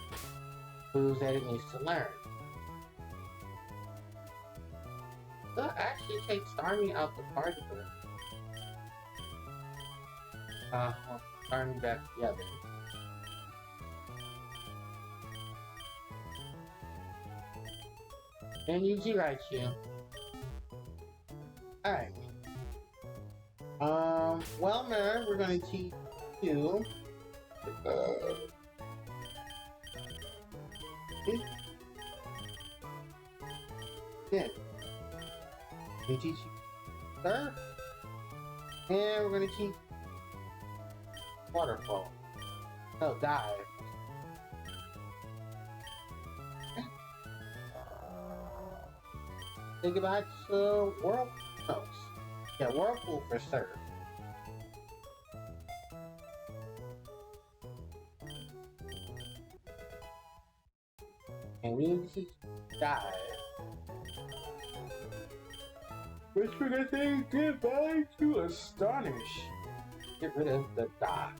moves that it needs to learn. So actually take Starmie out the party for it. Starmie back together. And UG right here. Alright. Welmer, we're gonna teach you. Yeah. We teach you surf. And we're gonna teach waterfall. No, dive. Think about whirlpool. No. Yeah, whirlpool for surf. And we need to dive. Which we're gonna say goodbye to Astonish. Get rid of the dive.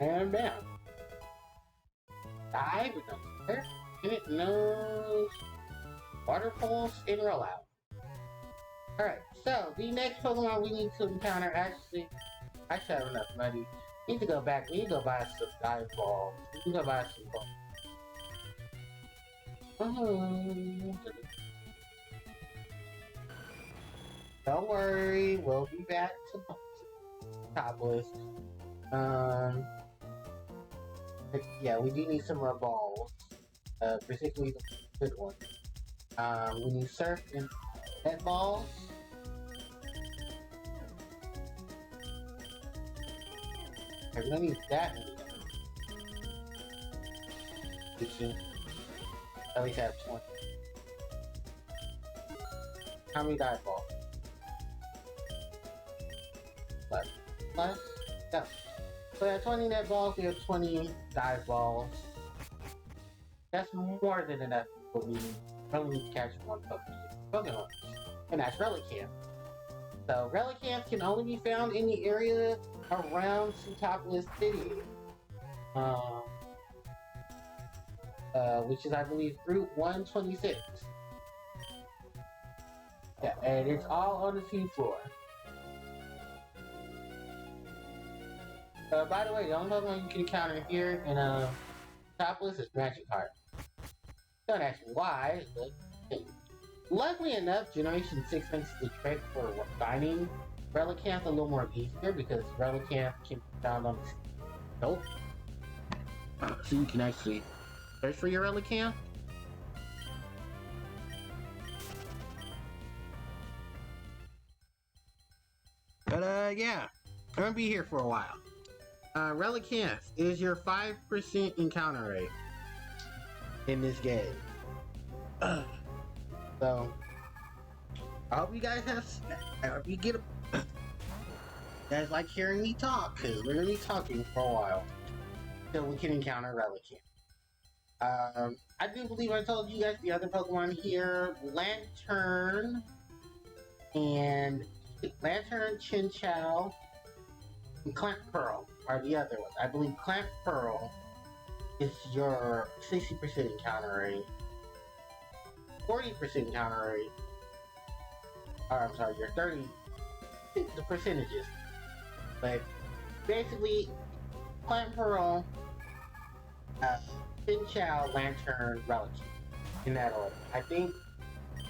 And bam. Dive, it knows surf, and it knows waterfalls and roll out. Alright, so the next Pokemon we need to encounter, actually, I should have enough money. We need to go back, we need to go buy some dive balls. We need to go buy some balls. Don't worry, we'll be back to top list. Yeah, we do need some more balls. Particularly the good ones. We need surf and head balls. I really need that. We can at least have 20. How many dive balls? Plus? Yeah. So we have 20 net balls, we have 20 dive balls. That's more than enough, but we only need to catch one Pokemon. And that's Relicanth. So Relicanth can only be found in the area around Sootopolis City. Which is, I believe, Route 126. Yeah, and it's all on the seafloor. By the way, the only Pokemon you can encounter here in Sootopolis is Magikarp. Don't ask me why, but luckily enough, Generation 6 makes the trick for finding Relicanth a little more easier because Relicanth can be found on the nope. So you can actually search for your Relicanth. But yeah, I'm gonna be here for a while. Relicanth is your 5% encounter rate in this game. So, I hope you guys I hope you get you guys like hearing me talk, because we're going to be talking for a while till we can encounter Relicanth. I do believe I told you guys the other Pokemon here, Lantern, Chinchou, and Clamp Pearl are the other ones. I believe Clamp Pearl is your 60% encounter rate, 40% encounter rate, or I'm sorry, your 30, the percentages. But basically, Clamp Pearl, Chinchou, Lantern, Relicanth, in that order. I think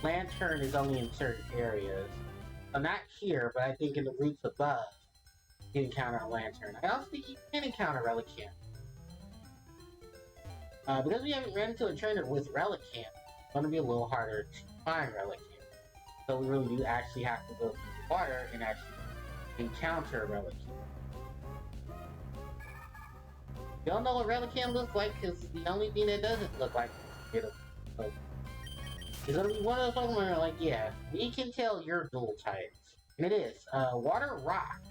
Lantern is only in certain areas. So not here, but I think in the routes above, you can encounter a Lantern. I also think you can encounter Relicanth. Because we haven't ran into a trainer with Relicanth, it's going to be a little harder to find Relicanth. So we really do actually have to go through the water and actually encounter Relicanth. You don't know what Relicanth looks like because the only thing that doesn't look like it. So it's going to be one of those Pokemon where like, yeah, we can tell you're dual types. And it is Water Rock.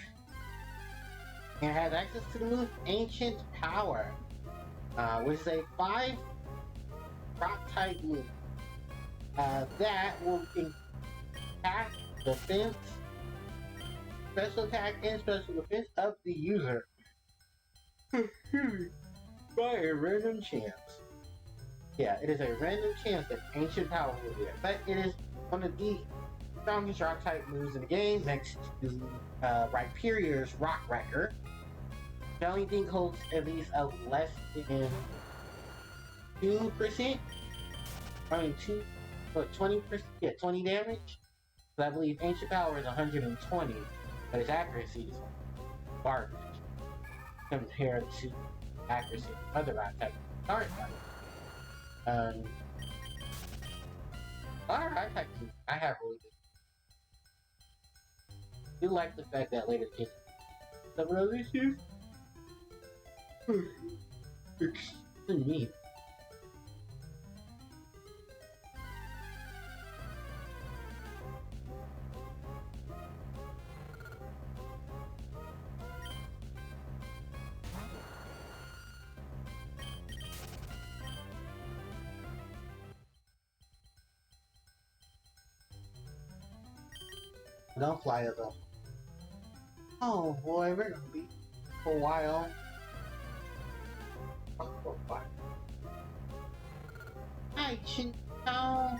And it has access to the move Ancient Power, which is a 5 rock type move that will attack, defense, special attack, and special defense of the user by a random chance. Yeah, it is a random chance that Ancient Power will do it, but it is one of the strongest rock type moves in the game next to Rhyperior's Rock Wrecker. The only thing holds at least a less than 2%. I mean, 20%? Yeah, 20 damage. So I believe Ancient Power is 120, but its accuracy is garbage compared to accuracy of other rock type start type. A lot of rock types I have really good. I do like the fact that later games some of those issues. Excuse me. Don't fly it though. Oh boy, we're gonna be for a while. Hi, Chin Chow.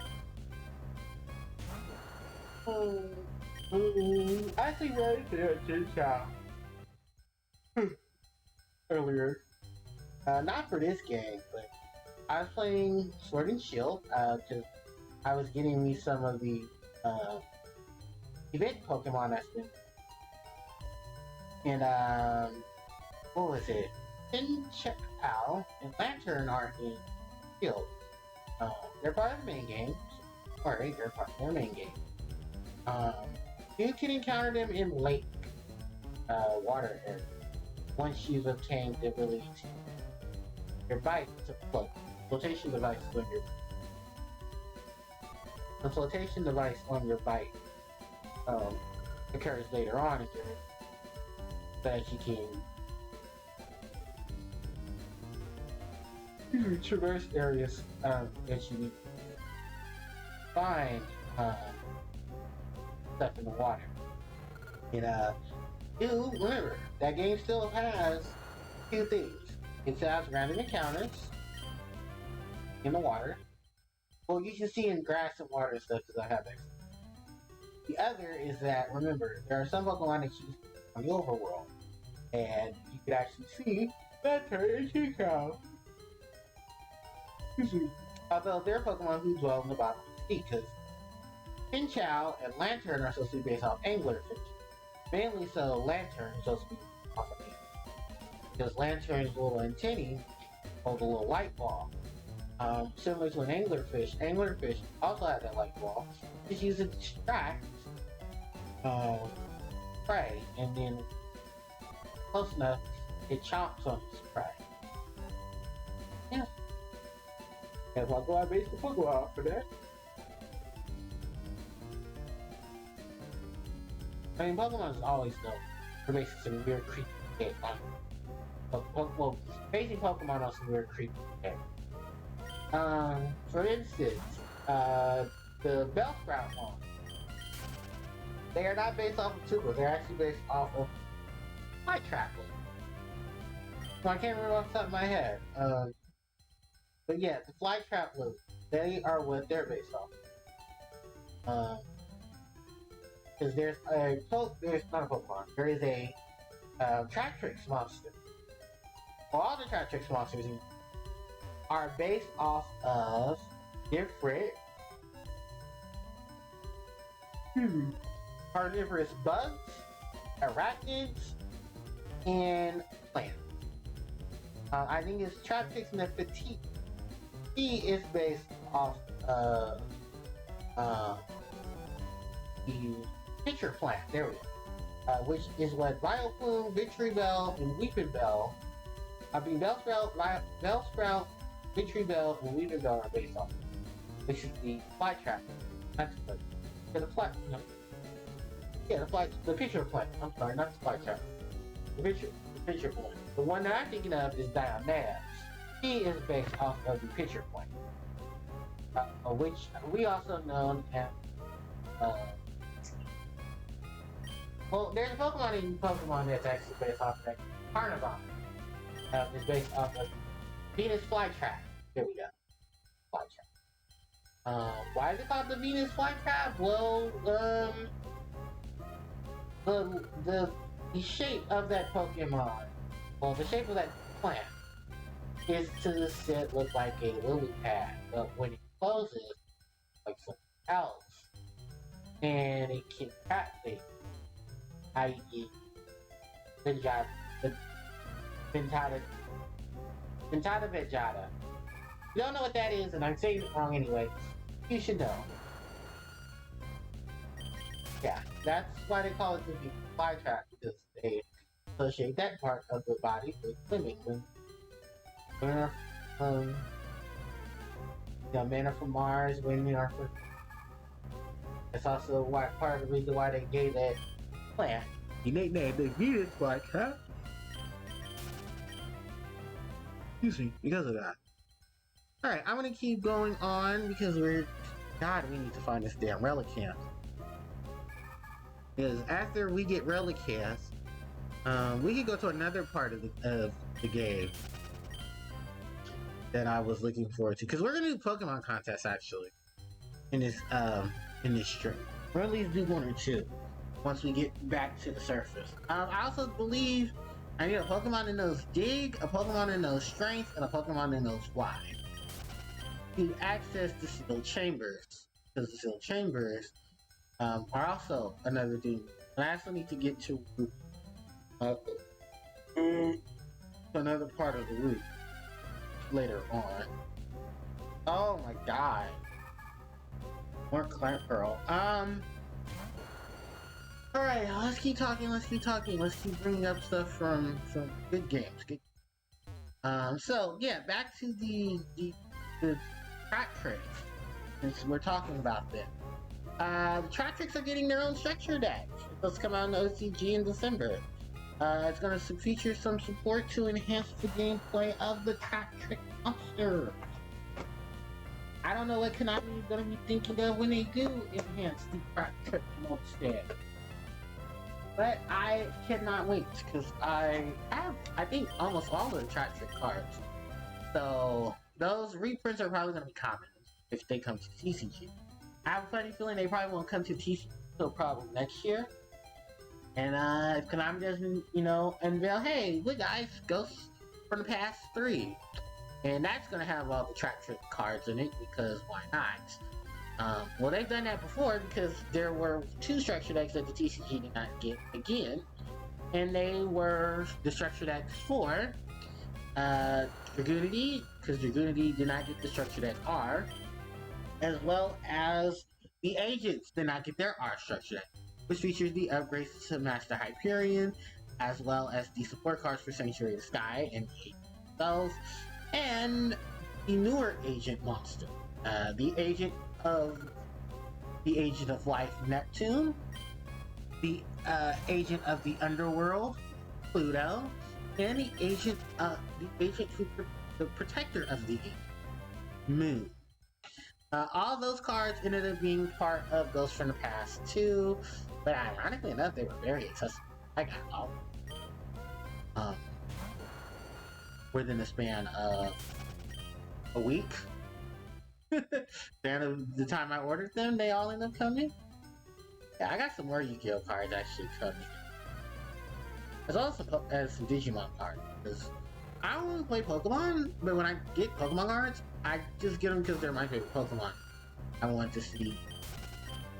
I actually read it Chin Chow earlier. Not for this game, but I was playing Sword and Shield because I was getting me some of the event Pokemon that's been. And what was it? Chin Chow and Lantern are in Shield. They're part of the main game. Alright, they're part of their main game. You can encounter them in Lake Water area once you've obtained the ability to your bike to float. Flotation device on your the flotation device on your bike occurs later on in your that you can traverse areas that you need to find stuff in the water. And do remember that game still has two things. It has random encounters in the water. Well, you can see in grass and water and stuff because I have it. The other is that, remember, there are some Pokemon that you on the overworld, and you can actually see Lantern and Chin Chow. Although they're Pokemon who dwell in the bottom of the sea, because Chin Chow and Lantern are supposed to be based off anglerfish. Mainly so, Lantern is supposed to be off of angler. Because Lantern's little antennae hold a little light ball. Similar to an anglerfish. Anglerfish also have that light ball. Just use it to distract prey, and then close enough, it chomps on its prey. Yeah. If I go out base the Pokemon for that. I mean, Pokemon is always known for making some weird, creepy shit. Well, basic Pokemon are some weird, creepy shit. For instance, the Bellsprout one. They are not based off of Tuber, they're actually based off of Fly Trap. So I can't remember off the top of my head. But yeah, the Fly Trap loop, they are what they're based off. Because there's not a Pokemon, there is a Tratrix monster. Well, all the Tratrix monsters are based off of different carnivorous bugs, arachnids, and plants. I think it's Tratrix Nefertiti. He is based off the pitcher plant, there we go. Which is what Vileplume, Victreebel, and Weepinbell, Bellsprout, Victreebel, and Weepinbell are based off. Which is the Fly Trap. That's good. For the fly, Yeah, the picture point. I'm sorry, not the flight trap. The picture point. The one that I'm thinking of is Diana. She is based off of the picture point, which we also known as. Well, there's a Pokemon in Pokemon that's actually based off of that. Carnivore is based off of Venus Flytrap. There we go. Flytrap. Why is it called the Venus Flytrap? Well, the shape of that Pokemon, well, the shape of that plant is to look like a lily pad, but when it closes, like something else, and it can captivate, i.e., Vegeta, Vegeta, Vegeta. You don't know what that is, and I'm saying it wrong anyway. You should know. Yeah, that's why they call it the fly trap, because they associate that part of the body with swimming. Men are from Mars, women are from. That's also why part of the reason why they gave that plant the nickname the Venus fly trap. Excuse me, because of that. Alright, I'm gonna keep going on because God, we need to find this damn Relicanth. Because after we get Relicanth, we can go to another part of the game that I was looking forward to. Because we're gonna do Pokemon contests actually in this stream. Or at least do one or two once we get back to the surface. I also believe I need a Pokemon that knows Dig, a Pokemon that knows Strength, and a Pokemon that knows Fly to access the sealed chambers. Because the sealed chambers are also another thing. And I also need to get to another part of the route later on. Oh my god. More Clamp Pearl. Alright, let's keep talking, let's keep bringing up stuff from good games. So yeah, back to the track tricks, since we're talking about them. The track tricks are getting their own structure decks. Let's come out in the OCG in December. It's going to feature some support to enhance the gameplay of the track trick monster. I don't know what Konami is going to be thinking of when they do enhance the track trick monster. But I cannot wait, because I have, I think, almost all of the track trick cards. So those reprints are probably going to be common if they come to TCG. I have a funny feeling they probably won't come to TCG until probably next year. And if Konami doesn't, unveil, hey, look guys, Ghosts from the Past 3. And that's going to have all the track trick cards in it, because why not? Well, they've done that before, because there were 2 structure decks that the TCG did not get again. And they were the structure decks for Dragoonity, because Dragoonity did not get the structure deck R, as well as the Agents did not get their R structure deck, which features the upgrades to Master Hyperion, as well as the support cards for Sanctuary of the Sky and those, and the newer Agent monster, the Agent of Life Neptune, the Agent of the Underworld Pluto, and the Agent the Protector of the Moon. All those cards ended up being part of Ghosts from the Past 2, but ironically enough, they were very accessible. I got all of them. Within the span of a week. Span of the time I ordered them, they all ended up coming. Yeah, I got some more Yu-Gi-Oh cards actually coming. As well as some Digimon cards, because I don't really play Pokemon, but when I get Pokemon cards, I just get them because they're my favorite Pokemon. I want to see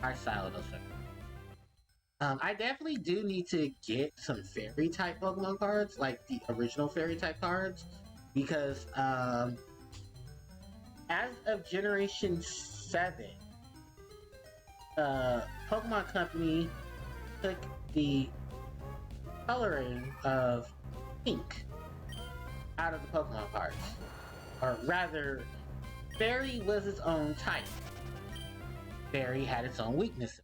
our style of those things. I definitely do need to get some fairy type Pokemon cards, like the original fairy type cards, because as of Generation 7, Pokemon Company took the coloring of pink out of the Pokemon cards. Or rather, Fairy was its own type. Fairy had its own weaknesses.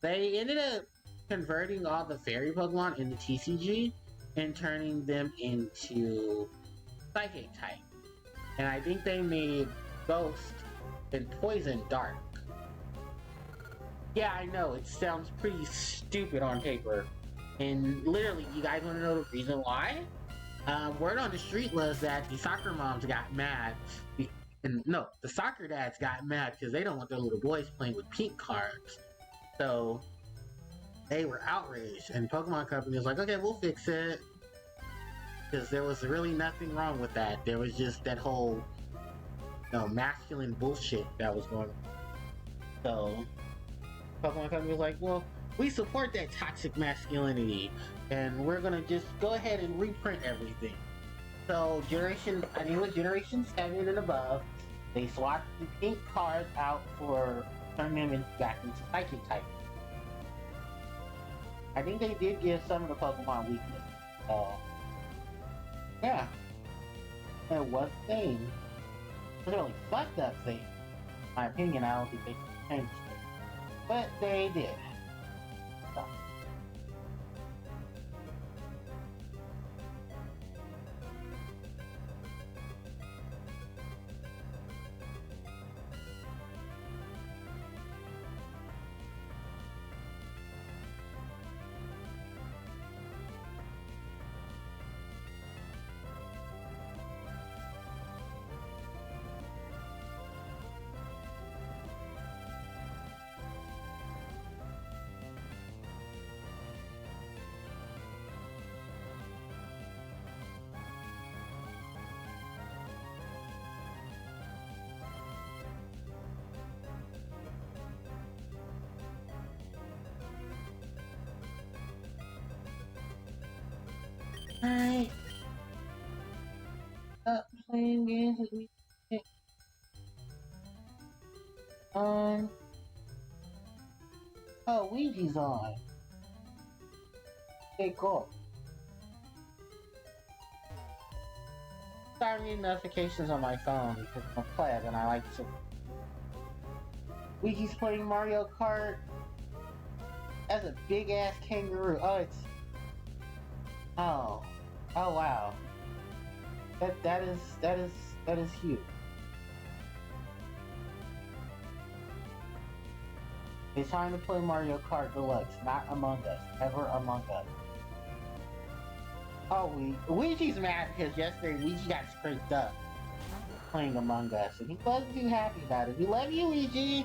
They ended up converting all the fairy Pokemon into TCG and turning them into Psychic type. And I think they made Ghost and Poison Dark. Yeah, I know, it sounds pretty stupid on paper. And literally, you guys want to know the reason why? Word on the street was that the soccer moms got mad. No, the soccer dads got mad because they don't want their little boys playing with pink cards. So they were outraged, and Pokemon Company was like, okay, we'll fix it. Because there was really nothing wrong with that. There was just that whole, masculine bullshit that was going on. So Pokemon Company was like, well, we support that toxic masculinity, and we're gonna just go ahead and reprint everything. So I think it was Generation 7 and above, they swapped the pink cards out for turning them back into Psychic type. I think they did give some of the Pokemon weakness. So, yeah. It was a thing. It was a really fucked up thing. In my opinion, I don't think they changed it. But they did. So. Alright. Stop playing games with me. Oh, Ouija's on. Okay, cool. Start getting notifications on my phone because I'm a pleb and I like to. Ouija's playing Mario Kart. That's a big ass kangaroo. Oh, it's. Oh. Oh wow. That is huge. It's time to play Mario Kart Deluxe, not Among Us. Ever Among Us. Oh, Ouija's mad because yesterday Ouija got scraped up playing Among Us, and he wasn't too happy about it. We love you, Ouija.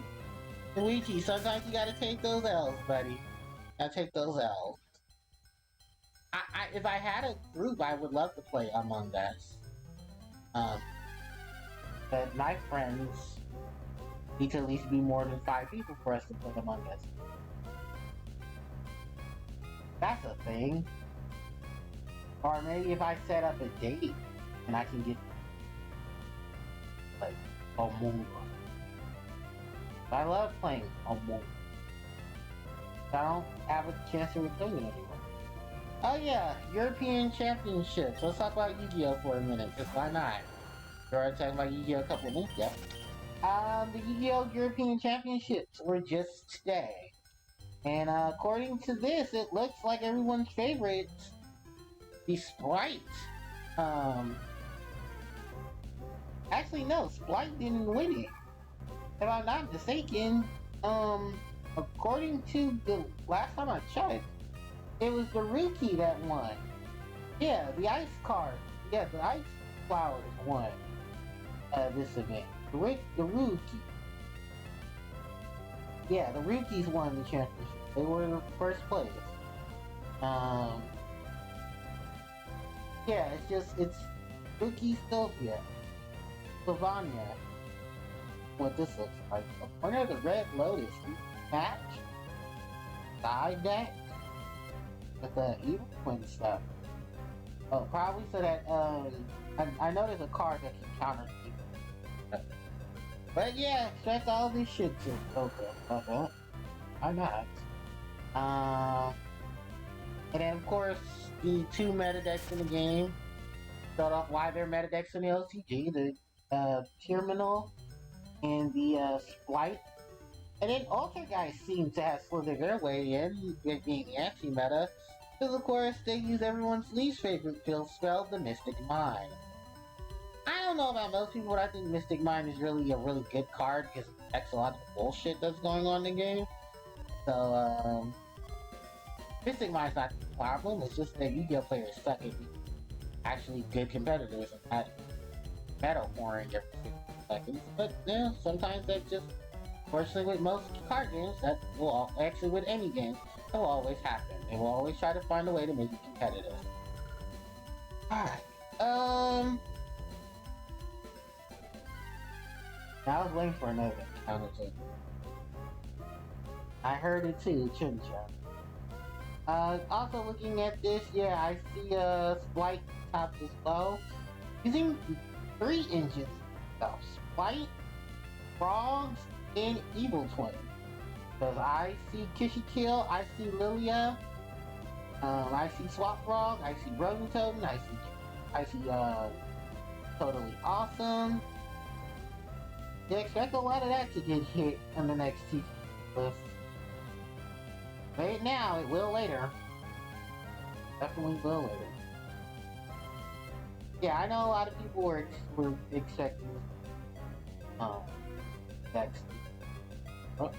Ouija, sometimes you gotta take those L's, buddy. Gotta take those L's. If I had a group, I would love to play Among Us. But my friends need to at least be more than 5 people for us to play Among Us. That's a thing. Or maybe if I set up a date and I can get like Among Us. I love playing Among Us. I don't have a chance to replay it anymore. Oh yeah, European Championships. Let's talk about Yu-Gi-Oh for a minute, because why not? We already talking about Yu-Gi-Oh a couple of weeks ago. The Yu-Gi-Oh European Championships were just today. And according to this, it looks like everyone's favorite, the Sprite. Actually no, Sprite didn't win it. If I'm not mistaken, according to the last time I checked, it was the Rookie that won. Yeah, the Ice card. Yeah, the Ice Flowers won this event. The Rookie. Yeah, the Rookies won the championship. They were in first place. Yeah, it's Rookie Sylvia. Sylvania. What this looks like. Winner of the Red Lotus match. Side deck. With the Evil Twin stuff. Oh, probably so that, I know there's a card that can counter Evil. But yeah, check all this shit too. Okay. Why not? And then of course, the 2 meta decks in the game. Showed off why they're meta decks in the LCG. The Terminal and the Splight. And then Ultra guys seem to have slithered their way in with being the anti-meta, because of course they use everyone's least favorite field spell, the Mystic Mine. I don't know about most people, but I think Mystic Mine is really a really good card because it protects a lot of the bullshit that's going on in the game. So, Mystic Mine's not the problem, it's just that Yu-Gi-Oh! Players suck at being actually good competitors and not meta whoring every 6 seconds. But, yeah, sometimes that's just, fortunately with most card games, that will, actually with any game, that will always happen. They will always try to find a way to make it competitive. Alright, I was waiting for another counter to. I heard it too, Chincha. Also looking at this, yeah, I see Splight top as well. Using 3 engines though. Splight, Frogs, and Evil Twin. Because I see Kishikill, I see Lilia, I see Swap Frog, I see Broken Totem, I see Totally Awesome. You expect a lot of that to get hit on the next TT list. Wait now, it will later. Definitely will later. Yeah, I know a lot of people were expecting next. Oh.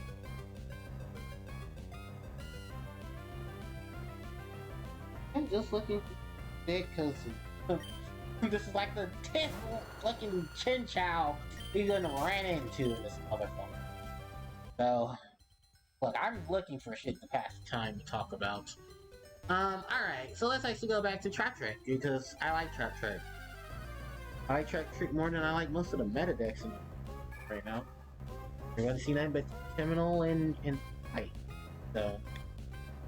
I'm just looking big because this is like the 10th fucking Chin Chow you're gonna ran into this motherfucker. So, look, I'm looking for shit to pass the time to talk about. Alright, so let's actually go back to Trap Trick, because I like Trap Trick. I like Trap Trick more than I like most of the meta decks right now. You're gonna see nothing but Criminal and Fight. So,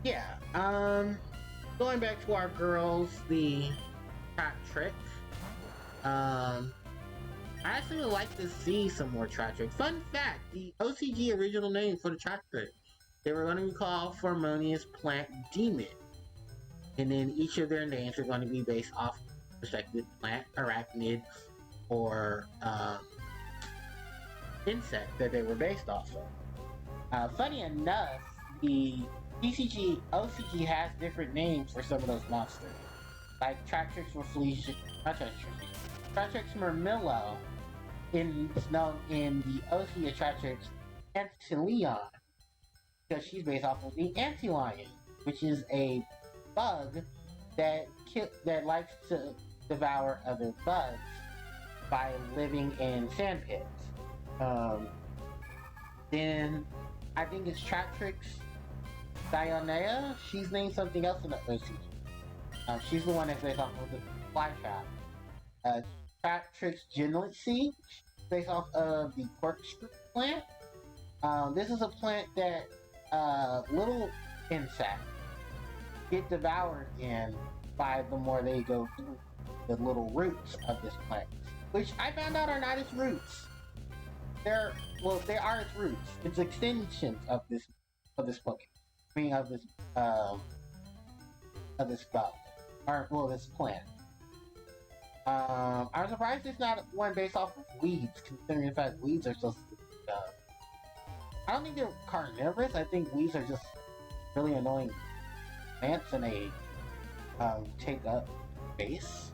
yeah, going back to our girls, the Trap Trick. I actually would like to see some more Trap Trick. Fun fact, the OCG original name for the Trap Trick, they were going to be called Harmonious Plant Demon. And then each of their names are going to be based off respective plant, arachnid, or insect that they were based off of. Funny enough, the TCG, OCG has different names for some of those monsters. Like Trap Trick's Reflection, not Trap Trick, Trap Trick's Murmillo is known in the OC of Trap Trick's Antilion, because she's based off of the Antilion, which is a bug that likes to devour other bugs by living in sand pits. Then I think it's Trap Trick's Dionea. She's named something else in the OC. She's the one that's based off of the Fly Trap. Trap Trick's Genlitzy, based off of the Corkscrew plant. This is a plant that little insects get devoured in by the more they go through the little roots of this plant, which I found out are not its roots. They are its roots. It's extensions of this Pokemon. I mean, of this bug, or this plant. I'm surprised it's not one based off of weeds, considering the fact weeds are just. I don't think they're carnivorous. I think weeds are just really annoying plants, and they take up space.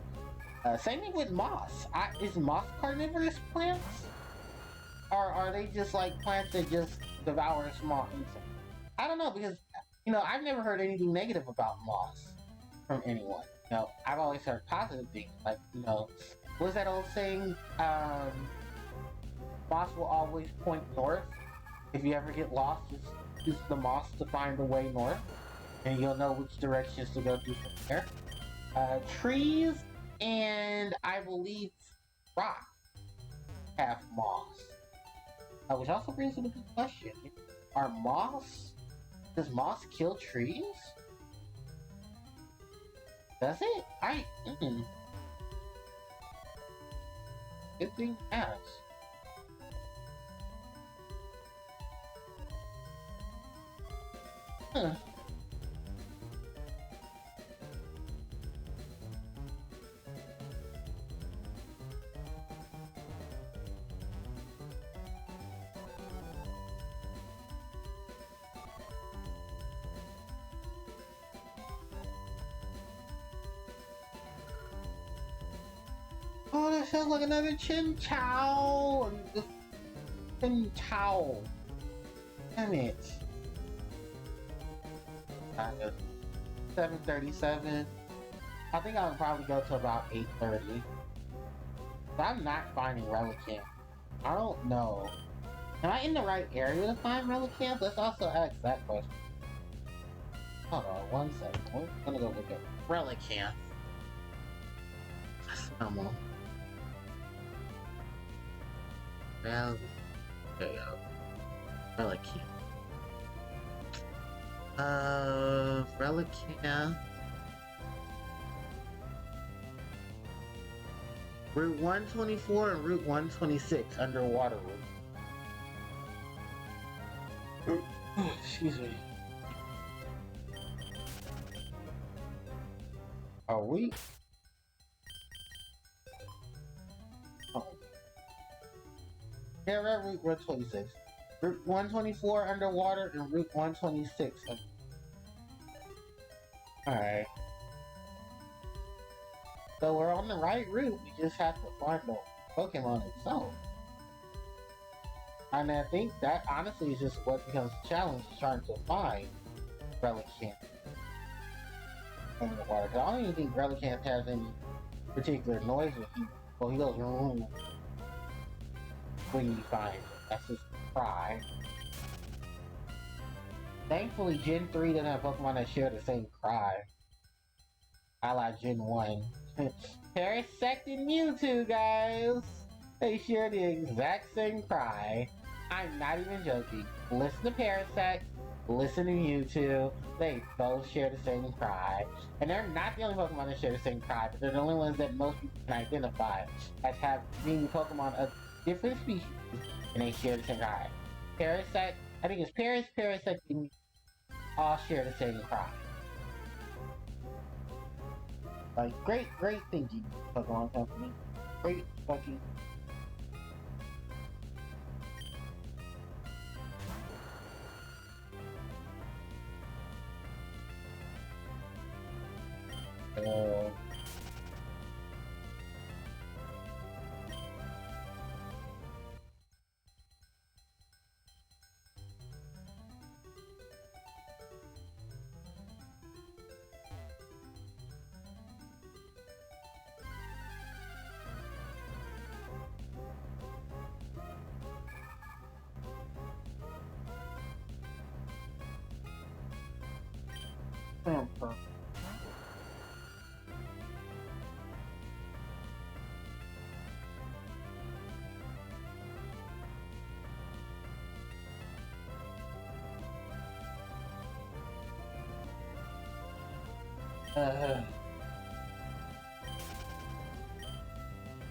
Same thing with moss. Is moss carnivorous plants? Or are they just like plants that just devour small insects? I don't know, because, I've never heard anything negative about moss from anyone. I've always heard positive things. Like, what's that old saying? Moss will always point north. If you ever get lost, just use the moss to find the way north, and you'll know which directions to go through from there. Trees and I believe rock have moss. Which also brings up a good question. Does moss kill trees? Does it? Good thing to ask. Huh. Oh, that sounds like another Chin Chow. Chin Chow. Damn it. 7:37. I think I'll probably go to about 8:30. But I'm not finding Relicanth. I don't know. Am I in the right area to find Relicanth? Let's also ask that question. Hold on 1 second. We're gonna go look at Relicanth. That's normal. Well, there you go. Relicanth. Relicanth. Route 124 and Route 126 underwater route. Excuse me. Are we? Oh. Yeah, we're at Route 126. Route 124 underwater and Route 126. Alright. So we're on the right route, we just have to find the Pokemon itself. And I think that honestly is just what becomes the challenge, is trying to find Relicanth in the water. Cause I don't even think Relicanth has any particular noise when he goes when you find it. That's his cry. Thankfully Gen 3 doesn't have Pokemon that share the same cry. I like Gen 1. Parasect and Mewtwo, guys! They share the exact same cry. I'm not even joking. Listen to Parasect, listen to Mewtwo. They both share the same cry. And they're not the only Pokemon that share the same cry, but they're the only ones that most people can identify as being Pokemon of different species, and they share the same cry. Parasect, I think it's Parasect, and Mewtwo all share the same cry. Like, great thinking, Pokemon Company. Great fucking...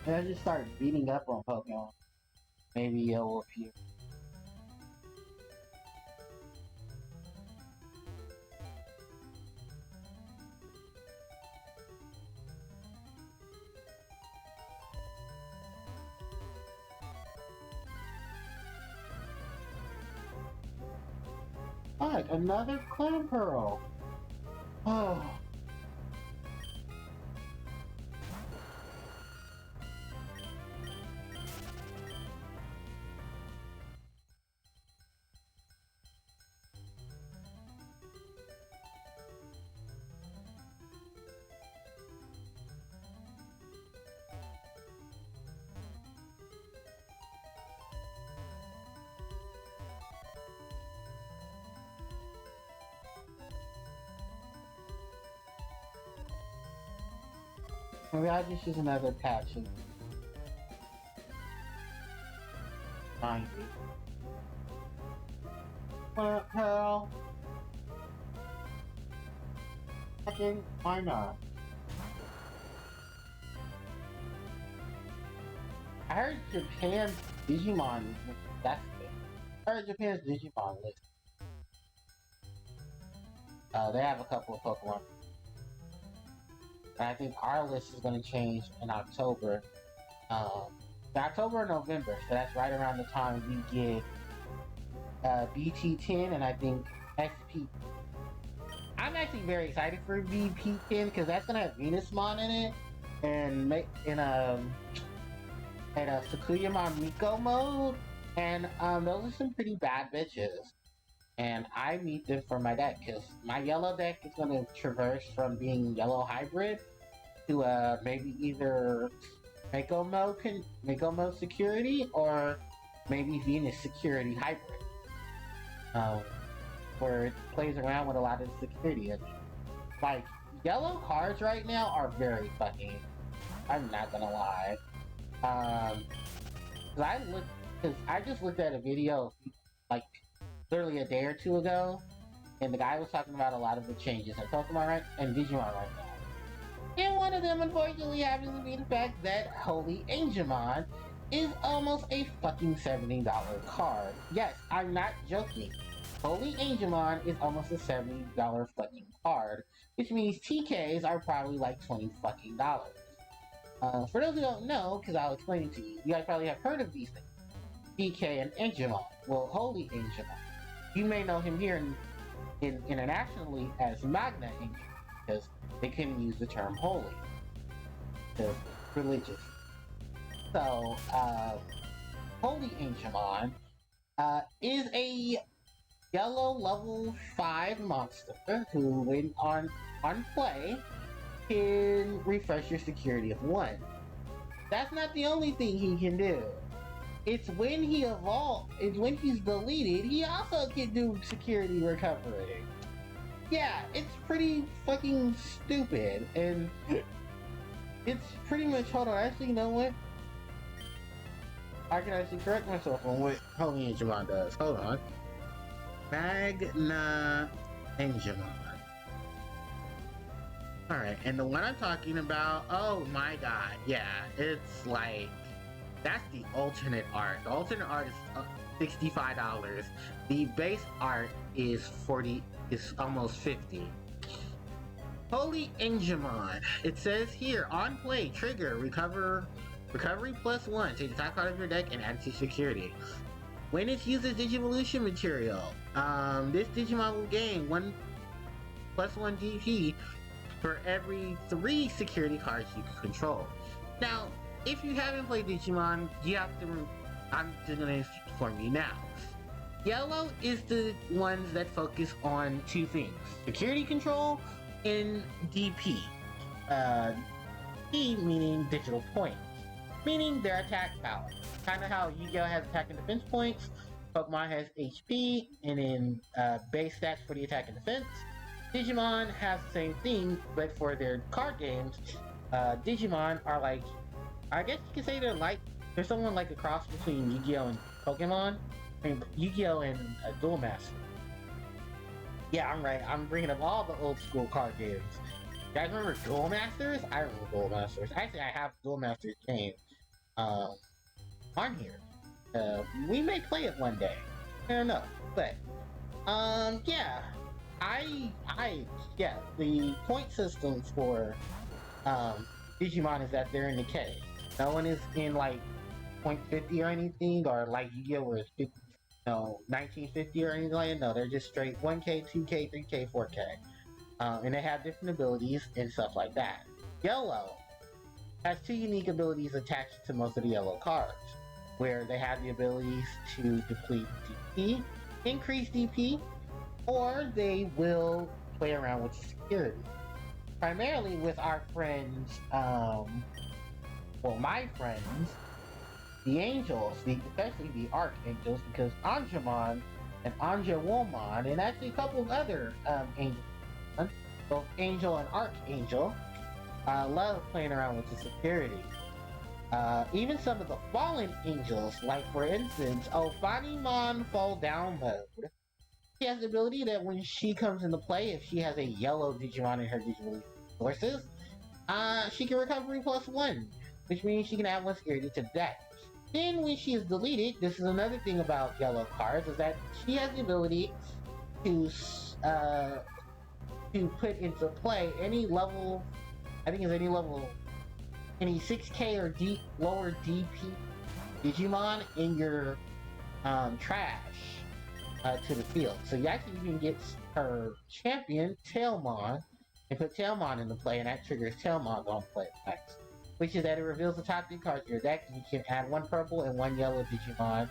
I just start beating up on Pokemon. Maybe it will appear. Alright, another Clam Pearl. Oh. Maybe I'll just use another patch and find it. What, Pearl? Fucking, why not? I heard Japan's Digimon, that's it. I heard Japan's Digimon list. They have a couple of Pokemon. And I think our list is going to change in October. October or November, so that's right around the time we get BT10 and I think SP. I'm actually very excited for BP10 because that's going to have Venusmon in it. and in a Sakuyamon Miko mode, and those are some pretty bad bitches. And I need them for my deck because my yellow deck is going to traverse from being yellow hybrid to maybe either Mako mode security or maybe Venus security hybrid, where it plays around with a lot of security. Like yellow cards right now are very fucking. I'm not gonna lie. Cause I just looked at a video like literally a day or two ago, and the guy was talking about a lot of the changes in Pokemon and Digimon right now. And one of them, unfortunately, happens to be the fact that Holy Angemon is almost a fucking $70 card. Yes, I'm not joking. Holy Angemon is almost a $70 fucking card, which means TKs are probably like $20 fucking dollars. For those who don't know, because I'll explain it to you, you guys probably have heard of these things. TK and Angemon. Well, Holy Angemon. You may know him here internationally as Magna Angemon, because they couldn't use the term holy, because religious. So, Holy Angemon is a yellow level 5 monster who, when on play, can refresh your security of 1. That's not the only thing he can do. It's when he evolves, it's when he's deleted, he also can do security recovery. Yeah, it's pretty fucking stupid, and it's pretty much, hold on, actually, you know what? I can actually correct myself on what Holy Angemon does. Hold on. Magna Angemon. Alright, and the one I'm talking about, oh my god, yeah, it's like, that's the alternate art. The alternate art is $65. The base art is almost $50. Holy Angemon. It says here, on play, trigger, recovery +1. Take the top card of your deck and add it to security. When it's used as Digivolution material, this Digimon will gain 1 +1 DP for every 3 security cards you can control. Now, if you haven't played Digimon, you have to. I'm just gonna inform you now. Yellow is the ones that focus on 2 things: security control and DP. D meaning digital points, meaning their attack power. Kind of how Yu-Gi-Oh has attack and defense points, Pokemon has HP, and then base stats for the attack and defense. Digimon has the same thing, but for their card games, Digimon are like, I guess you could say they're somewhat like a cross between Yu-Gi-Oh and Pokemon. I mean, Yu-Gi-Oh and Duel Master. Yeah, I'm right. I'm bringing up all the old school card games. You guys remember Duel Masters? I remember Duel Masters. Actually, I have Duel Masters game on here. We may play it one day. I don't know, but yeah. Yeah, the point systems for Digimon is that they're in the K. No one is in like 0.50 or anything, or like Yu-Gi-Oh! Where it's 50, 1950 or anything like that. No, they're just straight 1K, 2K, 3K, 4K. And they have different abilities and stuff like that. Yellow has 2 unique abilities attached to most of the yellow cards, where they have the abilities to deplete DP, increase DP, or they will play around with security. Primarily with our friends, my friends, the Angels, especially the Archangels, because Angemon and Angewomon, and actually a couple of other Angels, both Angel and Archangel, love playing around with the security. Even some of the fallen angels, like for instance, Ophanimon Fall Down Mode. She has the ability that when she comes into play, if she has a yellow Digimon in her Digital Sources, she can recovery +1, which means she can add 1 security to the deck. Then when she is deleted, this is another thing about yellow cards, is that she has the ability to put into play any level, I think it's any 6K or lower DP Digimon in your trash to the field. So you actually can get her champion, Tailmon, and put Tailmon into play, and that triggers Tailmon on play next. which is that it reveals the top 3 cards of your deck. You can add 1 purple and 1 yellow Digimon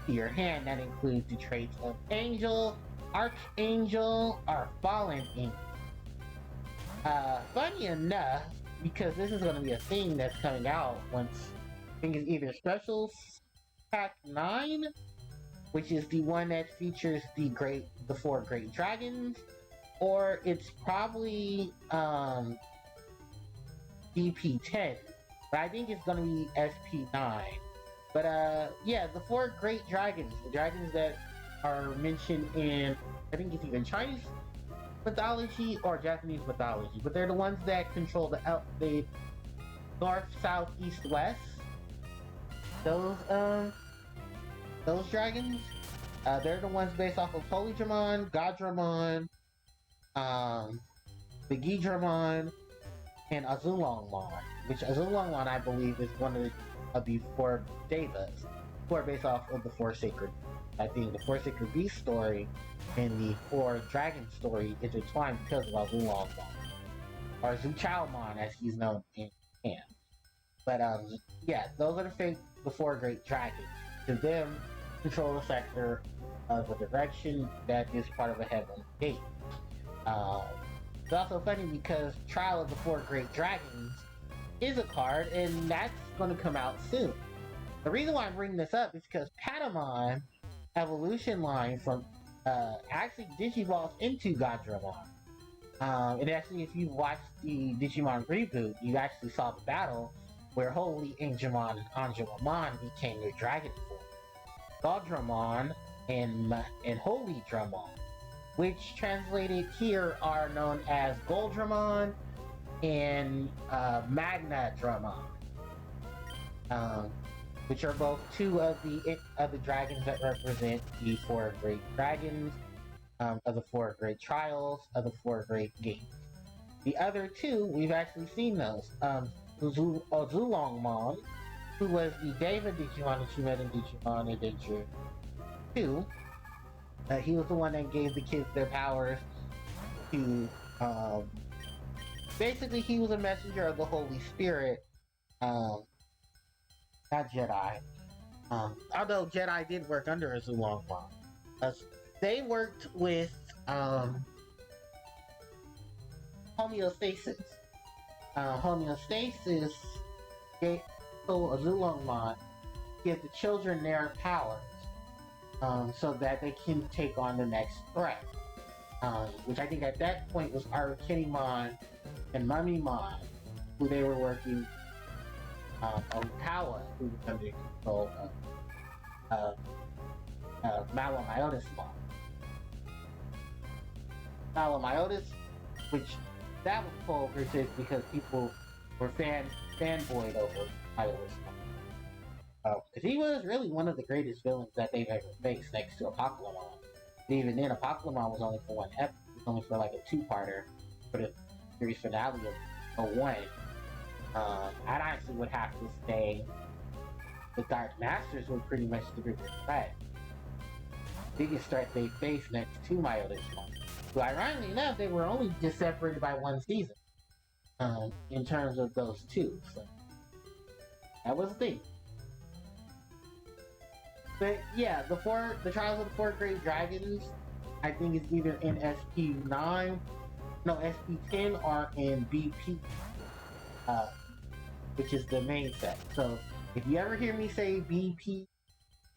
to your hand. That includes the traits of Angel, Archangel, or Fallen Angel. Funny enough, because this is going to be a thing that's coming out once, I think it's either Special Pack 9, which is the one that features the 4 Great Dragons, or it's probably DP10, but I think it's going to be SP9. But yeah, the 4 Great Dragons, the dragons that are mentioned in, I think it's even Chinese mythology or Japanese mythology, but they're the ones that control the north, south, east, west. Those dragons, they're the ones based off of Polydramon, Godramon, Begidramon, and Azulongmon, which Azulongmon I believe is one of the 4 Devas, who are based off of the 4 Sacred. I think the 4 Sacred Beast story and the 4 Dragon story intertwined because of Azulongmon, or Zuchaomon as he's known in Japan. But yeah, those are the 4 Great Dragons. To them, control the sector of a direction that is part of a heavenly gate. It's also funny because Trial of the 4 Great Dragons is a card, and that's going to come out soon. The reason why I'm bringing this up is because Patamon evolution line from actually digivolves into Godramon. And actually, if you watched the Digimon reboot, you actually saw the battle where Holy Angemon and Angemon became their dragon form. Godramon and Holy Dramon, which translated here are known as Goldramon and Magna Dramon, which are both 2 of the dragons that represent the 4 Great Dragons, of the 4 Great Trials, of the 4 Great Gates. The other 2, we've actually seen those. Zulongmon, who was the Deva Digimon that you met in Digimon Adventure 2. He was the one that gave the kids their powers to, basically he was a messenger of the Holy Spirit, not Jedi. Although Jedi did work under a Zulongmon. They worked with homeostasis. Homeostasis gave Azulongmon give the children their powers, so that they can take on the next threat. Which I think at that point was Arukenimon and Mummymon, who they were working Okawa, who was under the control of Malomyotismon. Malomyotis, which that was called resist because people were fanboyed over Myotismon. Because he was really one of the greatest villains that they've ever faced next to Apocalypse. Even then, Apocalypse was only for 1 episode. It was only for like a 2-parter for the series finale of 01. I honestly would have to say the Dark Masters were pretty much the biggest threat. Biggest threat they faced next to Myotismon. So ironically enough, they were only just separated by 1 season. In terms of those 2. So that was the thing. But yeah, the Trials of the 4 Great Dragons, I think it's either in SP9, no, SP10 or in BP, which is the main set. So if you ever hear me say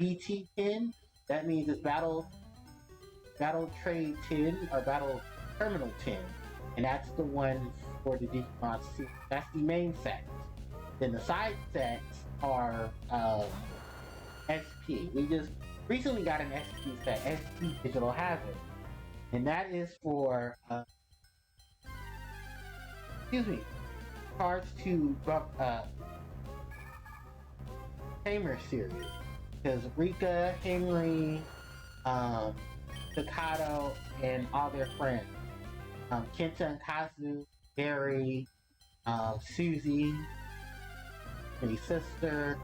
BT10, that means it's Battle Trade 10 or Battle Terminal 10, and that's the one for the Digimon series. That's the main set. Then the side sets are SP. We just recently got an SP set, SP Digital Hazard, and that is for cards to Tamer series, because Rika, Henry, Staccato, and all their friends, Kenta and Kazu, Barry, Susie, his sister,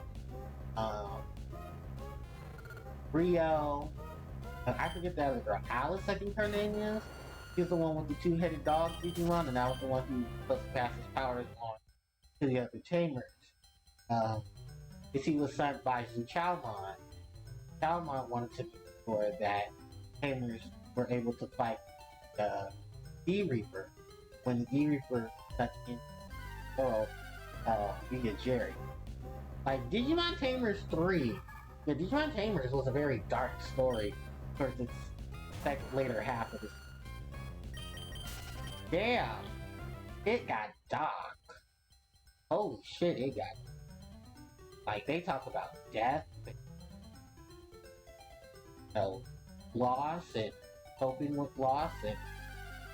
Rio, I forget the other girl, Alice I think her name is. She's the one with the 2-headed dog Digimon, and I was the one who was supposed to pass his powers on to the other tamers. Because he was sent by Zuchalmon. Zuchalmon wanted to make sure that tamers were able to fight the D-Reaper when the D-Reaper cut into the world via Jerry. Like, Digimon Tamers 3, yeah, Digimon Tamers was a very dark story towards its later half of this. Damn! It got dark. Holy shit, it got... Like, they talk about death, you know, loss, and coping with loss, and...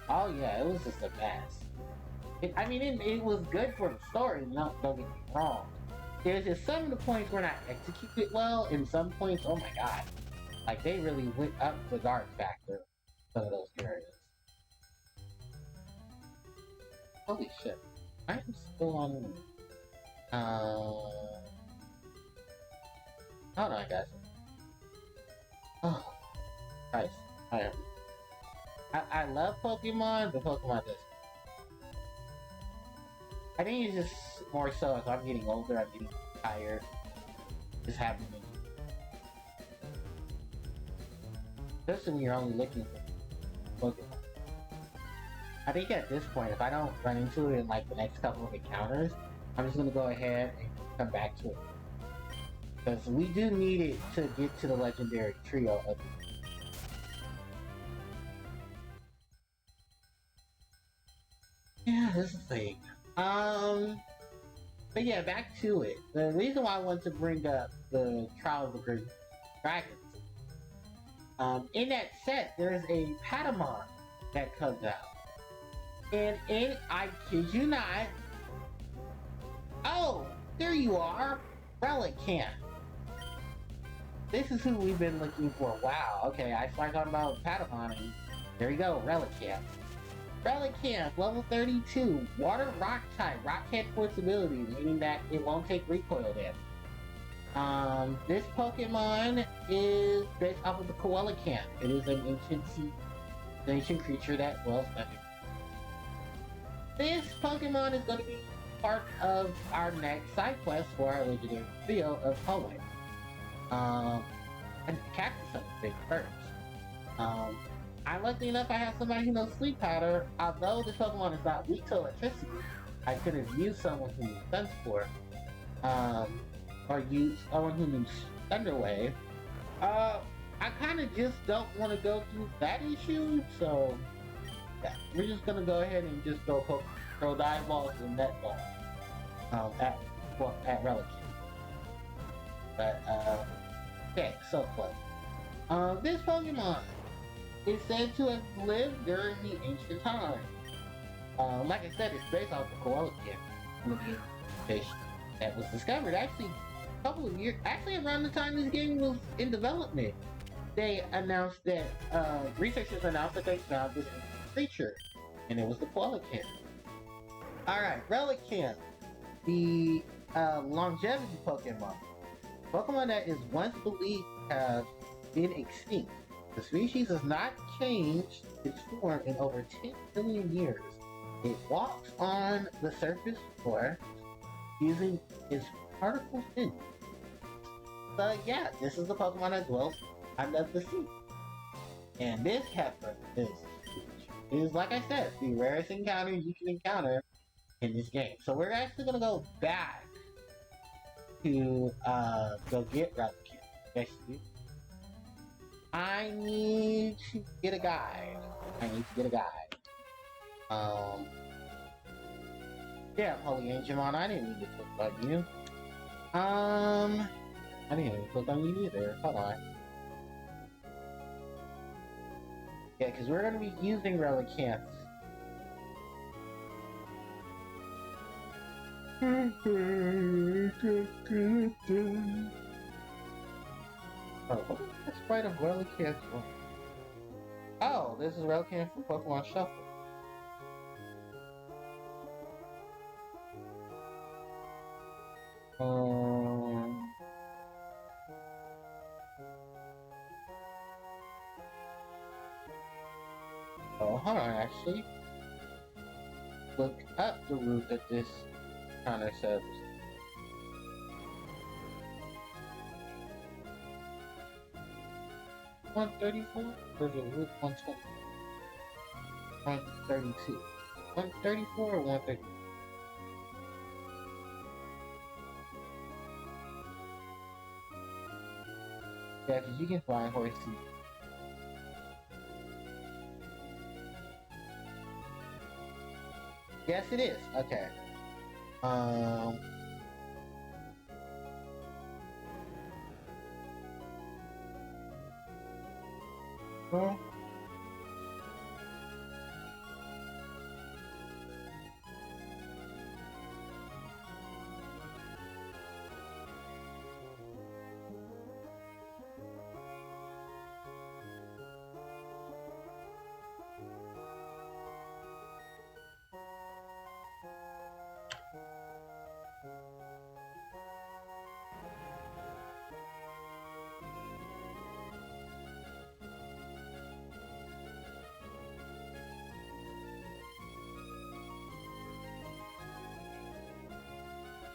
Oh yeah, it was just a mess. It was good for the story, don't get me wrong. There's just some of the points were not executed well, and some points, oh my god. Like, they really went up the dark factor some of those areas. Holy shit. I'm still on... Hold on, guys. Oh, Christ. I love Pokemon, but Pokemon does. I think it's just more so as I'm getting older, I'm getting tired. Just happening. Especially when you're only looking for Pokemon. I think at this point, if I don't run into it in like the next couple of encounters, I'm just gonna go ahead and come back to it. Because we do need it to get to the legendary trio of it. Yeah, this is the thing. But yeah, back to it. The reason why I wanted to bring up the Trial of the Great Dragons. In that set, there's a Patamon that comes out. And I kid you not, oh, there you are, Relicanth. This is who we've been looking for. Wow, okay, I started talking about Patamon, and there you go, Relicanth. Relicanth, level 32, water rock type, rock head force ability, meaning that it won't take recoil damage. This Pokemon is based off of the Coelacanth. It is an ancient creature that dwells under. This Pokemon is going to be part of our next side quest for our legendary trio of Poet. And Cactus on the big first. I'm lucky enough I have somebody who knows Sleep Powder. Although this Pokemon is not weak to electricity, I could have used someone who knew Sunspore. Or use someone who knew Thunder Wave. I kind of just don't want to go through that issue, so yeah, we're just gonna go ahead and just throw dive balls and net balls at Relic. But okay, so close. This Pokemon is said to have lived during the ancient times. Like I said, it's based off the Coelacanth fish that was discovered actually a couple of years, actually around the time this game was in development. They announced that, researchers announced that they found this creature, and it was the Coelacanth. Alright, Relicanth, the longevity Pokemon. Pokemon that is once believed to have been extinct. The species has not changed its form in over 10 million years. It walks on the surface floor using its particle fin. So yeah, this is the Pokemon that dwells under the sea. And this heifer is huge. It is, like I said, the rarest encounter you can encounter in this game. So we're actually gonna go back to go get Relicanth. Basically, I need to get a guide. Yeah, Holy Angemon, I didn't need to click on you. I didn't even click on you either. Hold on. Yeah, because we're gonna be using Relicanth. Oh, what is the sprite of Relicanth from? Oh, this is Relicanth from Pokemon Shuffle. Oh, hold on, actually. Look up the root of this concepts. $134 or the Route 120? 132. 134 or 130? Yeah, because you can find horses. Yes, it is. Okay. Well,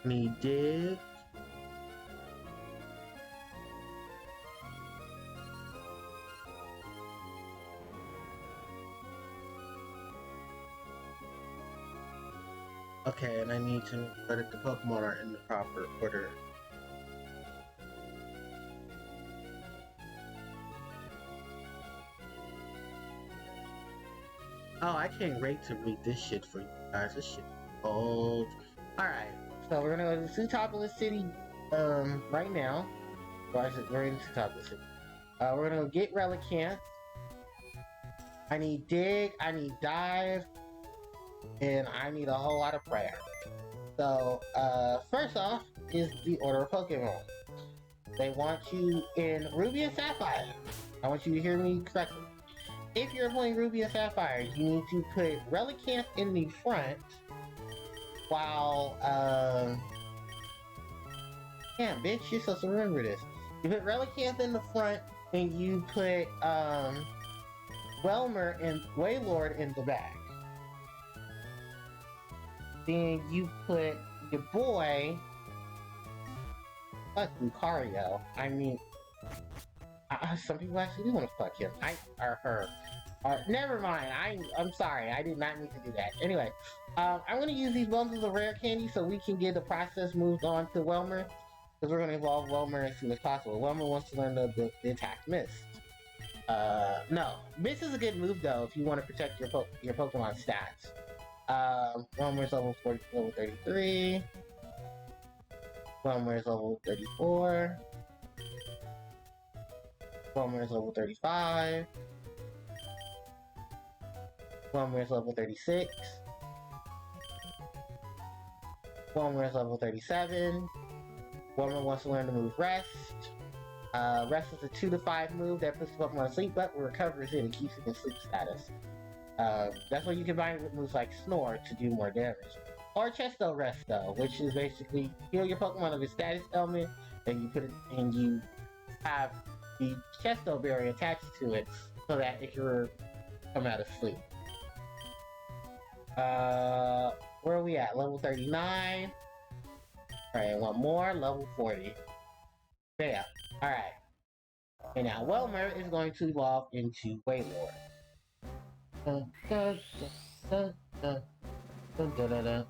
me dig. Okay, and I need to let it the Pokemon are in the proper order. Oh, I can't wait to read this shit for you guys. This shit old. Alright, so we're gonna go to Sutopolis City right now. We're in Sutopolis City. We're gonna go get Relicanth. I need Dig, I need Dive, and I need a whole lot of prayer. So, first off is the order of Pokemon. They want you in Ruby and Sapphire. I want you to hear me correctly. If you're playing Ruby and Sapphire, you need to put Relicanth in the front, while, damn, bitch, you're supposed to remember this. You put Relicanth in the front, and you put, Welmer and Wailord in the back. Then you put your boy, fuck Lucario. I mean, some people actually do want to fuck him. Or her. Never mind. I'm sorry. I did not need to do that. Anyway, I'm going to use these bundles of rare candy so we can get the process moved on to Welmer. Because we're going to evolve Welmer as soon as possible. Welmer wants to learn the attack Mist. No. Mist is a good move, though, if you want to protect your Pokemon stats. Welmer's level 33. Welmer's level 34. Welmer's level 35. Welmer's level 36. Welmer's level 37. Welmer wants to learn the move Rest. Rest is a 2 to 5 move that puts the Pokemon to sleep, but recovers it and keeps it in sleep status. That's why you combine it with moves like Snore to do more damage. Or Chesto Resto, which is basically heal your Pokemon of its status element, and you put it and you have the Chesto Berry attached to it so that it can come out of sleep. Where are we at? Level 39. Alright, one more. Level 40. Yeah. Alright. And now Welmer is going to evolve into Wailord. Dun, dun, dun, dun, dun, dun, dun, dun.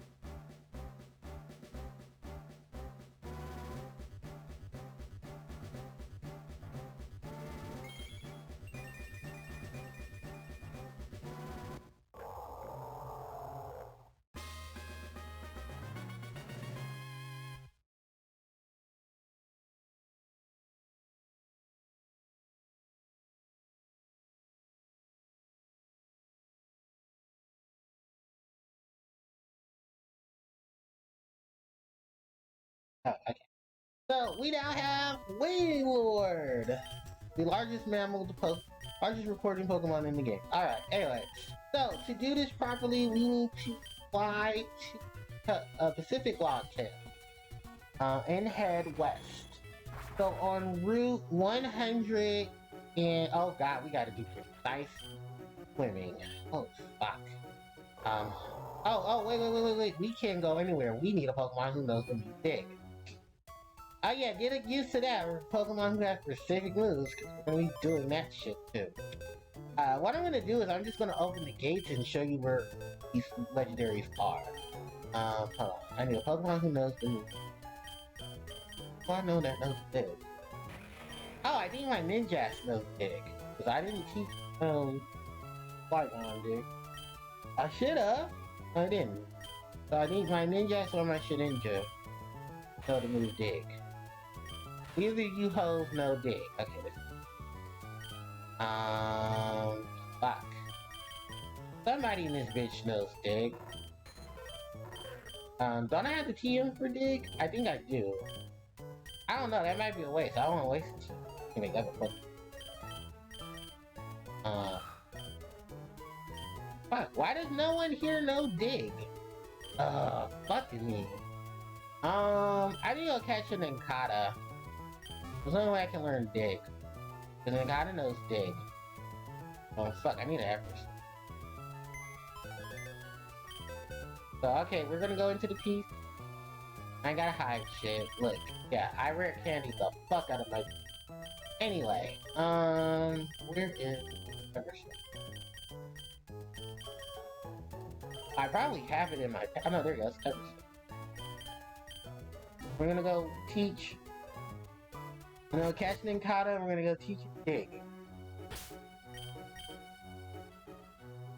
Oh, okay. So we now have Wailord, the largest largest reporting Pokemon in the game. Alright, anyway. So to do this properly, we need to fly to Pacific Log Town and head west. So on Route 100 and oh god, we gotta do precise swimming. Oh fuck. Um, wait. We can't go anywhere. We need a Pokemon who knows when you dig. Oh yeah, get used to that. We're Pokemon who have specific moves, because we're gonna be doing that shit too. What I'm gonna do is I'm just gonna open the gates and show you where these legendaries are. Hold on. I need a Pokemon who knows the moves. Oh, I know that knows dig. Oh, I think my Ninjask knows dig. Because I didn't teach, Flygon dig. I should've. I didn't. So I think my Ninjask or my Shedinja know the move dig. Either you hoes know dig. Okay, fuck. Somebody in this bitch knows dig. Don't I have the TM for dig? I think I do. I don't know, that might be a waste. I don't want to waste it. Can make that a fun. Fuck, why does no one here know dig? Fucking me. I need to go catch an Nincada. There's the only way I can learn dig. Because Nincada knows dig. Oh fuck, I need an Everest. So, okay, we're gonna go into the piece. I gotta hide shit. Look, yeah, I rare candy the fuck out of my... Anyway, where is Everest? I probably have it in my... Oh no, there it goes, Everest. We're gonna go teach... We're gonna catch Nincada and we're gonna go teach dig.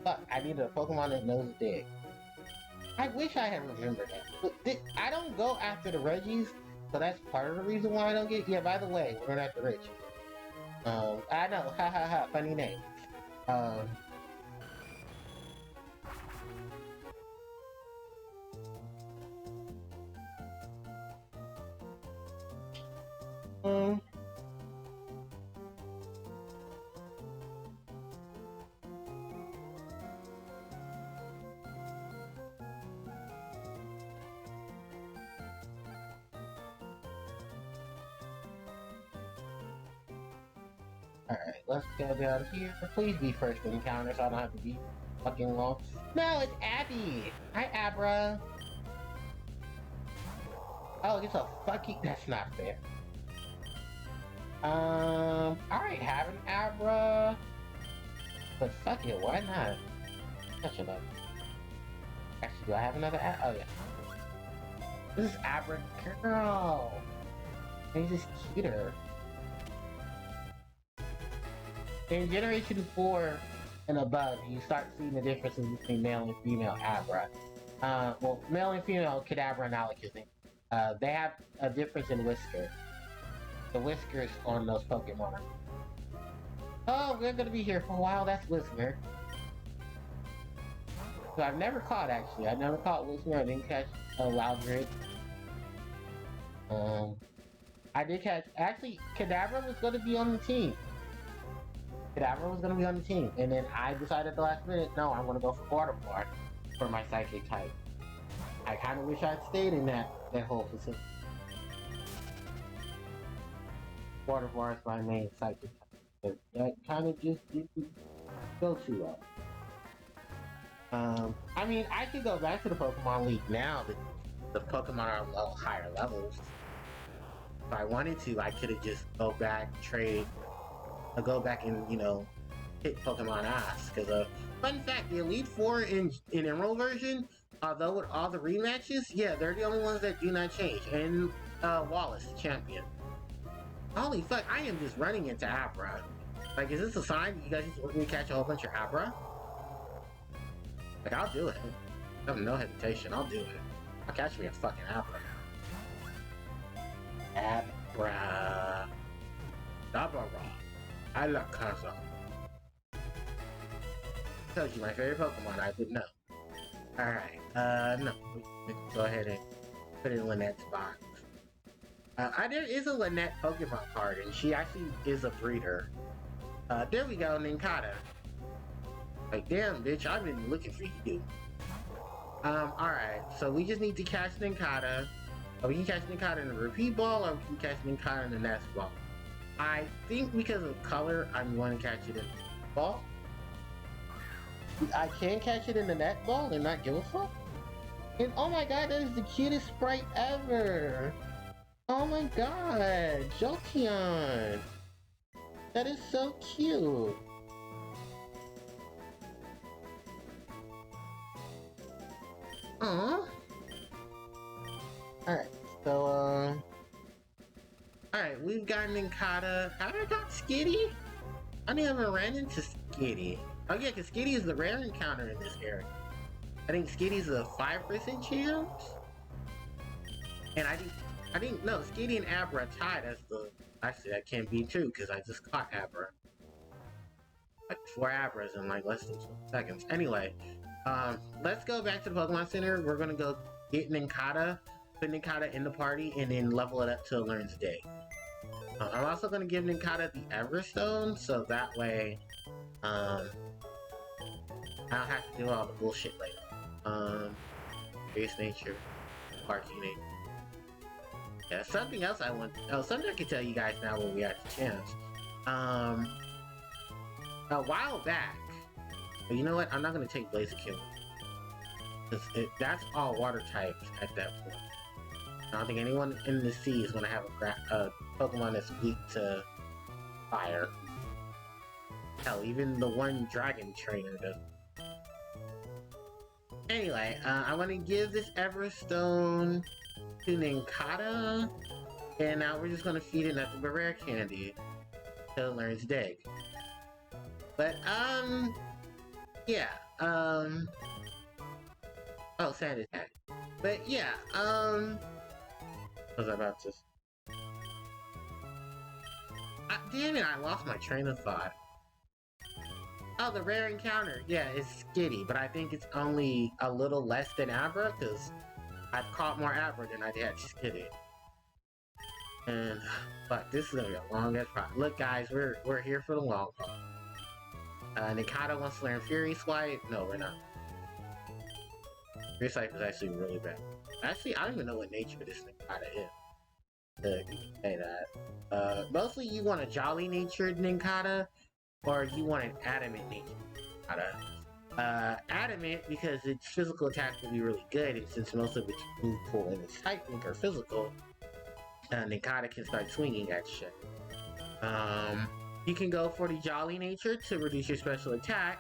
Fuck, I need a Pokemon that knows dig. I wish I had remembered that. But I don't go after the Reggies, so that's part of the reason why I don't get... Yeah, by the way, we're going after Reggie. I know, ha, funny name. Alright, let's go down here. Please be first encounter so I don't have to be fucking long. No, it's Abby! Hi, Abra! Oh, it's a fucking... That's not fair. Alright, have an Abra. But fuck it, why not? Such a love. Actually, do I have another Abra? Oh, yeah. This is Abra girl! He's just cuter. In Generation 4 and above, you start seeing the differences between male and female Abra. Well, male and female Kadabra and Alakazam. They have a difference in whisker. The whiskers on those Pokemon. Oh, we're gonna be here for a while, that's Whisker. So I've never caught, actually. I've never caught Whisker, I didn't catch a Loudred. I did catch... Actually, Kadabra was gonna be on the team. Kadabra was gonna be on the team, and then I decided at the last minute, no, I'm gonna go for Water Bar for my Psychic type. I kinda wish I'd stayed in that whole facility. Water Bar is my main Psychic type. But that kinda just didn't go too well. I mean, I could go back to the Pokemon League now, but the Pokemon are a little higher levels. If I wanted to, I could've just go back, trade, go back and, you know, hit Pokemon ass. Because, fun fact, the Elite Four in Emerald version, although with all the rematches, yeah, they're the only ones that do not change. And, Wallace, the champion. Holy fuck, I am just running into Abra. Like, is this a sign that you guys just want me to catch a whole bunch of Abra? Like, I'll do it. I have no hesitation, I'll do it. I'll catch me a fucking Abra. Abra. Dabara. Alakaza. Tells you my favorite Pokemon, I didn't know. Alright, no. We can go ahead and put it in Lynette's box. There is a Lynette Pokemon card, and she actually is a breeder. There we go, Nincada. Like, damn, bitch, I've been looking for you. Alright, so we just need to catch Nincada. We can catch Nincada in the repeat ball, or we can catch Nincada in the next ball. I think because of color, I'm going to catch it in the ball. I can catch it in the net ball and not give a fuck. And oh my god, that is the cutest sprite ever. Oh my god, Jolteon. That is so cute. Aww. Alright, so, alright, we've got Nincada. Have I got Skitty? I never ran into Skitty. Oh yeah, because Skitty is the rare encounter in this area. I think Skitty's a 5% chance? And I didn't know, Skitty and Abra tied as the... Actually, that can't be true, because I just caught Abra. Like 4 Abras in like less than 2 seconds. Anyway, let's go back to the Pokemon Center. We're gonna go get Nincada, put Nincada in the party, and then level it up to Learn's Day. I'm also gonna give Nincada the Everstone, so that way, I don't have to do all the bullshit later. Base Nature, Parky Nature. Yeah, something else I want. Oh, something I can tell you guys now when we have the chance. A while back, but you know what? I'm not gonna take Blaziken. That's all water types at that point. I don't think anyone in the sea is gonna have a Pokemon that's weak to fire. Hell, even the one Dragon Trainer does. Anyway, I want to give this Everstone to Nincada, and now we're just gonna feed it nothing but rare candy till it learns Dig. But yeah, oh, Sand Attack. But yeah, what was I about to? Damn it! I lost my train of thought. Oh, the rare encounter. Yeah, it's Skitty, but I think it's only a little less than Abra, because I've caught more Abra than I did Skitty. And, fuck, this is gonna be a long-ass process. Look, guys, we're here for the long haul. Nincada wants to learn Fury Swipe. No, we're not. Fury Swipe is actually really bad. Actually, I don't even know what nature this Nincada is. You can say that. Mostly you want a jolly natured Nincada, or you want an adamant nature Nincada. Adamant because its physical attack will be really good, and since most of its move pool and its type link are physical, Nincada can start swinging at shit. You can go for the jolly nature to reduce your special attack,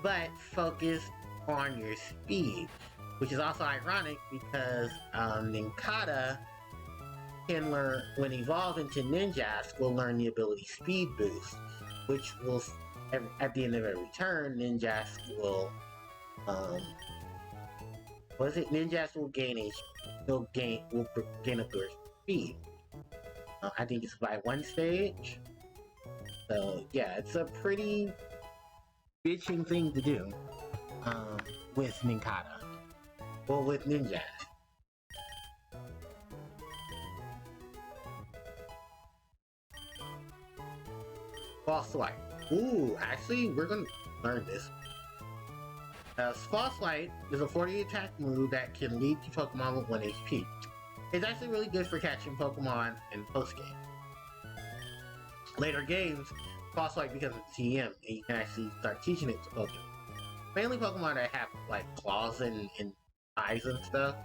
but focus on your speed, which is also ironic because Nincada can learn, when evolved into Ninjask, will learn the ability Speed Boost, which will, at the end of every turn, Ninjask will, Ninjask will gain up your speed. I think it's by 1 stage. So yeah, it's a pretty bitching thing to do, with Nincada. Well, with Ninjask. False Light. Ooh, actually, we're gonna learn this. False Light is a 40 attack move that can lead to Pokemon with 1 HP. It's actually really good for catching Pokemon in post-game. Later games, False Light becomes a TM, and you can actually start teaching it to Pokemon. Mainly Pokemon that have, like, claws and eyes and stuff.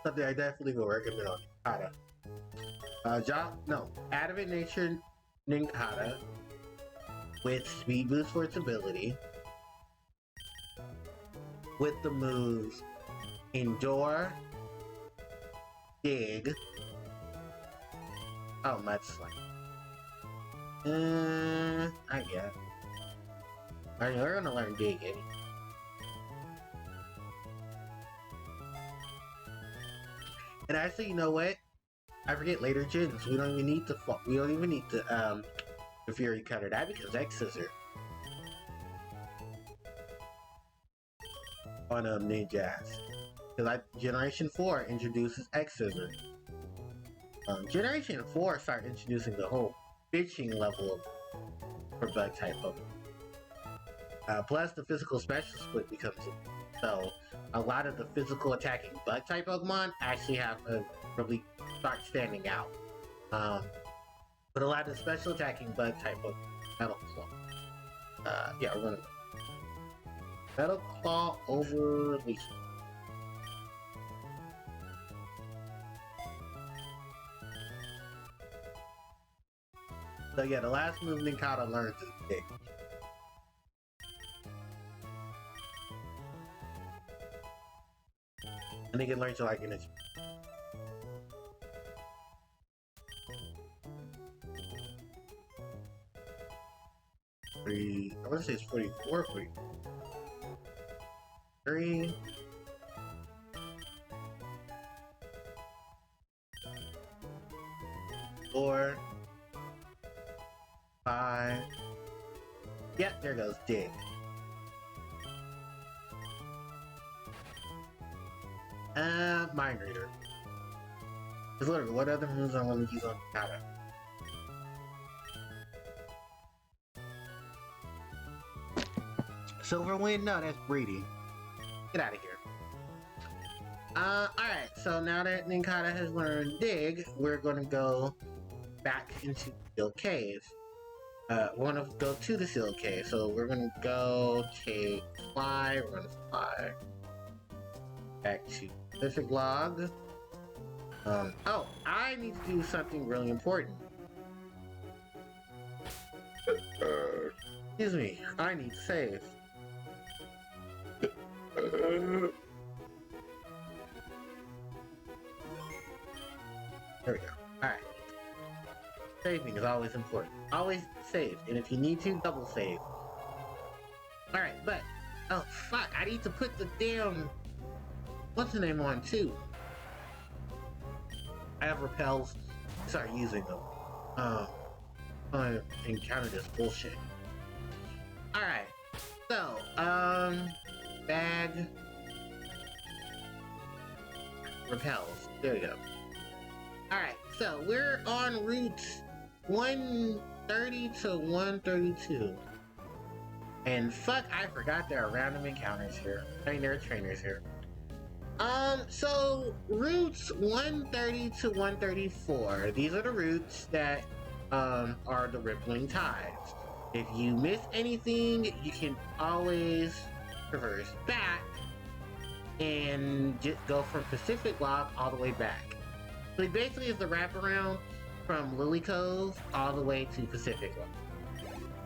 Something I definitely will recommend on Nincada. Adamant Nature Nincada with Speed Boost for its ability, with the moves Endure, Dig, oh, Mudslide. I guess. Alright, we're gonna learn Dig anyway. And actually, you know what? I forget later gens. We don't even need the Fury Cutter. That becomes X Scissor on Ninjask. Because Generation 4 introduces X Scissor. Generation 4 started introducing the whole bitching level for bug type Pokemon. Plus, the physical special split becomes so. A lot of the physical attacking bug type Pokemon actually have to really start standing out. But a lot of special attacking bug type of Metal Claw. Yeah, we're gonna Metal Claw over Leech. So yeah, the last move Ninkata learned is Dig. And they can learn to like in its 3, I want to say it's 44, 3, 4, 5. Yeah, there goes Dig. Mind Reader. Because literally, what other moves I'm going to use on Kata? Silver Wind? No, that's breeding. Get out of here. Alright, so now that Ninkata has learned Dig, we're gonna go back into the Sealed Cave. We're gonna go to the Sealed Cave, so we're gonna go take Fly, we're gonna fly back to Pacific Log. Oh, I need to do something really important. Excuse me, I need to save. There we go. Alright. Saving is always important. Always save. And if you need to, double save. Alright, but... Oh, fuck. I need to put the damn... What's the name on, too? I have repels. Start using them. I encountered this bullshit. Alright. So, bag... Repels. There we go. Alright, so we're on route 130 to 132. And fuck, I forgot there are random encounters here. I mean, there are trainers here. So routes 130 to 134. These are the routes that are the rippling tides. If you miss anything, you can always traverse back and just go from Pacific Log all the way back. So it basically is the wraparound from Lily Cove all the way to Pacific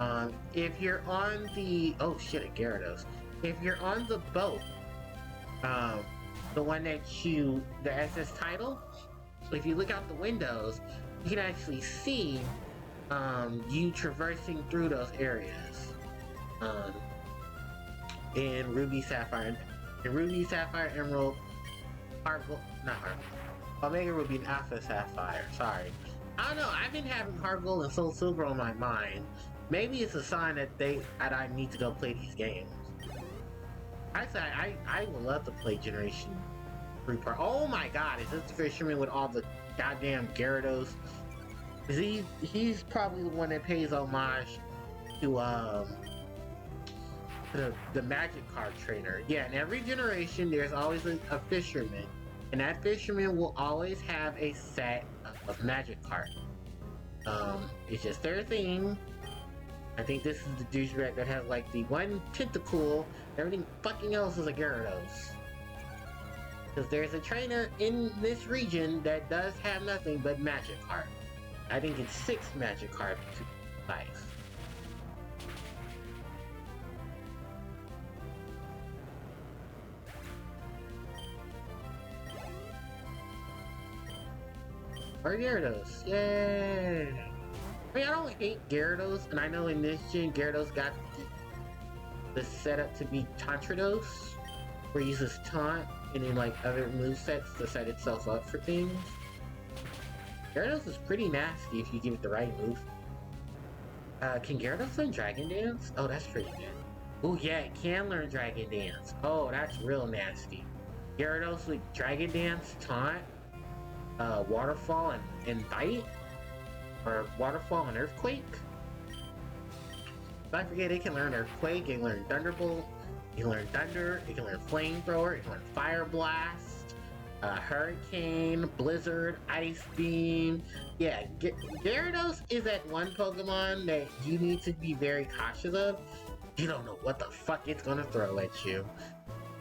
Log. If you're on the... Oh shit, a Gyarados. If you're on the boat, the one that the SS title, so if you look out the windows, you can actually see you traversing through those areas. In Ruby, Sapphire, Emerald, not Omega Ruby and Alpha Sapphire, sorry. I don't know, I've been having Heart Gold and Soul Silver on my mind. Maybe it's a sign that I need to go play these games. I would love to play Generation 3 part. Oh my god, is this the fisherman with all the goddamn Gyarados? He's probably the one that pays homage to the magic card trainer. Yeah, in every generation there's always a fisherman. And that fisherman will always have a set of magic cards. It's just their thing. I think this is the douchebag that has like the one tentacle, everything fucking else is a Gyarados. Because there's a trainer in this region that does have nothing but magic cards. I think it's 6 magic cards to life. Or Gyarados, yay! I mean, I don't hate Gyarados, and I know in this gen, Gyarados got the setup to be Tantrados, where it uses Taunt, and then like other movesets to set itself up for things. Gyarados is pretty nasty if you give it the right move. Can Gyarados learn Dragon Dance? Oh, that's pretty good. Oh yeah, it can learn Dragon Dance. Oh, that's real nasty. Gyarados with Dragon Dance, Taunt, Waterfall, and Bite? Or Waterfall and Earthquake? Don't forget, it can learn Earthquake, it can learn Thunderbolt, it can learn Thunder, it can learn Flamethrower, it can learn Fire Blast. Hurricane, Blizzard, Ice Beam. Yeah, Gyarados is that one Pokemon that you need to be very cautious of. You don't know what the fuck it's gonna throw at you.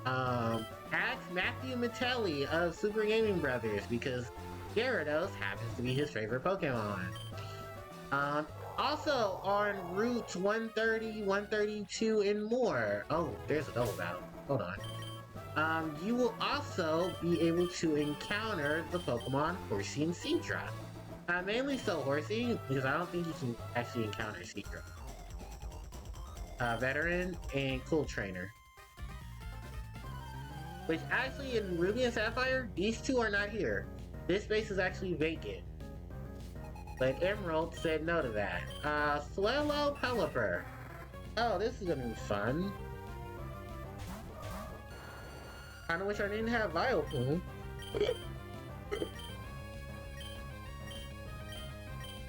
Ask Matthew Mattelli of Super Gaming Brothers because Gyarados happens to be his favorite Pokemon. Also on routes 130, 132, and more. Oh, there's a double battle. Hold on. You will also be able to encounter the Pokemon Horsey and Seadra. Mainly so Horsey, because I don't think you can actually encounter Seadra. Veteran and Cool Trainer. Which actually in Ruby and Sapphire, these two are not here. This space is actually vacant. But Emerald said no to that. Swellow Pelipper. Oh, this is gonna be fun. Kinda wish I didn't have Vileplume.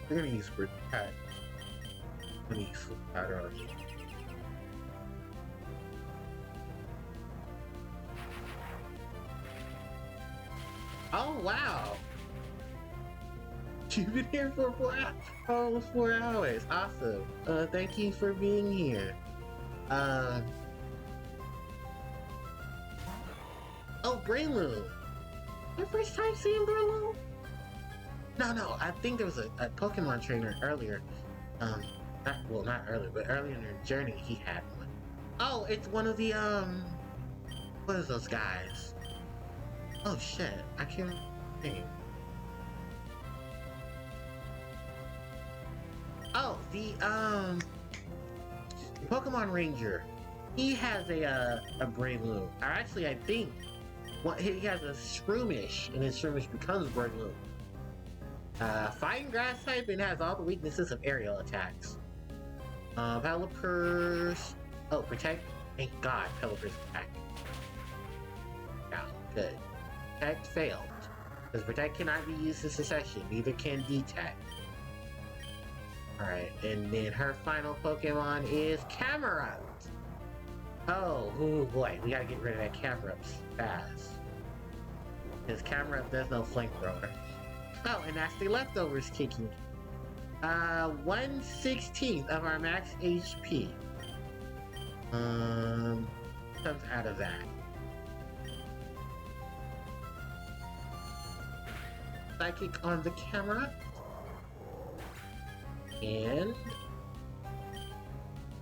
We're gonna use Protect. I'm gonna use Powder on you. Oh, wow! You've been here for almost 4 hours. Awesome. Thank you for being here. Oh, Breloom. Your first time seeing Breloom? No, I think there was a Pokemon trainer earlier. Not earlier, but earlier in the journey he had one. Oh, it's one of the, what is those guys? Oh shit, I can't think. Oh, the Pokemon Ranger. He has a Breloom. Or actually, I think he has a Shroomish, and his Shroomish becomes Breloom. Fighting Grass type and has all the weaknesses of aerial attacks. Pelipper's... Oh, Protect. Thank God, Pelipper's attack. Yeah, good. Protect failed. Because Protect cannot be used in succession, neither can Detect. Alright, and then her final Pokemon is Camerupt. Oh, ooh boy, we gotta get rid of that Camerupt fast. Because Camerupt does no flamethrower. Oh, and that's the leftovers kicking. 1/16 of our max HP. Comes out of that. Psychic on the camera. And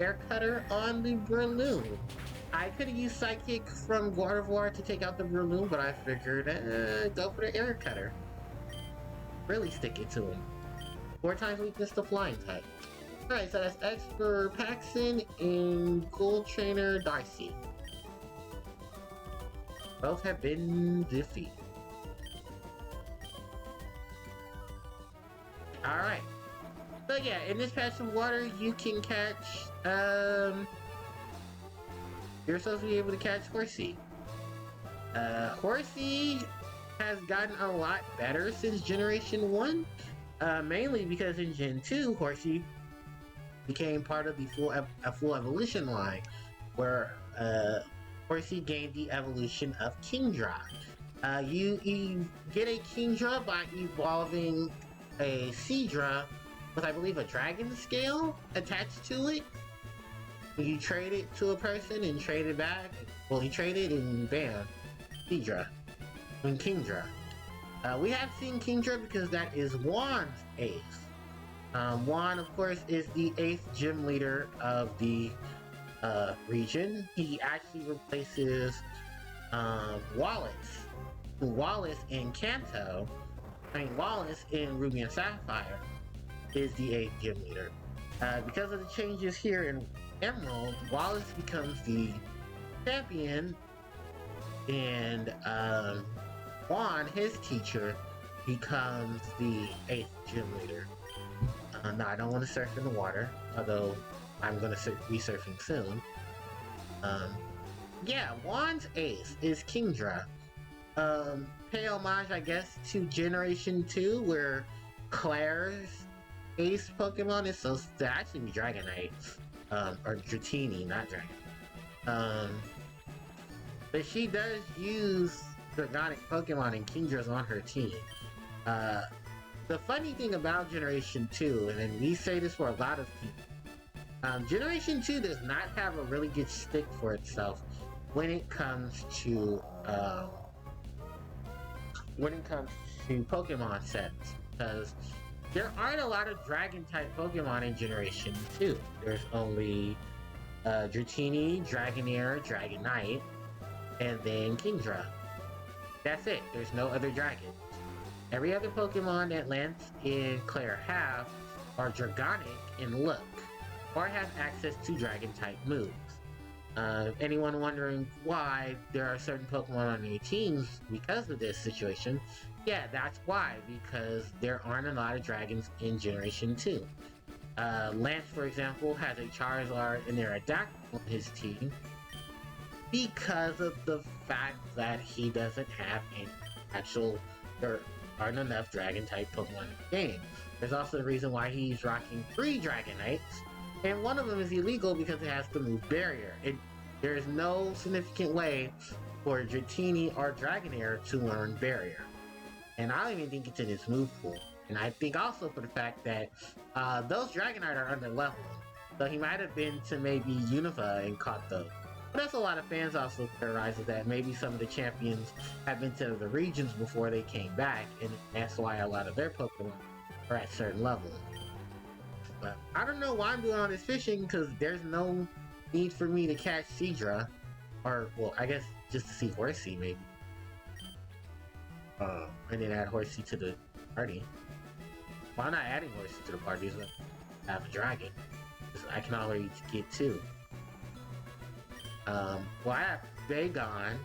Air Cutter on the Breloom. I could have used Psychic from Gardevoir to take out the Breloom, but I figured, go for the Air Cutter. Really stick it to him. 4 times weakness to Flying type. Alright, so that's X for Paxton and Gold Trainer Darcy. Both have been defeated. Alright. So yeah, in this patch of water, you can catch, you're supposed to be able to catch Horsey. Horsey has gotten a lot better since Generation 1, mainly because in Gen 2, Horsey became part of the full evolution line, where Horsey gained the evolution of Kingdra. You get a Kingdra by evolving a Seadra with, I believe, a dragon scale attached to it. You trade it to a person and trade it back. Well, he traded and bam, Seadra and Kingdra. We have seen Kingdra because that is Juan's ace. Juan, of course, is the 8th gym leader of the region. He actually replaces Wallace. Wallace in Kanto, Wallace in Ruby and Sapphire is the 8th gym leader. Because of the changes here in Emerald, Wallace becomes the champion, and Juan, his teacher, becomes the 8th gym leader. No, I don't want to surf in the water, although I'm going to be surfing soon. Yeah, Juan's ace is Kingdra. Pay homage, I guess, to Generation 2, where Claire's ace Pokemon is supposed to actually be Dragonite. Or Dratini, not Dragon. But she does use Dragonic Pokemon and Kingdra's on her team. The funny thing about Generation 2, and then we say this for a lot of teams, Generation 2 does not have a really good stick for itself when it comes to Pokemon sets, because there aren't a lot of Dragon-type Pokemon in Generation 2. There's only Dratini, Dragonair, Dragonite, and then Kingdra. That's it. There's no other dragons. Every other Pokemon that Lance and Claire have are Dragonic in look, or have access to Dragon-type moves. Anyone wondering why there are certain Pokemon on your teams because of this situation? Yeah, that's why, because there aren't a lot of dragons in Generation 2. Lance, for example, has a Charizard and Aerodactyl on his team because of the fact that he doesn't have any there aren't enough Dragon-type Pokemon in the game. There's also the reason why he's rocking 3 Dragonites, and one of them is illegal because it has to move Barrier. There is no significant way for Dratini or Dragonair to learn Barrier. And I don't even think it's in his move pool. And I think also for the fact that those Dragonite are under level. So he might have been to maybe Unova and caught those. But that's a lot of fans also theorizes that maybe some of the champions have been to the regions before they came back, and that's why a lot of their Pokemon are at certain levels. But I don't know why I'm doing all this fishing, because there's no need for me to catch Seadra. Or, well, I guess just to see Horsey, maybe. And then add Horsey to the party. Well, I'm not adding Horsey to the party, so I have a dragon. I can already get 2. Well, I have Bagon,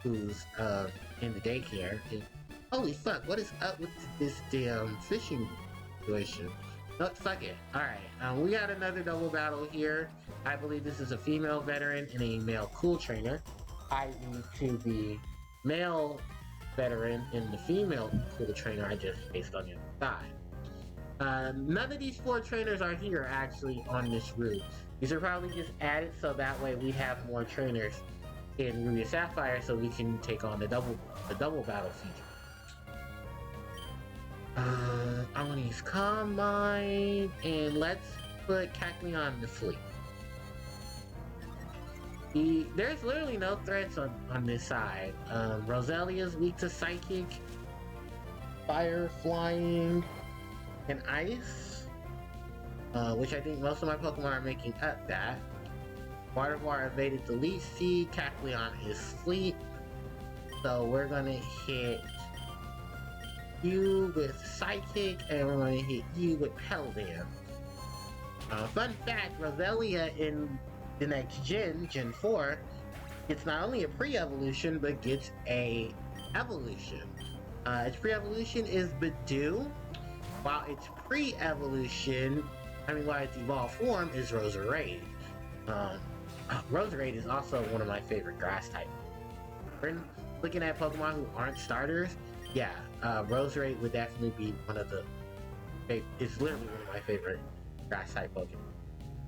who's in the daycare. And, holy fuck, what is up with this damn fishing situation? No, fuck it. Alright, we got another double battle here. I believe this is a female veteran and a male cool trainer. I.e. to the male veteran and the female cool trainer I just faced on the other side. None of these 4 trainers are here actually on this route. These are probably just added so that way we have more trainers in Ruby and Sapphire so we can take on the double battle feature. I'm gonna use Calm Mind, and let's put Cacleon to sleep. There's literally no threats on this side. Roselia's weak to Psychic, Fire, Flying, and Ice, which I think most of my Pokemon are making up that. Watervar evaded the Leech Seed, Cacleon is Sleep, so we're gonna hit you with Psychic, and we're gonna hit you with Pelvian. Fun fact, Roselia in the next gen, Gen 4, it's not only a pre-evolution, but gets a evolution. Its pre-evolution is Badoo, while its while its evolved form is Roserade. Roserade is also one of my favorite grass types. When looking at Pokemon who aren't starters, yeah, Roserade would definitely be one of the... It's literally one of my favorite grass type Pokemon.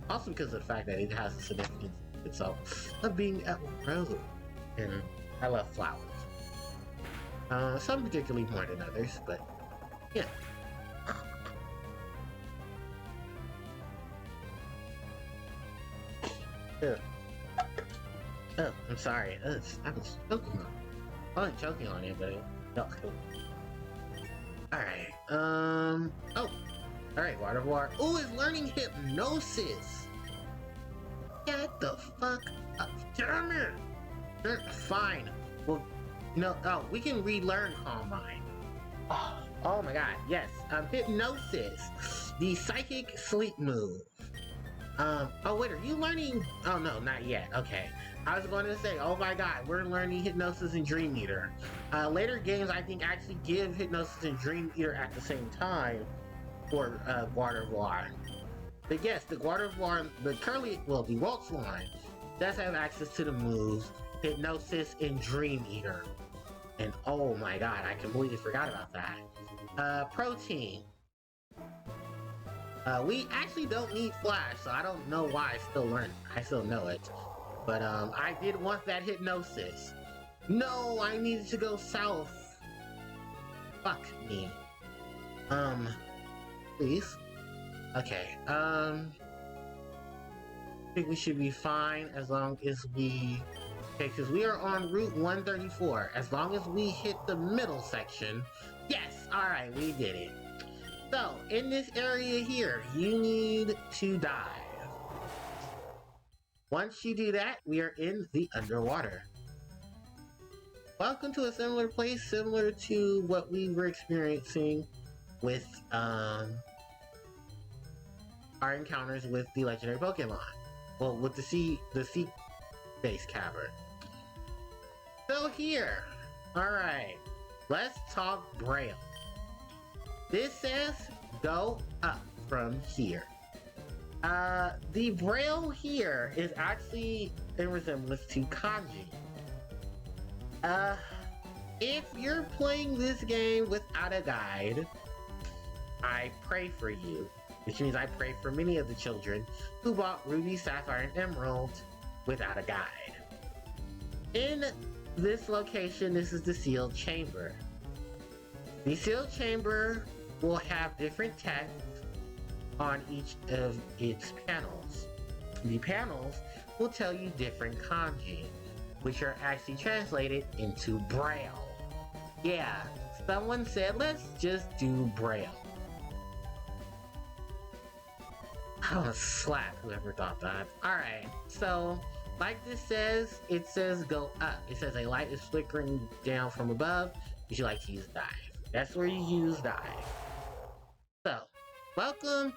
Also because of the fact that it has a significance itself of being a rose. And I love flowers. Some particularly more than others, but yeah. Oh, I'm sorry. I was choking on it. I wasn't choking on it, but it felt cool. Alright, oh! Alright, Watervar. Oh, it's learning Hypnosis! Get the fuck up. Damn it! Fine. Well, we can relearn Calm Mind. Oh my god, yes. Hypnosis. The Psychic Sleep move. Oh wait, are you learning? Oh no, not yet. Okay. I was going to say, oh my god, we're learning Hypnosis and Dream Eater. Later games, I think, actually give Hypnosis and Dream Eater at the same time for Watervar. But yes, the Watervar, the Waltz line does have access to the moves Hypnosis and Dream Eater. And oh my god, I completely forgot about that. Protein. We actually don't need Flash, so I don't know why I still learn it. I still know it. But I did want that Hypnosis. No, I needed to go south. Fuck me. Please. Okay, I think we should be fine as long as we... Okay, because we are on Route 134. As long as we hit the middle section... Yes! Alright, we did it. So, in this area here, you need to dive. Once you do that, we are in the underwater. Welcome to a similar place, similar to what we were experiencing with, our encounters with the legendary Pokemon. Well, with the sea-based cavern. So here, alright, let's talk Braille. This says, go up from here. The Braille here is actually in resemblance to Kanji. If you're playing this game without a guide, I pray for you. Which means I pray for many of the children who bought Ruby, Sapphire, and Emerald without a guide. In this location, this is the sealed chamber. The sealed chamber will have different text on each of its panels. The panels will tell you different kanji, which are actually translated into Braille. Yeah, someone said, let's just do Braille. I want to slap whoever thought that. Alright, so like this says, it says go up. It says a light is flickering down from above. You should like to use dive. That's where you use dive. So, welcome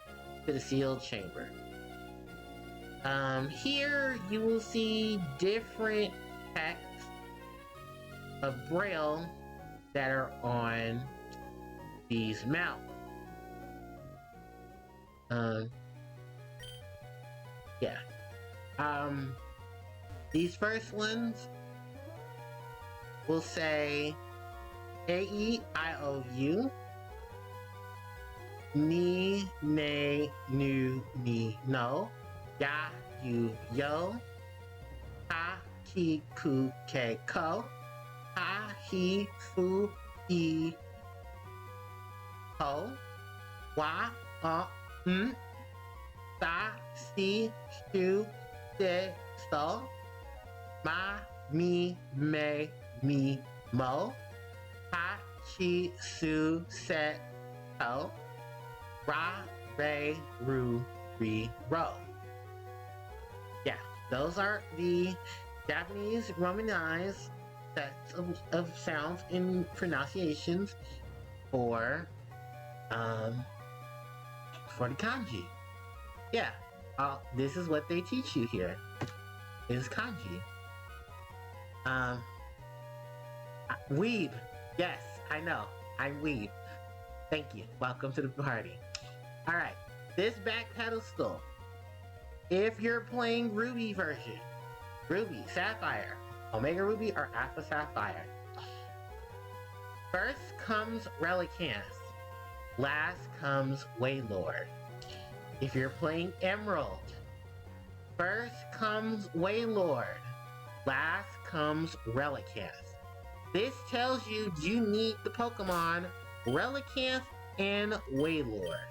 to the sealed chamber. Here you will see different texts of Braille that are on these mountains. Yeah. These first ones will say A-E-I-O-U, Ni, Ne, Nu, Ni, No, Ya, You, Yo, Ha, Ki, Ku, Ke, Ko, Ha, He, Fu, He, Ho, Wa, Sa, Si, Shu, Se, So, Ma, Mi, Me, Mi, Mo, Ha, Chi, Su, Se, To, Ra, Re, Ru, Ri, Ro. Yeah, those are the Japanese Romanized sets of sounds and pronunciations for the kanji. Yeah, this is what they teach you here, is kanji. Weeb. Yes, I know. I'm Weeb. Thank you. Welcome to the party. Alright, this back pedestal. If you're playing Ruby version, Ruby, Sapphire, Omega Ruby, or Alpha Sapphire, first comes Relicanth. Last comes Wailord. If you're playing Emerald, first comes Wailord. Last comes Relicanth. This tells you need the Pokemon Relicanth and Wailord.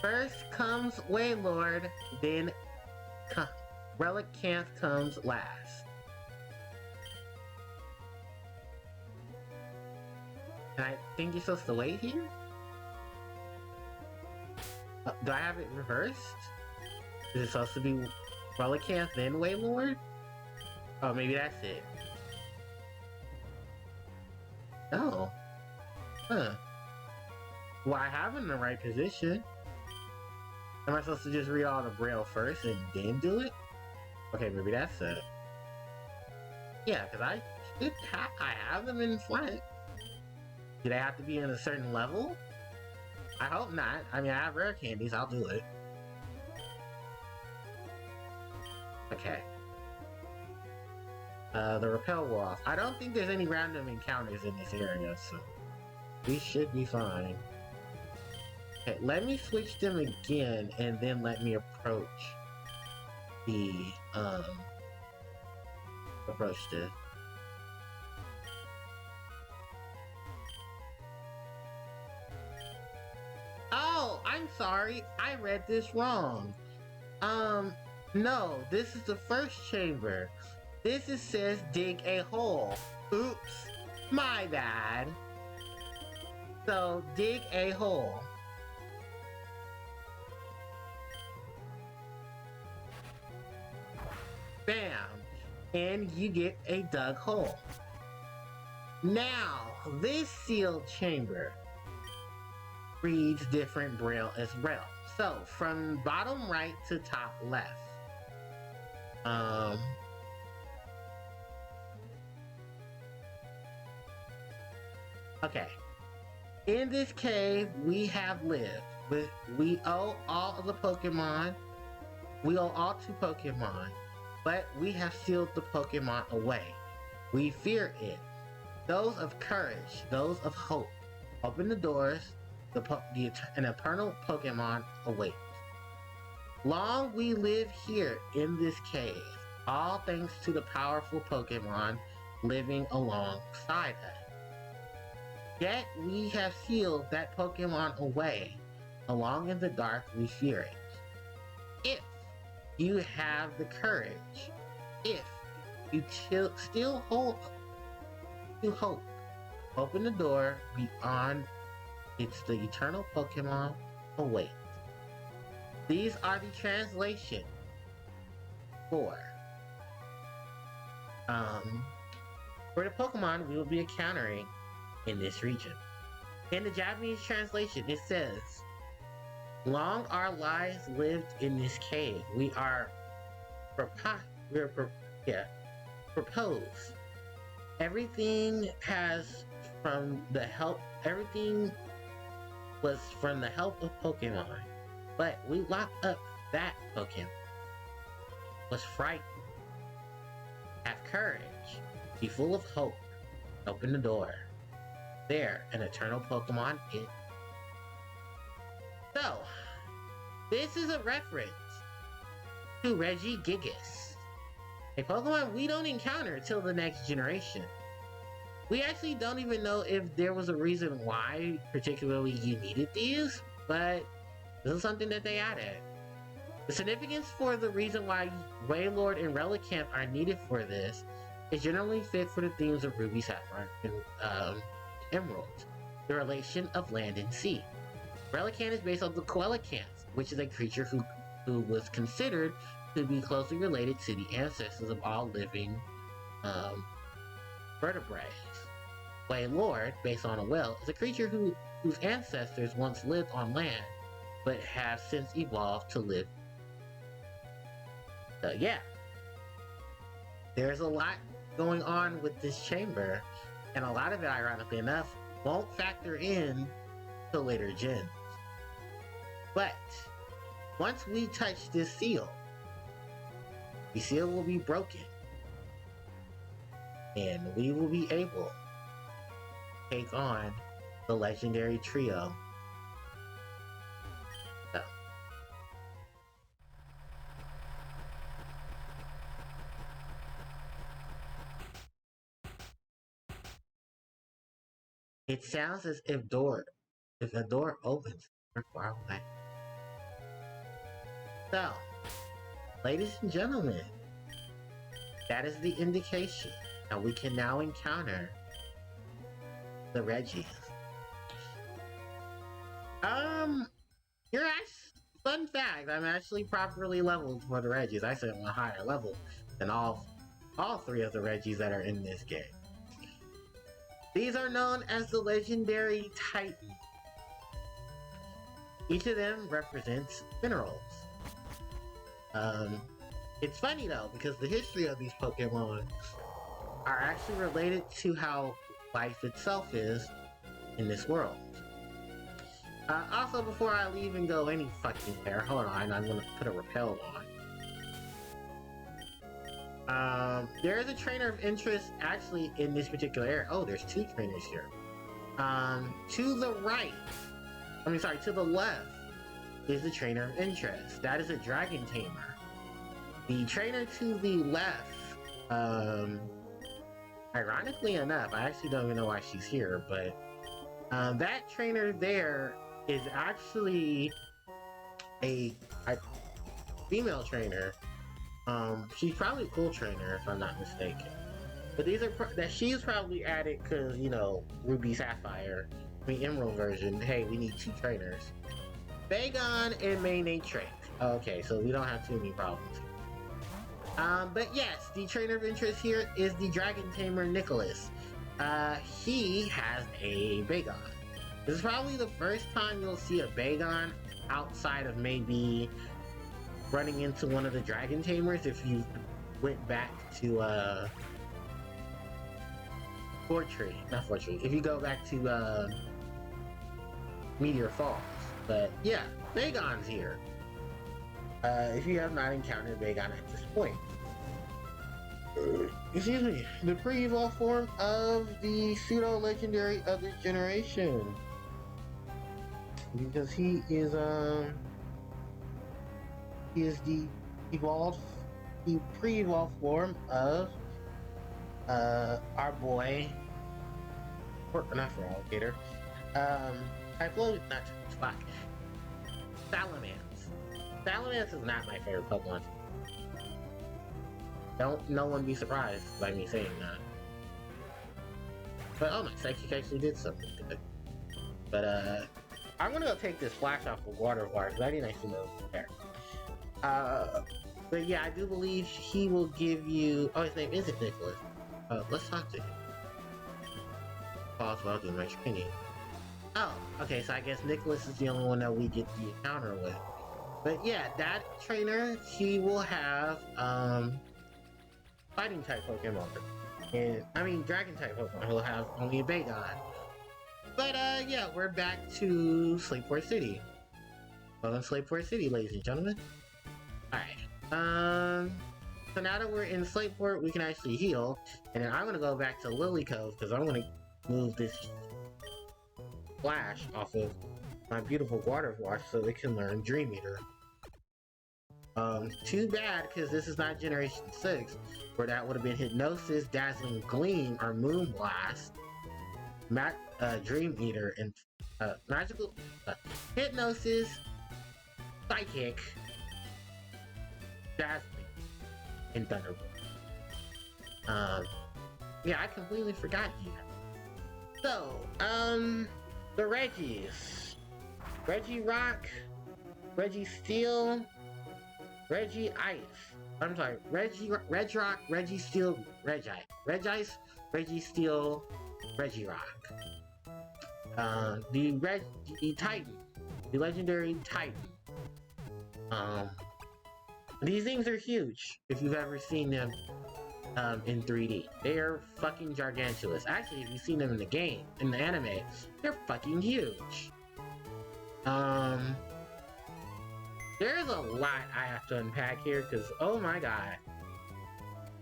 First comes Wailord, then Relicanth comes last. And I think you're supposed to wait here? Do I have it reversed? Is it supposed to be Relicanth then Wailord? Oh, maybe that's it. Oh. Huh. Well, I have it in the right position. Am I supposed to just read all the Braille first and then do it? Okay, maybe that's it. Yeah, because I have them in front. Do they have to be in a certain level? I hope not. I mean, I have rare candies. I'll do it. Okay. The repel wore off. I don't think there's any random encounters in this area, so we should be fine. Okay, let me switch them again, and then let me approach the, I'm sorry, I read this wrong. No, this is the first chamber. Says dig a hole. Oops, my bad. So, dig a hole. Bam! And you get a dug hole. Now, this sealed chamber reads different braille as well. So, from bottom right to top left. Okay. In this cave, we have lived. We owe all of the Pokemon. We owe all to Pokemon. But we have sealed the Pokemon away. We fear it. Those of courage, those of hope. Open the doors. An eternal Pokemon awaits. Long we live here in this cave, all thanks to the powerful Pokemon living alongside us. Yet we have sealed that Pokemon away. Along in the dark we fear it. If you have the courage, if you still hold to hope, open the door beyond. It's the eternal Pokemon awaits. These are the translation for the Pokemon we will be encountering in this region. In the Japanese translation, it says, "Long our lives lived in this cave. We are proposed. Everything was from the help of Pokemon, but we locked up that Pokemon. Was frightened. Have courage. Be full of hope. Open the door. There, an eternal Pokemon is." So, this is a reference to Regigigas, a Pokemon we don't encounter till the next generation. We actually don't even know if there was a reason why particularly you needed these, but this is something that they added. The significance for the reason why Wailord and Relicanth are needed for this is generally fit for the themes of Ruby, Sapphire, and Emerald, the relation of land and sea. Relicanth is based on the Coelacanth, which is a creature who was considered to be closely related to the ancestors of all living vertebrates. Wailord, based on a whale, is a creature whose ancestors once lived on land, but have since evolved to live. So yeah, there's a lot going on with this chamber, and a lot of it, ironically enough, won't factor in to later gens. But once we touch this seal, the seal will be broken, and we will be able to take on the legendary trio. So, it sounds as if a door opens far away. So, ladies and gentlemen, that is the indication that we can now encounter the Regis. Fun fact, I'm actually properly leveled for the Regis. I said I'm a higher level than all three of the Regis that are in this game. These are known as the legendary Titans. Each of them represents minerals. It's funny though, because the history of these Pokemon are actually related to how life itself is in this world. Also, before I leave and go any fucking where, hold on, I'm gonna put a repel on. There is a trainer of interest actually in this particular area. Oh, there's two trainers here. To the right, to the left is the trainer of interest. That is a dragon tamer. The trainer to the left, ironically enough, I actually don't even know why she's here, but that trainer there is actually a female trainer. She's probably a cool trainer if I'm not mistaken. But these are that she's probably added because, you know, Ruby Sapphire, Emerald version. Hey, we need 2 trainers. Bagon and Main Trick. Okay, so we don't have too many problems. But yes, the trainer of interest here is the Dragon Tamer Nicholas. He has a Bagon. This is probably the first time you'll see a Bagon outside of maybe running into one of the Dragon Tamers if you went back to, not Fortree. If you go back to, Meteor Falls. But yeah, Bagon's here. If you have not encountered Bagon at this point. Excuse me, the pre-evolved form of the pseudo-legendary of this generation. Because he is the pre-evolved form of, our boy, not for alligator, Salamence. Salamence is not my favorite Pokemon. Don't no one be surprised by me saying that. But oh, my Psychic actually did something good. But I'm gonna go take this flash off of Water because I didn't actually know there. But yeah, I do believe he will give you. Oh, his name isn't Nicholas. Let's talk to him. Pause while doing my training. Oh, okay, so I guess Nicholas is the only one that we get the encounter with. But yeah, that trainer, he will have, fighting type Pokemon. And, I mean, dragon type Pokemon. He'll have only a Bagon. But, yeah, we're back to Slateport City. Welcome to Slateport City, ladies and gentlemen. Alright, so now that we're in Slateport, we can actually heal. And then I'm gonna go back to Lily Cove, because I'm gonna move this Flash off of my beautiful Water Wash so it can learn Dream Eater. Too bad, because this is not Generation 6, where that would have been Hypnosis, Dazzling Gleam, or Moonblast, Dream Eater, and Magical Hypnosis, Psychic, Dazzling, and Thunderbolt. Yeah, I completely forgot here. So, the Reggies. Regirock, Registeel, Regice. I'm sorry, Regirock, Registeel, Regice, Registeel, Regirock. The Titan, the legendary Titan. These things are huge if you've ever seen them in 3D. They're fucking gargantuous. Actually, if you've seen them in the game, in the anime, they're fucking huge. There's a lot I have to unpack here, because, oh my god.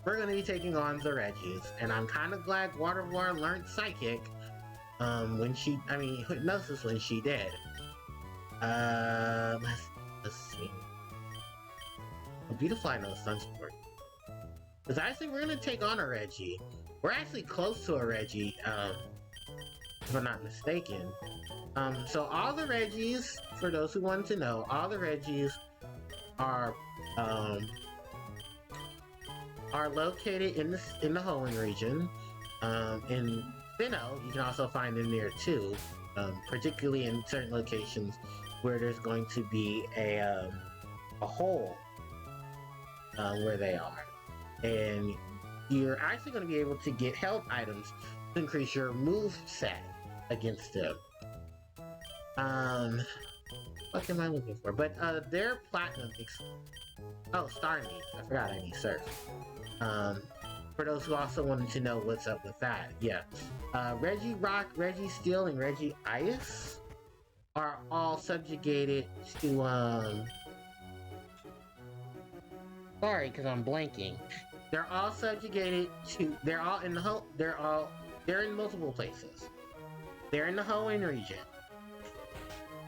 We're gonna be taking on the Reggies, and I'm kinda glad Watervar learned Psychic, Hypnosis when she did. Let's see. A Beautifly knows Sunsport. Because actually, we're gonna take on a Reggie. We're actually close to a Reggie, if I'm not mistaken. So all the Reggies, for those who wanted to know, all the Reggies are located in the Hoenn region. In Sinnoh, you can also find them there too, particularly in certain locations where there's going to be a hole where they are. And you're actually going to be able to get health items to increase your move set against them. What am I looking for? But their platinum Starmie. I forgot I need Surf. For those who also wanted to know what's up with that, yeah. Regirock, Registeel, and Regice are all subjugated to sorry, because I'm blanking. They're all subjugated to. They're all in the They're in multiple places. They're in the Hoenn region.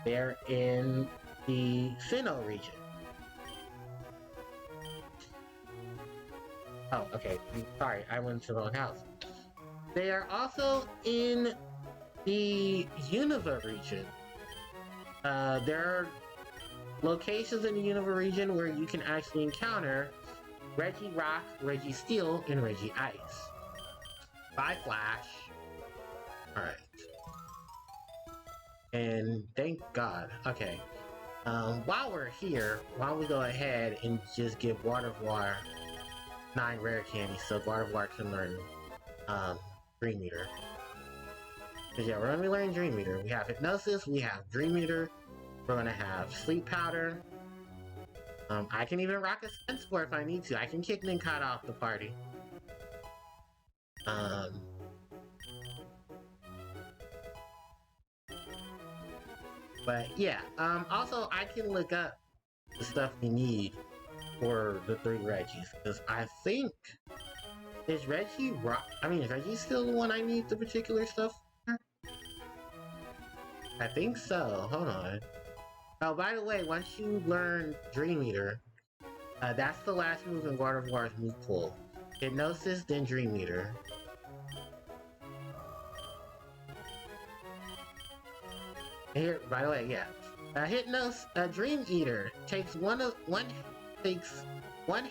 They're in the Sinnoh region. Oh, okay. Sorry, I went to the wrong house. They are also in the Unova region. They're locations in the Unova region where you can actually encounter Reggie Rock, Reggie Steel, and Reggie Ice. Bye, Flash. Alright. And thank God. Okay. While we're here, why don't we go ahead and just give Watervar 9 rare candies so Watervar can learn Dream Eater. Because yeah, we're gonna be learning Dream Eater. We have Hypnosis, we have Dream Eater, we're gonna have Sleep Powder. I can even rock a Sense Spore if I need to. I can kick Ninkata off the party. But yeah, also I can look up the stuff we need for the 3 Reggies, because I think is Reggie still the one I need the particular stuff for? I think so. Hold on. Oh, by the way, once you learn Dream Eater, that's the last move in Gardevoir's move pool. Hypnosis, then Dream Eater. Here, by the way, yeah. Dream Eater takes one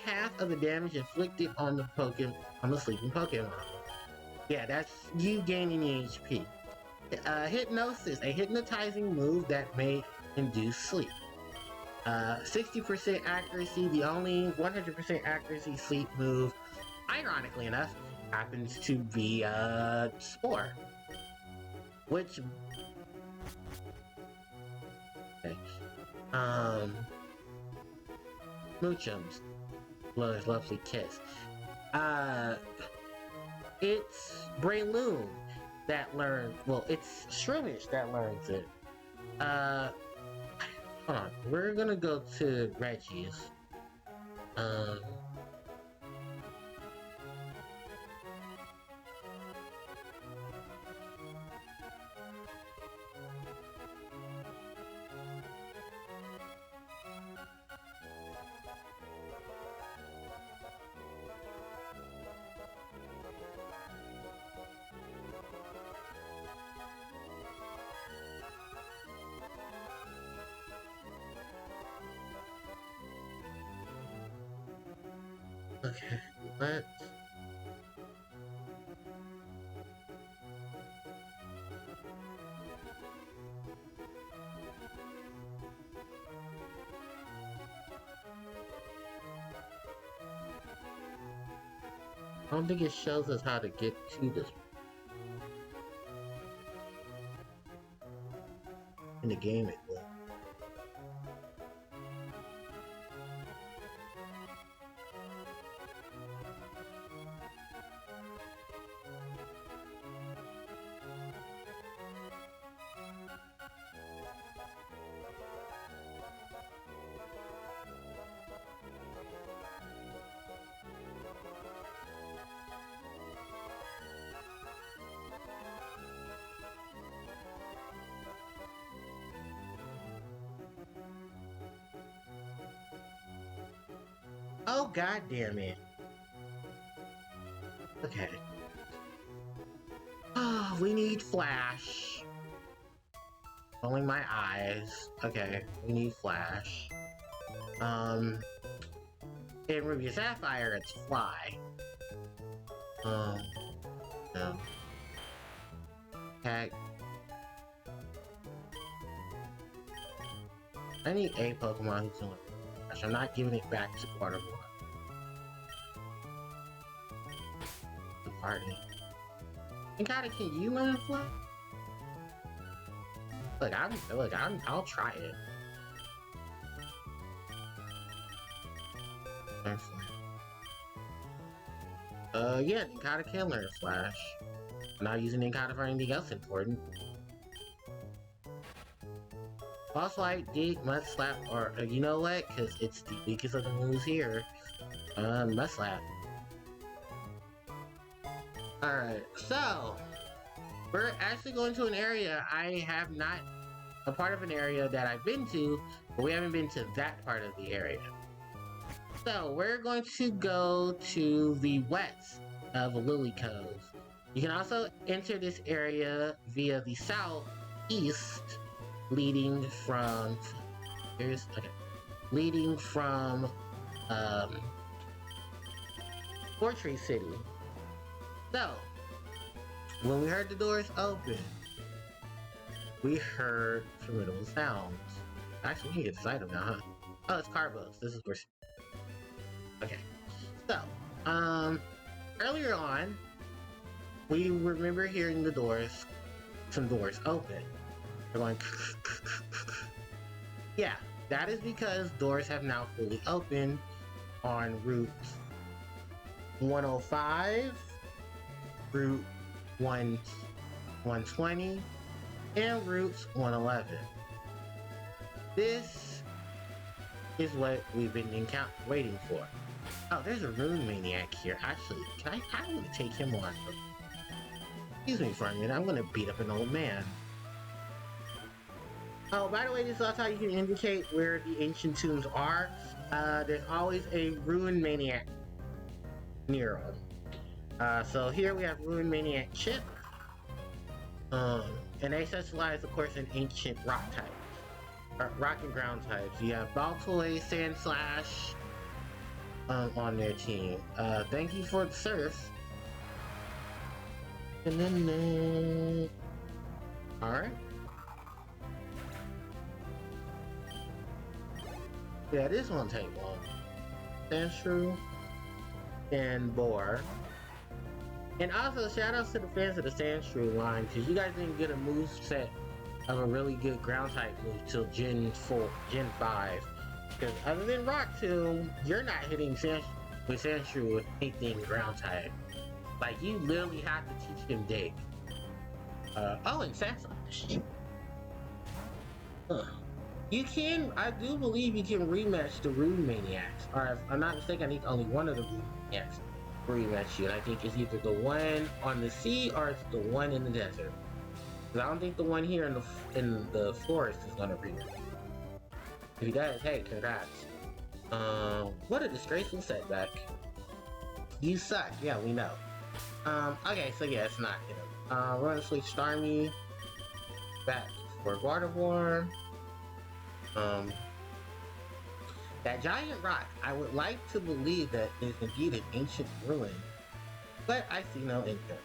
half of the damage inflicted on the sleeping Pokemon. Yeah, that's you gaining the HP. Hypnosis, a hypnotizing move that may induce sleep. 60% accuracy, the only 100% accuracy sleep move, ironically enough, happens to be Spore. Which Moochums. Love's lovely kiss. It's Breloom that learns, well, it's Shroomish that learns it. Hold on, we're gonna go to Reggie's. Okay, let's... I don't think it shows us how to get to this. In the game it will. Oh, god damn it. Okay. Oh, we need Flash. Rolling my eyes. Okay, we need Flash. In Ruby and Sapphire, it's Fly. No. Heck. I need a Pokemon who's doing Flash. I'm not giving it back to Waterboy. Pardon me. Ninkata, can you learn Fly? I'll try it. Learn Fly. Yeah, Ninkata can learn Flash. I'm not using Ninkata for anything else important. Boss Light, Dig, Mud Slap, or you know what? Because it's the weakest of the moves here. Mud Slap. Alright, so we're actually going to an area I have not, a part of an area that I've been to, but we haven't been to that part of the area. So we're going to go to the west of Lily Cove. You can also enter this area via the southeast, leading from, okay, leading from Fortress City. So, when we heard the doors open, we heard formidable sounds. Actually, we can get this item now, huh? Oh, it's Carbos. This is where. Okay. So, earlier on, we remember hearing the doors, some doors open. They're going. Yeah, that is because doors have now fully opened on Route 105, Route 120, and Route 111. This is what we've been waiting for. Oh, there's a Rune Maniac here. Actually, I want to take him on. Excuse me for a minute, I'm going to beat up an old man. Oh, by the way, this is also how you can indicate where the ancient tombs are. There's always a Rune Maniac near them. So here we have Rune Maniac Chip. And they specialize, of course, in ancient rock types. Rock and ground types. You have Baltoy, Sandslash on their team. Thank you for the surf. And then, alright. Yeah, this won't take long. Sandshrew and Boar. And also, shoutouts to the fans of the Sandshrew line, because you guys didn't get a move set of a really good ground type move till Gen 5. Because other than Rock Tomb, you're not hitting Sandshrew with anything ground type. Like, you literally have to teach him Dig. Oh, and Sandslash. You can, I do believe you can rematch the Rune Maniacs. Or if I'm not mistaken, I think only one of the Rune Maniacs rematch you. And I think it's either the one on the sea or it's the one in the desert. Because I don't think the one here in the forest is gonna rematch. If he does, hey, congrats. What a disgraceful setback. You suck, yeah, we know. Okay, so yeah, it's not him. We're gonna switch Starmie back for Gardevoir. That giant rock, I would like to believe that is indeed an ancient ruin, but I see no income.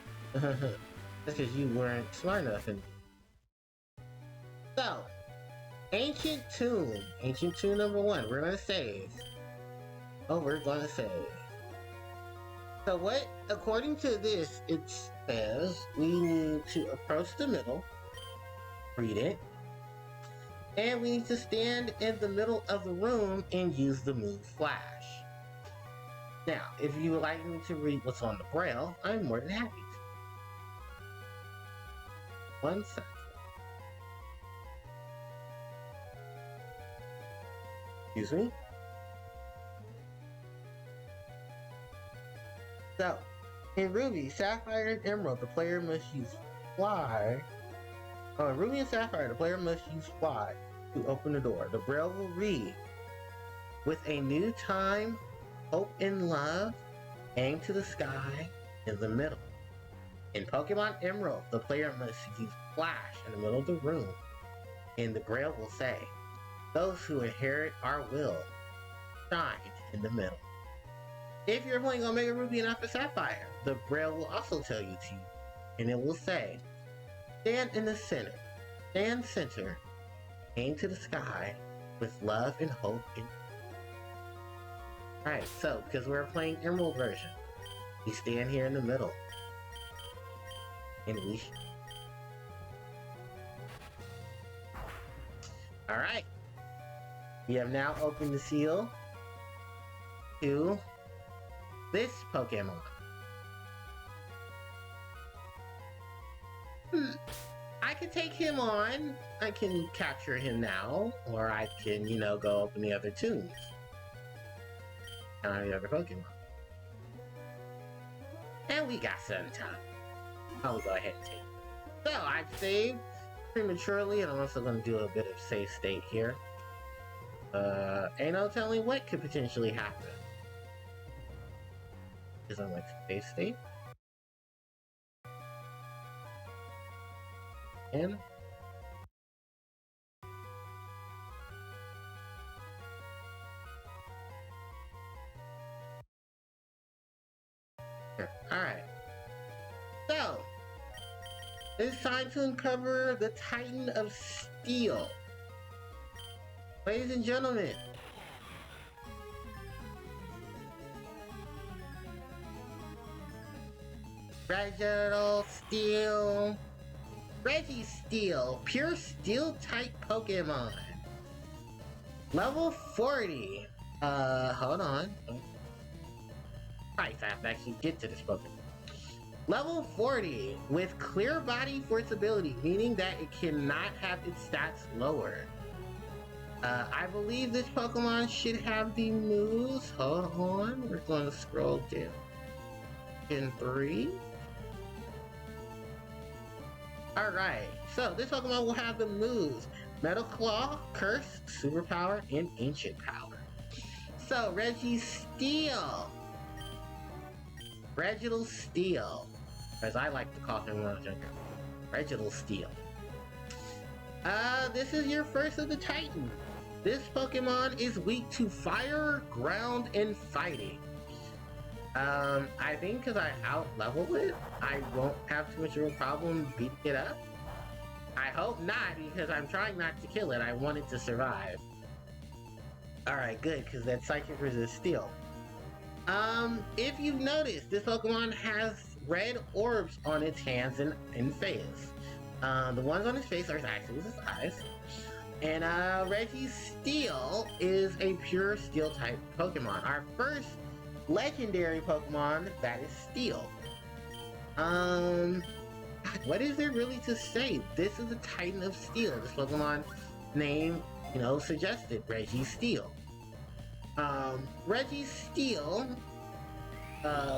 That's because you weren't smart enough. So, Ancient Tomb number 1, we're gonna save. Oh, we're gonna save. So what, according to this, it says we need to approach the middle, read it, and we need to stand in the middle of the room and use the move Flash. Now, if you would like me to read what's on the braille, I'm more than happy to. 1 second. Excuse me? So, in Ruby, Sapphire, and Emerald, the player must use Fly. Oh, in Ruby and Sapphire, the player must use Fly to open the door. The braille will read, with a new time, hope and love, aim to the sky in the middle. In Pokemon Emerald, the player must use Flash in the middle of the room, and the braille will say, those who inherit our will, shine in the middle. If you're playing Omega Ruby and Alpha Sapphire, the braille will also tell you to, and it will say, stand in the center, stand center, aim to the sky, with love and hope. Alright, so, because we're playing Emerald version, we stand here in the middle, and we... Alright, we have now opened the seal to this Pokemon. I can take him on. I can capture him now, or I can, go open the other tombs. The other Pokemon. And we got some time. I'll go ahead and take it. So, I've saved prematurely, and I'm also going to do a bit of save state here. Ain't no telling what could potentially happen. Is on like save state. And It's time to uncover the Titan of Steel. Ladies and gentlemen, Reginald Steel. Registeel, pure steel type Pokemon. Level 40. Hold on. Probably have to actually get to this Pokemon. Level 40 with clear body force ability, meaning that it cannot have its stats lowered. I believe this Pokemon should have the moves. Hold on, we're going to scroll down. In 3. Alright, so this Pokemon will have the moves Metal Claw, Curse, Superpower, and Ancient Power. So, Registeel. Reginald Steel, as I like to call him when I was younger. Reginald Steel. This is your first of the Titan. This Pokemon is weak to fire, ground, and fighting. I think because I out-level it, I won't have too much of a problem beating it up. I hope not, because I'm trying not to kill it. I want it to survive. Alright, good, because that Psychic resists Steel. If you've noticed, this Pokemon has red orbs on its hands and face. The ones on its face are actually his eyes. And, Registeel is a pure Steel-type Pokemon. Our first legendary Pokemon that is Steel. What is there really to say? This is the Titan of Steel. This Pokemon name, suggested Registeel. Registeel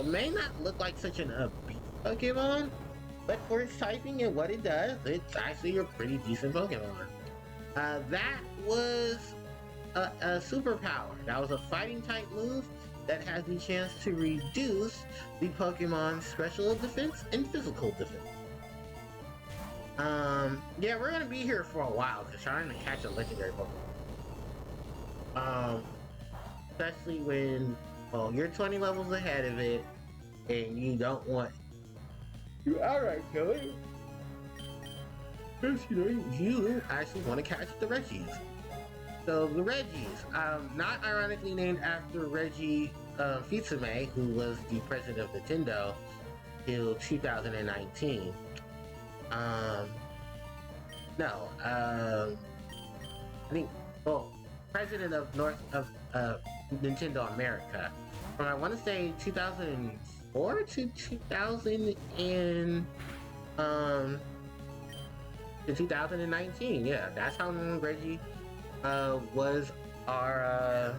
may not look like such an upbeat Pokemon, but for its typing and what it does, it's actually a pretty decent Pokemon. That was a superpower. That was a fighting type move that has the chance to reduce the Pokemon's special defense and physical defense. Yeah, we're gonna be here for a while because trying to catch a legendary Pokemon. Especially when, you're 20 levels ahead of it and you don't want you outright kill it. You actually want to catch the Reggies. So the Reggies, not ironically named after Reggie Fils-Aimé, who was the president of Nintendo till 2019. I think, president of Nintendo America. From I want to say 2004 to 2019. Yeah, that's how long Reggie was our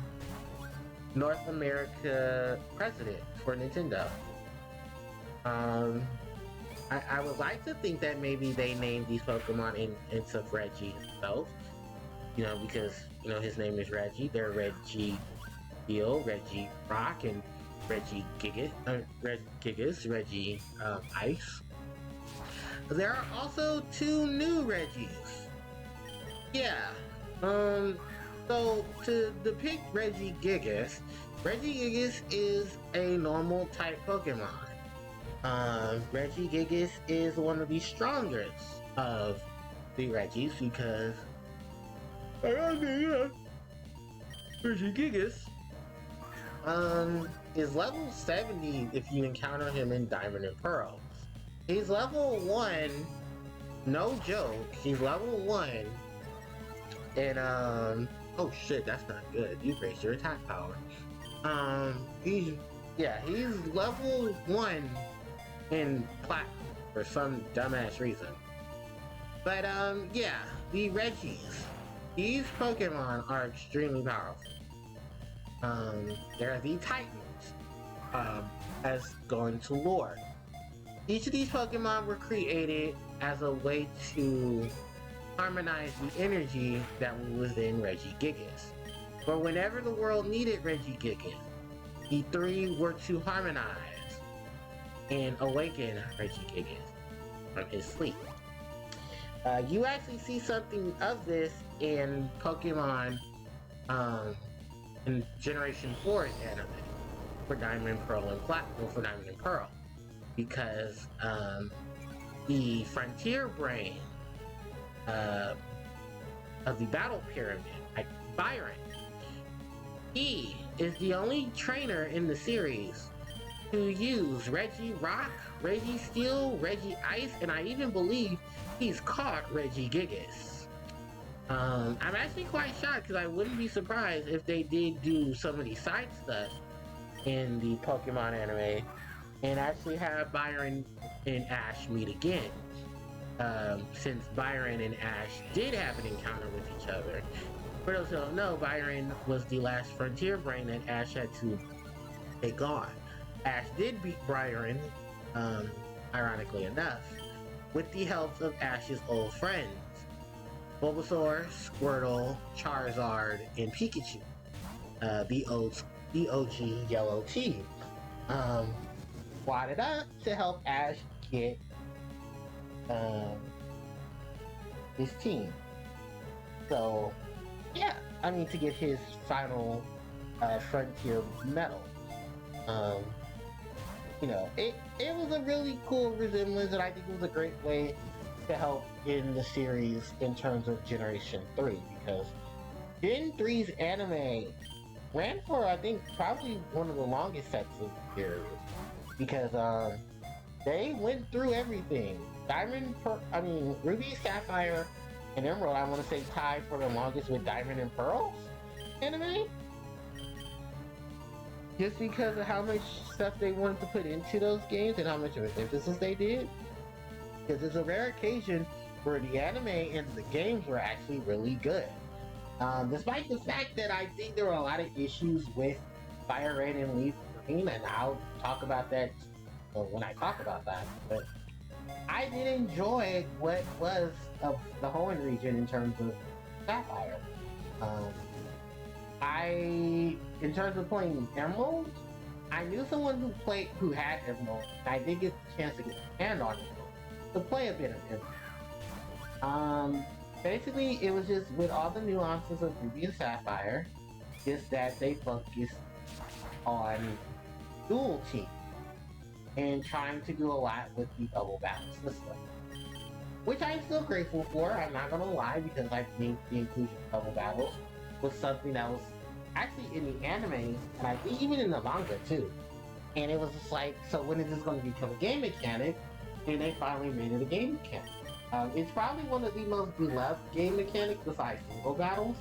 North America president for Nintendo. I would like to think that maybe they named these Pokemon in of Reggie himself. Because, his name is Reggie. They're Reggie Steel, Reggie Rock, and Reggie Gigas, Reggie Ice. There are also 2 new Reggies. Yeah. So to depict Reggie Gigas is a normal type Pokemon. Reggie Gigas is one of the strongest of the Reggies because Reggie Gigas is level 70 if you encounter him in Diamond and Pearl. He's level 1, no joke, he's level 1, and oh shit, that's not good, you raised your attack power. He's level 1 in Platinum for some dumbass reason. But yeah, the Reggies, these Pokemon are extremely powerful. They're the Titans, as going to lore. Each of these Pokemon were created as a way to harmonize the energy that was in Reggie Gigas. But whenever the world needed Reggie Gigas, the 3 were to harmonize and awaken Reggie Gigas from his sleep. You actually see something of this in Pokemon in Generation 4's anime for Diamond and Pearl and Platinum, for Diamond and Pearl. Because the frontier brain of the battle pyramid, like Byron. He is the only trainer in the series to use Reggie Rock, Reggie Steel, Reggie Ice, and I even believe he's caught Reggie Gigas. I'm actually quite shocked because I wouldn't be surprised if they did do some of the side stuff in the Pokemon anime and actually have Byron and Ash meet again. Since Byron and Ash did have an encounter with each other. For those who don't know, Byron was the last frontier brain that Ash had to take on. Ash did beat Byron, ironically enough, with the help of Ash's old friends, Bulbasaur, Squirtle, Charizard, and Pikachu, the OG Yellow Team. Squatted up to help Ash get his team. So, yeah, I mean, to get his final Frontier medal. You know, it was a really cool resemblance, and I think it was a great way to help in the series in terms of Generation 3, because Gen 3's anime ran for, I think, probably one of the longest sets of the series, because they went through everything. Ruby, Sapphire, and Emerald, I want to say, tied for the longest with Diamond and Pearl's anime. Just because of how much stuff they wanted to put into those games and how much of an emphasis they did. Because it's a rare occasion where the anime and the games were actually really good. Despite the fact that I think there were a lot of issues with Fire Red and Leaf Green, and I'll talk about that when I talk about that. But I did enjoy what was of the Hoenn region in terms of Sapphire. In terms of playing Emerald, I knew someone who had Emerald, and I did get the chance to get a hand on Emerald, to play a bit of Emerald. Basically, it was just with all the nuances of Ruby and Sapphire, just that they focused on dual team and trying to do a lot with the double battle system, which I'm still grateful for. I'm not gonna lie, because I think the inclusion of double battles was something that was actually in the anime, and I think even in the manga too. And it was just like, so when is this going to become a game mechanic? And they finally made it a game mechanic. It's probably one of the most beloved game mechanics besides single battles,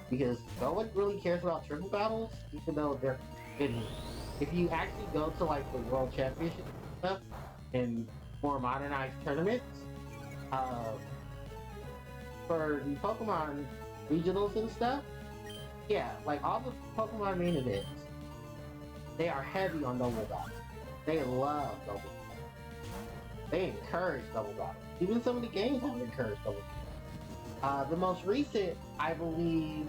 because no one really cares about triple battles, even though they're if you actually go to like the World Championship stuff and more modernized tournaments, for the Pokemon regionals and stuff, yeah, like all the Pokemon main events, they are heavy on double battles. They love double battles. They encourage double battles. Even some of the games have encouraged double battles. The most recent, I believe,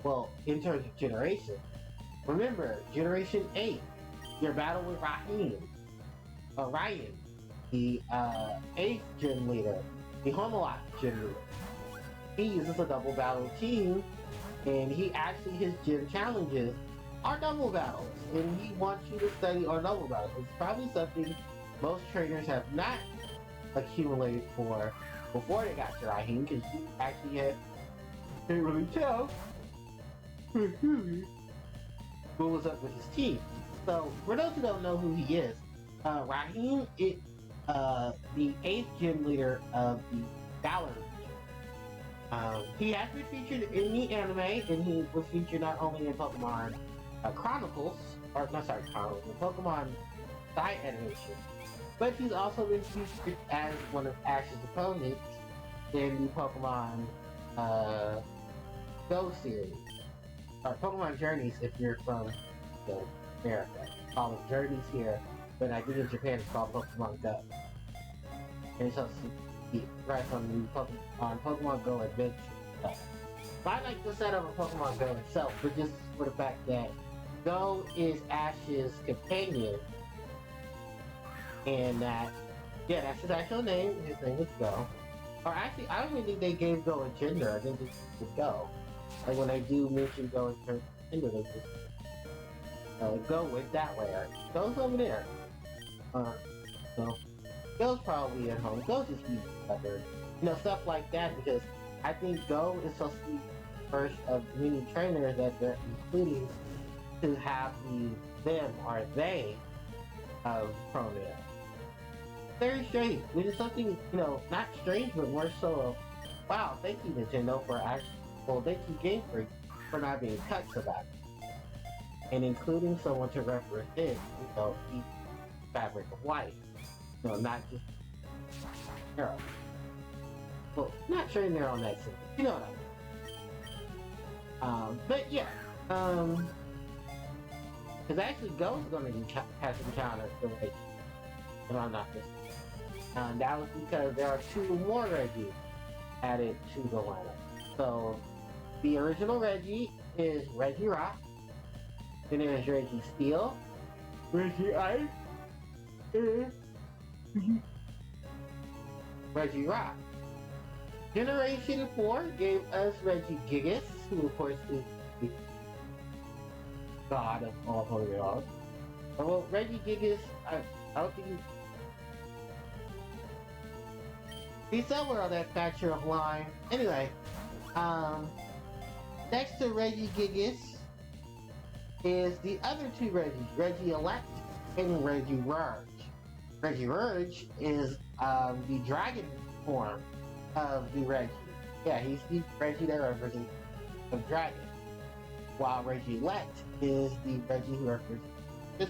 well, in terms of generation, remember, Generation 8, your battle with Ryan, the 8th gen leader, the Homelot gen leader. He uses a double battle team, and his gym challenges are double battles, and he wants you to study on double battles. It's probably something most trainers have not accumulated for before they got to Raheem, because he actually can't really tell what was up with his team. So, for those who don't know who he is, Raheem is the 8th gym leader of the Valor. He has been featured in the anime, and he was featured not only in Pokemon Chronicles, Pokemon side animation, but he's also been featured as one of Ash's opponents in the Pokemon Go series, or Pokemon Journeys if you're from America. Call it Journeys here, but I think in Japan it's called Pokemon Go. And it's also right on Pokemon Go Adventure. I like the setup of Pokemon Go itself, but just for the fact that Go is Ash's companion, and that, yeah, that's his actual name. His name is Go. Or actually, I don't even think they gave Go a gender. I think it's just Go. Like when they do mention Go in terms of gender, they just Go went that way. Go's over there. So Go's probably at home. Go just be together. You know, stuff like that because I think Go is supposed to be the first of many trainers that they're including to have the them or they of pronoun. Very strange, which is something, you know, not strange, but more so of, wow, thank you, Nintendo, for actually, well, thank you, Game Freak, for not being cuts about it. And including someone to represent, you know, the fabric of life. You know, not just Nero. Well, not sure Nero next, you know what I mean. But yeah, because actually Go's going to have to encounter the Reggie, if I'm not mistaken. That was because there are 2 more Reggie added to the lineup. So the original Reggie is Reggie Rock, then there's Reggie Steel, Reggie Ice, and Reggie Rock. Generation 4 gave us Reggie Gigas, who of course is the god of all Pokemon. Well, Reggie Gigas, I don't think he's somewhere on that factor of line. Anyway, next to Reggie Gigas is the other 2 Reggies, Reggie Elect and Reggie Rouge. Reggie Rouge is the dragon form of the Reggie. Yeah, he's the Reggie that represents the dragon. While Reggie Elect is the Reggie who represents this.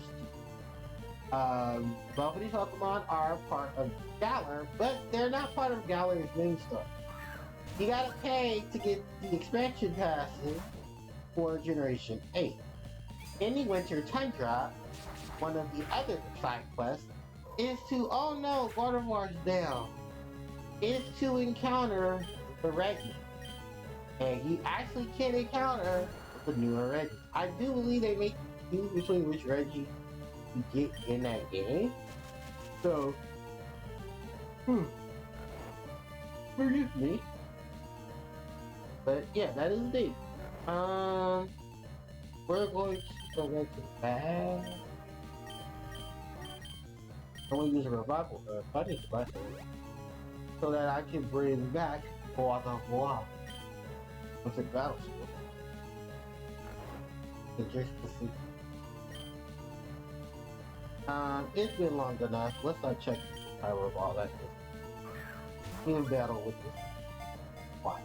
Both of these Pokemon are part of Galar, but they're not part of Galar's main story. You gotta pay to get the expansion passes for Generation 8. In the Winter Tundra, one of the other side quests is to, oh no, Gardevoir's down, is to encounter the Reggie. And you actually can encounter the newer Reggie. I do believe they make choose between which Reggie you get in that game. So, forgive me. But yeah, that is the thing. We're going to go back to the bag. I'm going to use a revival bunny special so that I can bring back Water Voix. What's a battle school? Just to see. It's been long enough. Let's not check the power of all that. In battle with this. Why?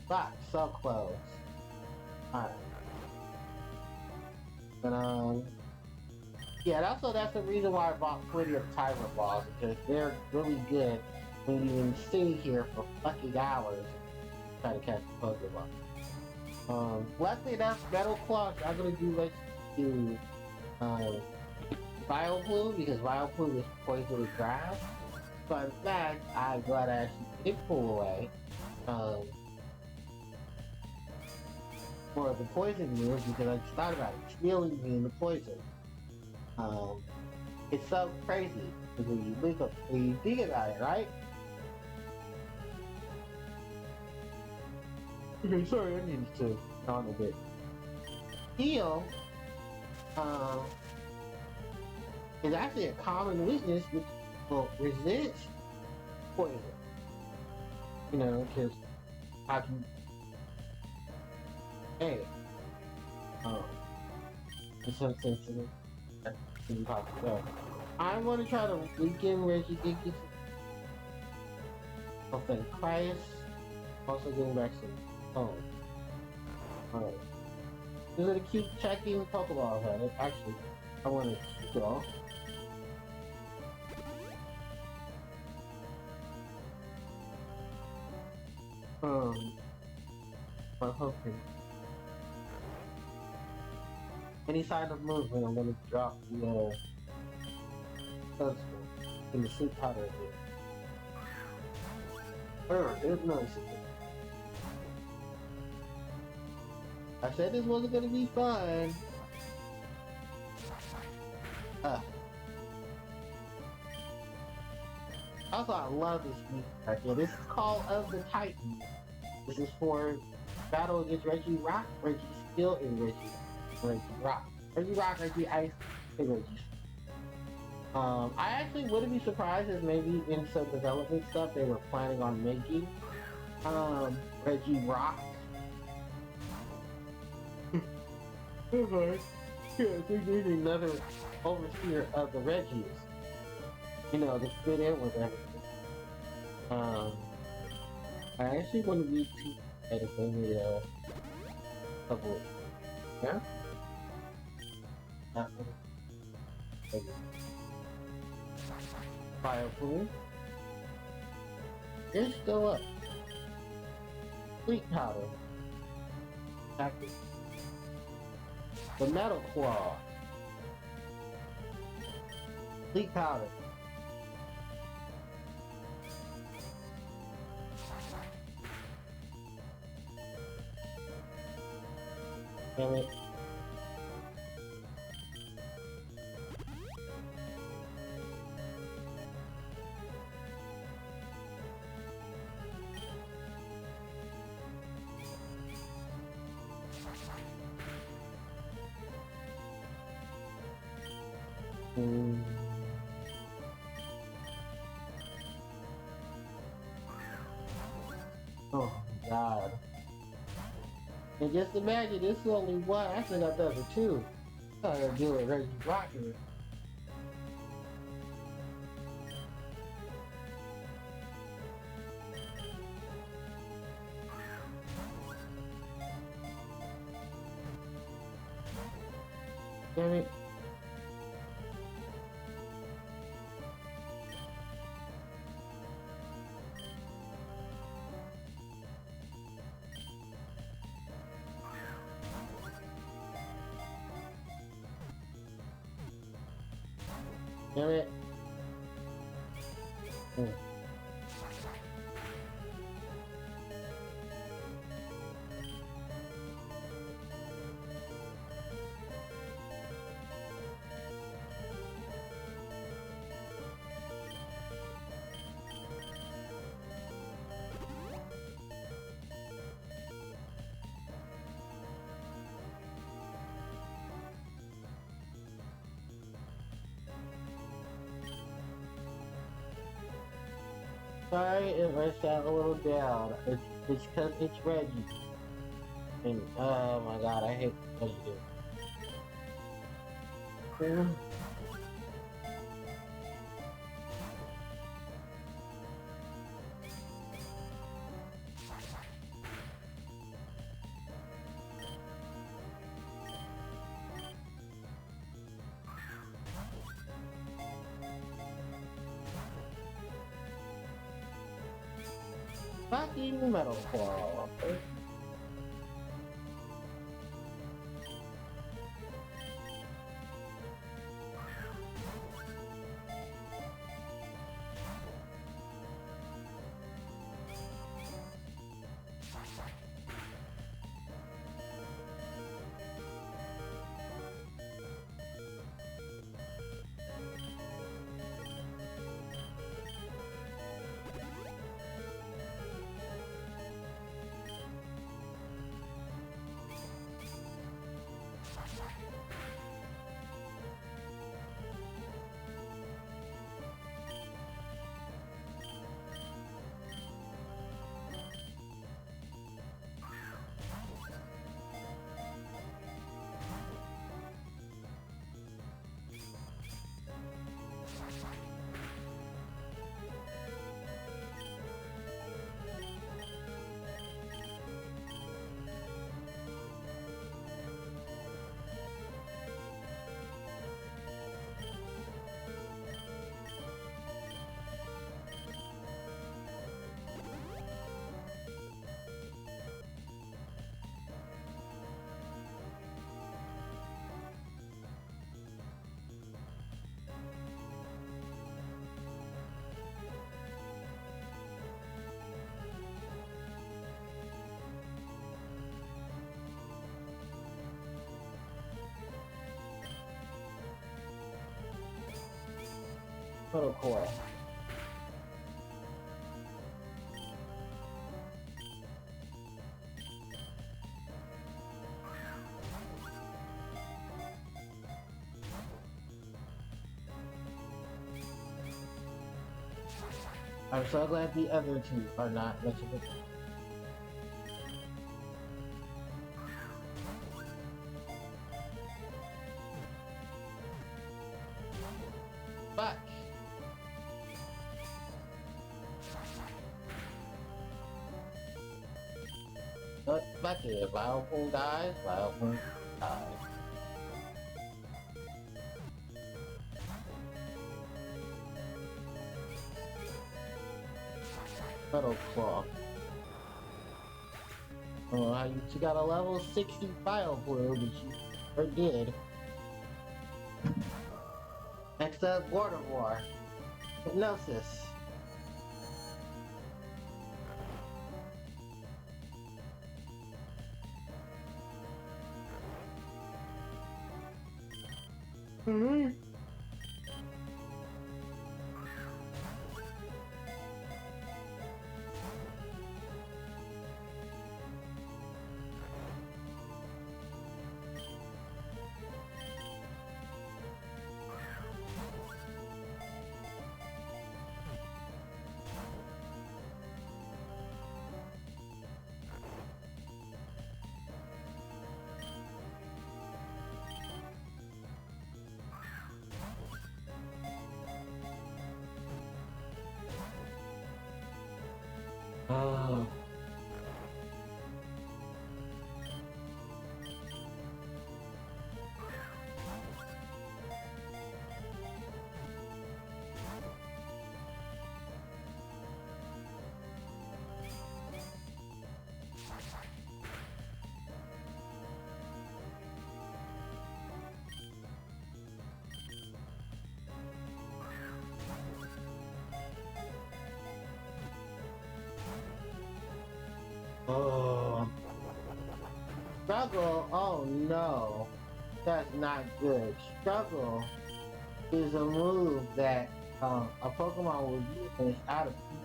But so close. Alright. But yeah, that's the reason why I bought plenty of timer balls, because they're really good when you can stay here for fucking hours trying to catch the Pokemon. Luckily enough, Metal Claw, I'm gonna do let's do Vileplume, because Vileplume is poison with grass. So in fact, I'm glad I actually did pull away for the poison move, because I just thought about it, stealing me the poison. It's so crazy because when you think about it, right? Okay, sorry, I needed to yawn a bit. Heal is actually a common weakness which will resist poison. You know, because I can. Hey, in some senses, so I'm going to try to weaken Regigigas. Something Christ. Also getting back some home. Alright. Just gonna keep checking Pokeballs at it. Actually, I want to go. I'm hoping. Any sign of movement, I'm gonna drop the in the soup powder here. There's no secret. I said this wasn't gonna be fun. Also, I love this music right here. This is Call of the Titan. This is for battle against Reggie Rock, Reggie Steel, and Reggie Rock. Reggie Rock, Reggie Ice, Reggie's. I actually wouldn't be surprised if maybe in some development stuff they were planning on making Reggie Rock. Okay. Yeah, I think they need another overseer of the Reggies. You know, to fit in with everything. I actually wouldn't be too bad if they made a couple of, yeah? Not really. Fire pool. It's still up. Sleep powder. Active. The metal claw. Sleep powder. Damn it. Mm. Oh my god. And just imagine, this is only one. I still got the other two. I gotta deal with Reggie Rocker. Damn it. Damn it. Mm. Sorry if I sound a little down. It's cause it's Reggie. And oh my god, I hate what you do. Yeah. Fucking metal claw. Metal claw. I'm so glad the other two are not much of a... Fuck! But fuck it, Vileplume dies, Vileplume dies. Metal Claw. I don't know how you got a level 60 Vileplume, but you sure did. Next up, War. Hypnosis. Mm-hmm. Oh. Oh. Struggle? Oh no. That's not good. Struggle is a move that a Pokemon will use when it's out of people.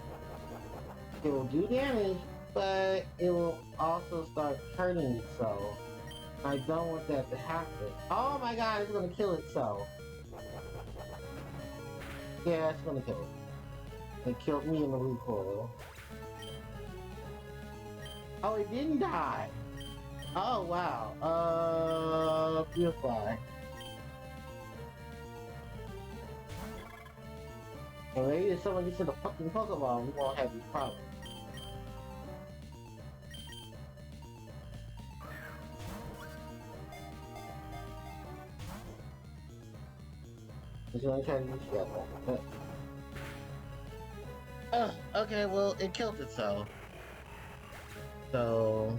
It will do damage, but it will also start hurting itself. I don't want that to happen. Oh my god, it's gonna kill itself. Yeah, it's gonna kill it. It killed me in the recoil. Oh, it didn't die. Oh wow. Purify. Well, maybe if someone gets to the fucking Pokemon, we won't have these problems. It's gonna try to use that. Okay, well, it killed itself. So,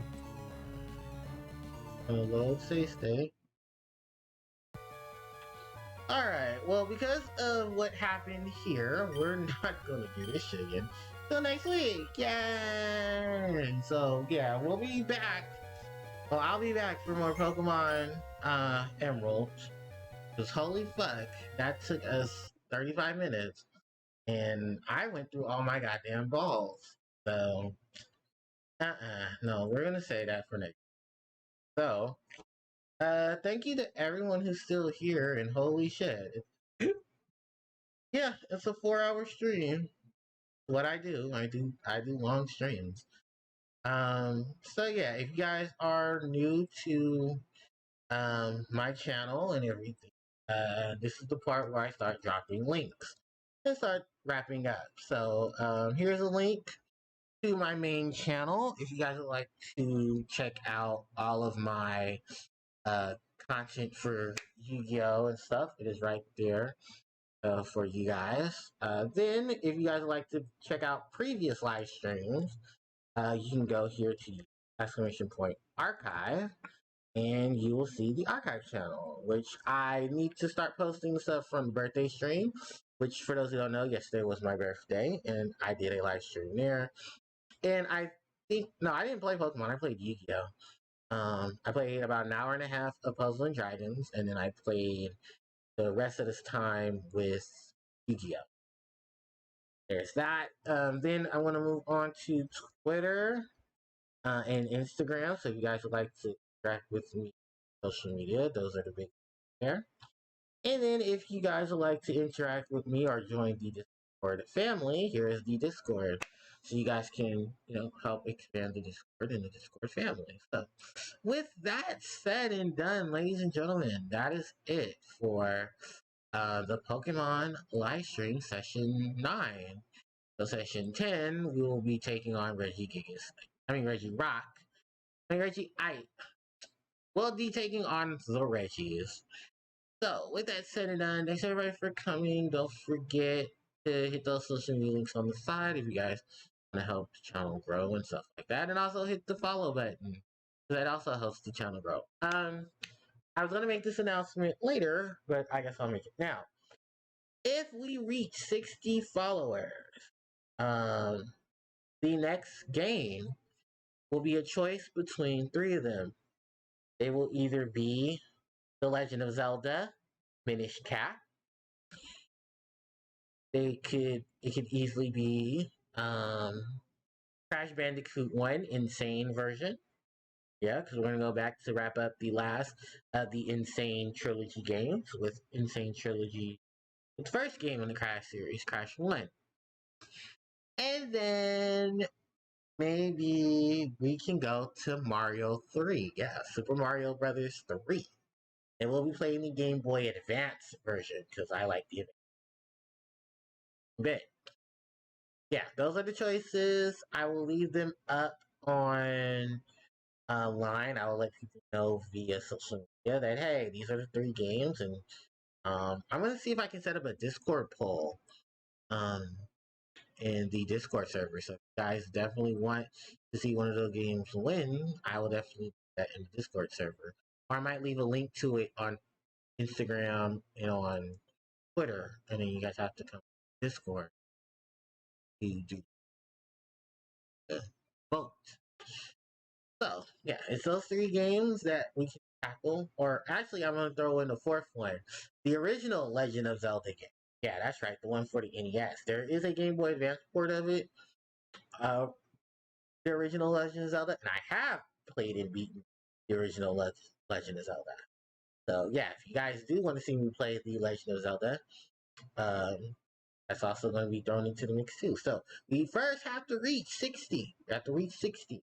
I'm gonna go save state. Alright, well, because of what happened here, we're not gonna do this shit again. Till next week! Yay! So, yeah, we'll be back. Well, I'll be back for more Pokemon Emerald. Because holy fuck, that took us 35 minutes. And I went through all my goddamn balls. So, no, we're gonna say that for next. So, thank you to everyone who's still here, and holy shit. Yeah, it's a 4-hour stream. What I do long streams. So yeah, if you guys are new to my channel and everything, this is the part where I start dropping links and start wrapping up. So here's a link to my main channel if you guys would like to check out all of my uh content for Yu-Gi-Oh and stuff. It is right there for you guys. Then, if you guys would like to check out previous live streams, you can go here to exclamation point archive, and you will see the archive channel, which I need to start posting stuff from the birthday stream. Which, for those who don't know, yesterday was my birthday, and I did a live stream there. And I think no, I didn't play Pokemon. I played Yu-Gi-Oh. I played about an hour and a half of Puzzle and Dragons, and then I played the rest of this time with Yu-Gi-Oh. There's that. Then I want to move on to Twitter and Instagram. So if you guys would like to interact with me on social media, those are the big there. And then if you guys would like to interact with me or join the Discord Discord family, here is the Discord. So you guys can, help expand the Discord and the Discord family. So with that said and done, ladies and gentlemen, that is it for the Pokemon live stream session 9. So session 10, we will be taking on Reggie Rock. Reggie I will be taking on the Reggies. So, with that said and done, thanks everybody for coming. Don't forget to hit those social media links on the side if you guys want to help the channel grow and stuff like that. And also hit the follow button. That also helps the channel grow. I was going to make this announcement later, but I guess I'll make it now. If we reach 60 followers, the next game will be a choice between 3 of them. They will either be The Legend of Zelda, Minish Cap. It could easily be Crash Bandicoot 1 Insane version. Yeah, because we're gonna go back to wrap up the last of the Insane Trilogy games with Insane Trilogy. The first game in the Crash series, Crash 1. And then maybe we can go to Mario 3. Yeah, Super Mario Brothers 3. And we'll be playing the Game Boy Advance version because I like the bit. Yeah, those are the choices. I will leave them up on line. I will let people know via social media that hey, these are the 3 games, and I'm gonna see if I can set up a Discord poll in the Discord server. So if you guys definitely want to see one of those games win, I will definitely do that in the Discord server. Or I might leave a link to it on Instagram and on Twitter, and then you guys have to come to Discord to do the vote. So, yeah, it's those 3 games that we can tackle. Or actually, I'm going to throw in the 4th one. The original Legend of Zelda game. Yeah, that's right, the one for the NES. There is a Game Boy Advance port of it. The original Legend of Zelda. And I have played and beaten the original Legend of Zelda. So, yeah, if you guys do want to see me play the Legend of Zelda, that's also going to be thrown into the mix too. So, we first have to reach 60. We have to reach 60.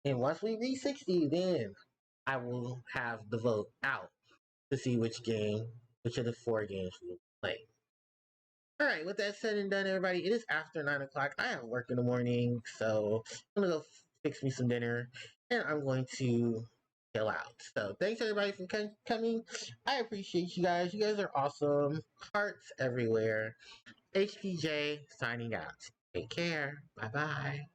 And once we reach 60, then I will have the vote out to see which of the 4 games we will play. Alright, with that said and done, everybody, it is after 9 o'clock. I have work in the morning, so I'm going to go fix me some dinner, and I'm going to chill out. So, thanks everybody for coming. I appreciate you guys. You guys are awesome. Hearts everywhere. HPJ signing out. Take care. Bye-bye.